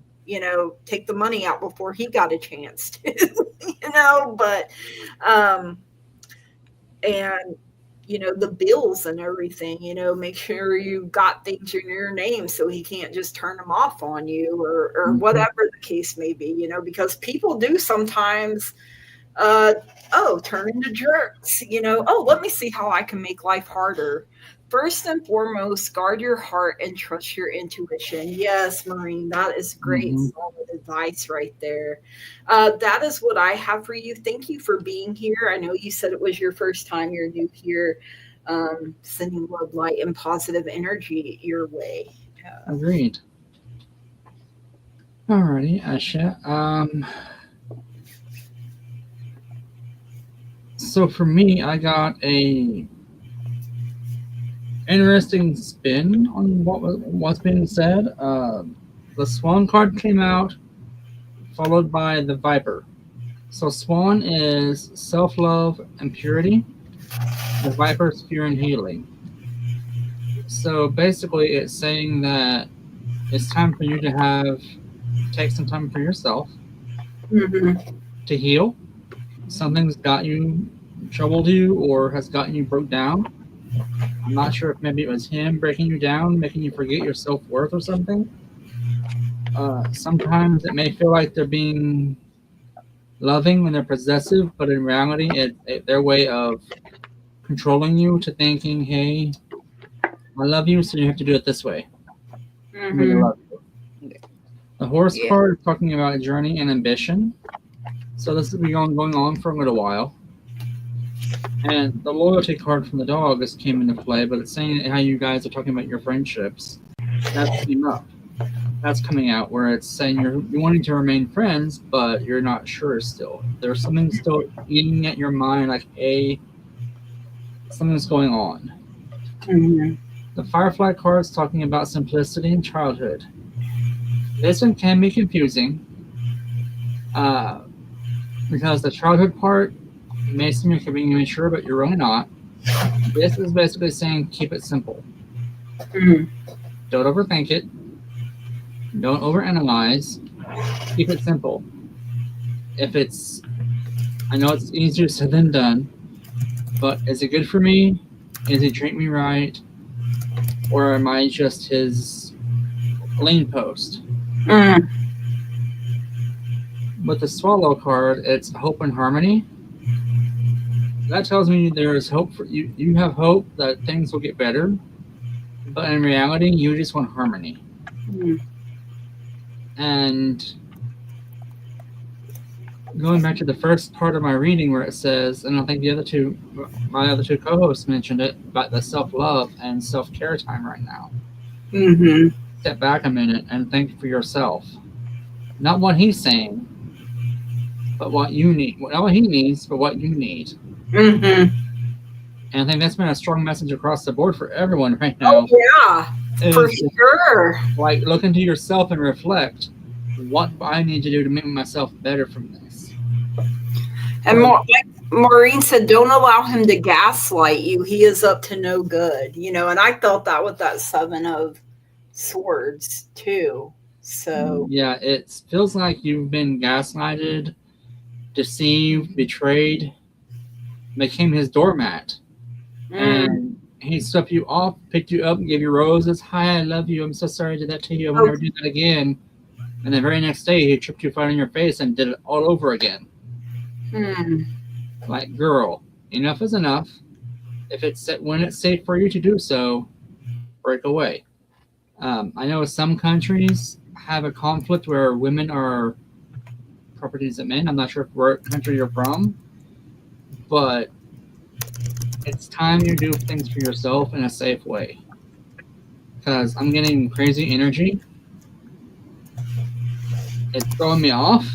take the money out before he got a chance to, but, and, the bills and everything, make sure you got things in your name so he can't just turn them off on you or Mhm. whatever the case may be, because people do sometimes turn into jerks, let me see how I can make life harder. First and foremost, guard your heart and trust your intuition. Yes, Maureen, that is great, Mhm. solid advice right there. That is what I have for you. Thank you for being here. I know you said it was your first time, you're new here. Sending love, light, and positive energy your way. Agreed. Alrighty, Asha. So for me, I got a interesting spin on what's being said. The Swan card came out, followed by the Viper. So Swan is self-love and purity. The Viper is fear and healing. So basically, it's saying that it's time for you to take some time for yourself to heal. Something's got you troubled you or has gotten you broke down. I'm not sure if maybe it was him breaking you down, making you forget your self-worth or something. Sometimes it may feel like they're being loving when they're possessive, but in reality, it's their way of controlling you to thinking, hey, I love you, so you have to do it this way. I love you. The horse card is talking about journey and ambition. So this has been going on for a little while. And the loyalty card from the dog just came into play, but it's saying how you guys are talking about your friendships. That came up. That's coming out where it's saying you're wanting to remain friends, but you're not sure still. There's something still eating at your mind, like something's going on. The Firefly card is talking about simplicity and childhood. This one can be confusing because the childhood part may seem like you're being immature, but you're really not. This is basically saying keep it simple. Don't overthink it. Don't overanalyze. Keep it simple. I know it's easier said than done, but is it good for me? Is he treating me right? Or am I just his lane post? With the Swallow card, it's hope and harmony. That tells me there is hope for you. You have hope that things will get better, but in reality, you just want harmony. And going back to the first part of my reading where it says, and I think my other two co-hosts mentioned it, about the self-love and self-care time right now. Step back a minute and think for yourself. Not what he's saying, but what you need. Not what he needs, but what you need. And I think that's been a strong message across the board for everyone right now. Oh, yeah, for sure. Like, look into yourself and reflect. What do I need to do to make myself better from this? And like Maureen said, don't allow him to gaslight you. He is up to no good, and I felt that with that 7 of Swords too. So yeah, it feels like you've been gaslighted, deceived, betrayed, became his doormat. And he swept you off, picked you up, gave you roses. Hi, I love you. I'm so sorry I did that to you. I will never do that again. And the very next day, he tripped you flat on your face and did it all over again. Like, girl, enough is enough. When it's safe for you to do so, break away. I know some countries have a conflict where women are properties of men. I'm not sure what country you're from, but it's time you do things for yourself in a safe way. Because I'm getting crazy energy. It's throwing me off.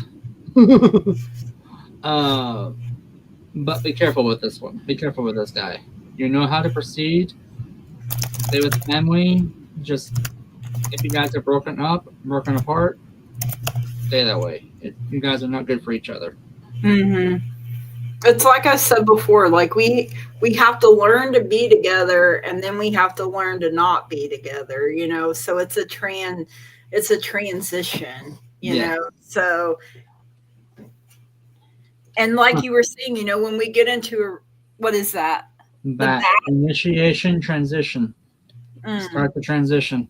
But be careful with this one. Be careful with this guy. You know how to proceed. Stay with the family. Just, if you guys are broken apart, stay that way. You guys are not good for each other. It's like I said before, like we have to learn to be together, and then we have to learn to not be together, so it's a transition, you know. So, and like you were saying, when we get into what is that? That initiation transition. Start the transition.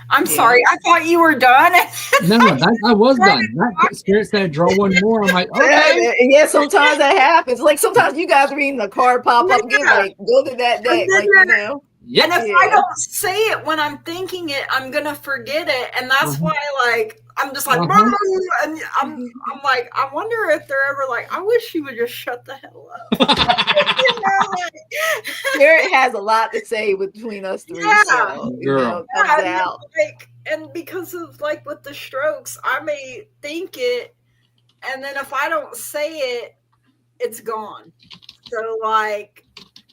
I'm sorry, I thought you were done. No, I was done. That spirit said draw one more. I'm like, okay. Yeah, sometimes that happens. Like sometimes you guys reading the card pop up again, like go to that deck, like And if I don't say it when I'm thinking it, I'm gonna forget it, and that's why, like, I'm just like, and I'm like, I wonder if they're ever like, I wish you would just shut the hell up. Spirit has a lot to say between us three. So, comes out. And because of like with the strokes, I may think it, and then if I don't say it, it's gone. So like,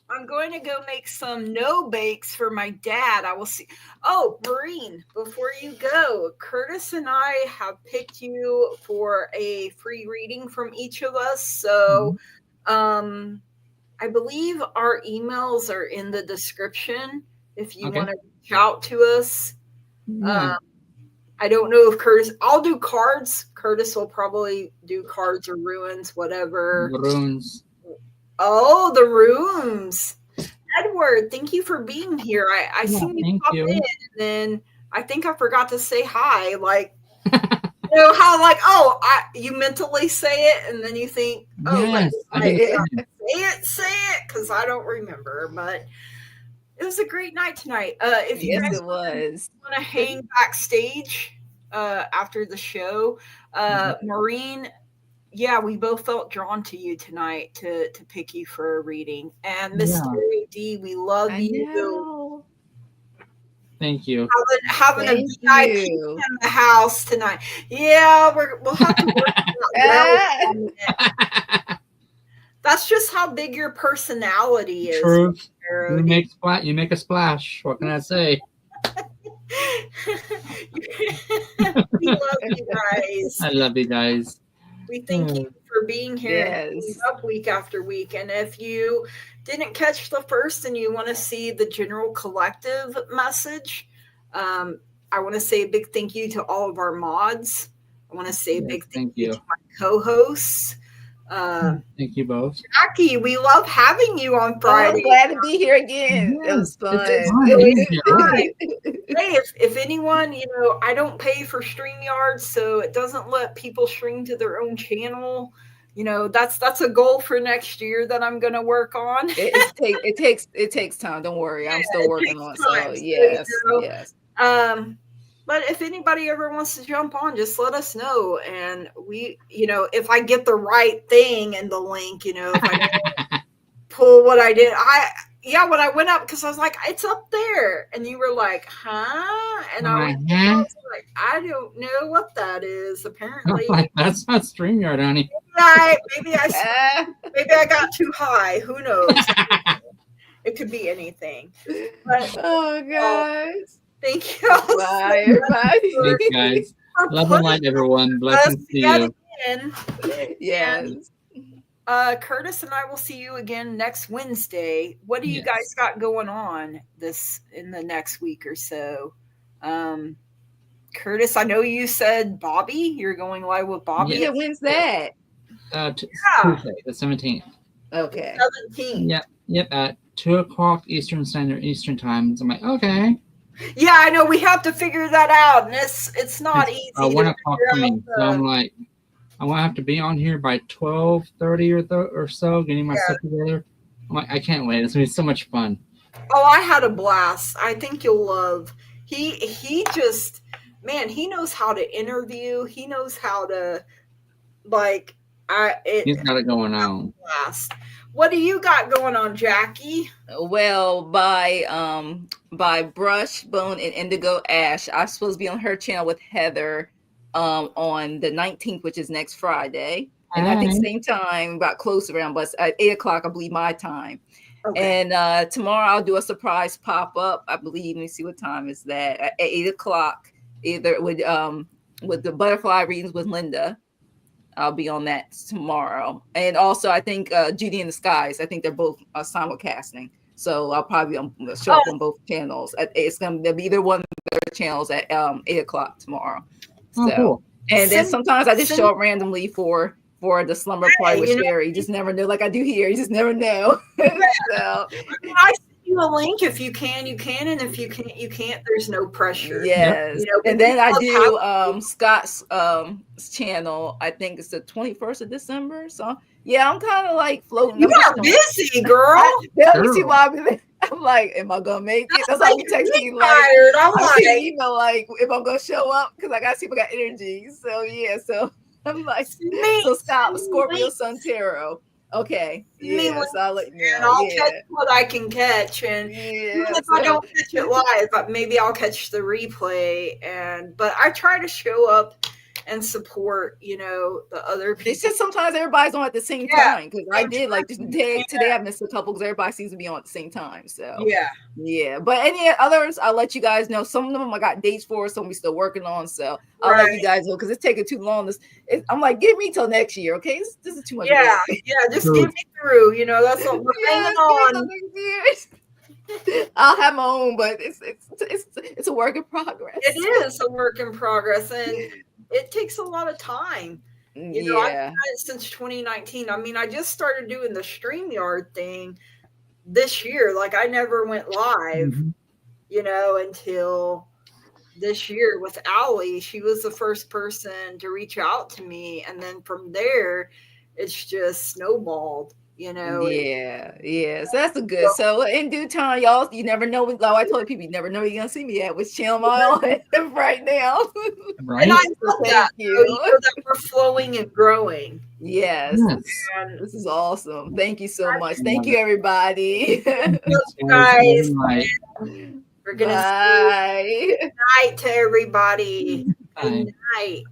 I'm going to go make some no bakes for my dad. I will see. Oh, Maureen, before you go, Curtis and I have picked you for a free reading from each of us. So, I believe our emails are in the description if you want to reach out to us. Yeah. I don't know if Curtis, I'll do cards. Curtis will probably do cards or runes, whatever. The runes. Oh, the rooms. Edward, thank you for being here. I seen you pop in, and then I think I forgot to say hi. Like, you know how like, oh, you mentally say it, and then you think, oh, yes, say it, because I don't remember. But it was a great night tonight. If you guys want to hang backstage after the show, Maureen. Yeah, we both felt drawn to you tonight to pick you for a reading. And Mr. D, we love you. Thank you. Having a VIP in the house tonight. Yeah, we'll have to work on that. That's just how big your personality is. Truth. You make a splash. What can I say? We love you guys. I love you guys. We thank you for being here and being up week after week. And if you didn't catch the first and you want to see the general collective message, I want to say a big thank you to all of our mods. I want to say a big thank you to my co-hosts. Thank you both. Jackie, we love having you on Friday. I'm glad to be here again. It was fun. Hey, if anyone, I don't pay for StreamYard, so it doesn't let people stream to their own channel. That's a goal for next year that I'm going to work on. It takes time. Don't worry, I'm still working on it. So yes. But if anybody ever wants to jump on, just let us know. And we, if I get the right thing in the link, if I pull what I did, when I went up, because I was like, it's up there. And you were like, huh? And I was like, I don't know what that is. Apparently. That's not StreamYard, honey. Maybe I got too high. Who knows? It could be anything. But, oh, guys. Thank you. Bye, everybody. Thanks, guys. Love and light, everyone. Blessings to you. Yes. Curtis and I will see you again next Wednesday. What do you guys got going on in the next week or so? Curtis, I know you said Bobby. You're going live with Bobby. Yeah, when's that? Tuesday, the 17th. Okay. 17th. Yep. At 2:00 Eastern time. So I'm like, okay. Yeah, I know we have to figure that out, and it's not easy. 1:00 for me. So I'm like, I want to have to be on here by 12:30 or so, getting my stuff together. I'm like, I can't wait. It's gonna be so much fun. Oh, I had a blast. I think you'll love. He just, man, he knows how to interview. He knows how to, he's got it going on. Blast. What do you got going on, Jackie? Well, by Brush, Bone, and Indigo Ash, I'm supposed to be on her channel with Heather on the 19th, which is next Friday. And I think same time, about close around, but at 8:00, I believe, my time. Okay. And tomorrow I'll do a surprise pop-up. I believe, let me see what time is that, at 8:00, either with the butterfly readings with Linda. I'll be on that tomorrow. And also, I think Judy in the Skies, I think they're both simulcasting. So I'll probably show up on both channels. It's going to be either one of their channels at 8:00 tomorrow. So, cool. And then sometimes I just show up randomly for the slumber party with Sherry. You just never know, like I do here. You just never know. So, I send you a link. If you can, you can. And if you can't, you can't. There's no pressure. Yes. And then I do Scott's channel. I think it's the 21st of December. So yeah, I'm kind of like floating. You are busy, girl. You see why I'm like, am I gonna make it? That's why you text me like, I'm like, if I'm gonna show up, because I got people got energy. So yeah, so I'm like, so Scott, Scorpio Sun Tarot. Okay. Yeah, so I'll let you know. And I'll catch what I can catch. And even if I don't catch it live, maybe I'll catch the replay. But I try to show up and support, you know, the other people. It's just sometimes everybody's on at the same time, because I did like today I missed a couple because everybody seems to be on at the same time. So yeah. But any others, I'll let you guys know. Some of them I got dates for, some we still working on. So I'll let you guys know because it's taking too long. I'm like, give me till next year, okay? This is too much. Yeah, just get me through. You know, that's what we're hanging on. I'll have my own, but it's a work in progress. It is a work in progress, and it takes a lot of time. You know, I've done it since 2019. I mean, I just started doing the StreamYard thing this year. Like, I never went live, you know, until this year with Allie. She was the first person to reach out to me, and then from there, it's just snowballed. You know, so that's a good. So in due time, y'all, you never know. Like I told people, you never know where you're gonna see me at. Which channel am I on right now? Right. And I love that. You know that we're flowing and growing. Yes. And this is awesome. Thank you so much. Thank you, everybody. Thank you guys. We're gonna say good night to everybody. Good night.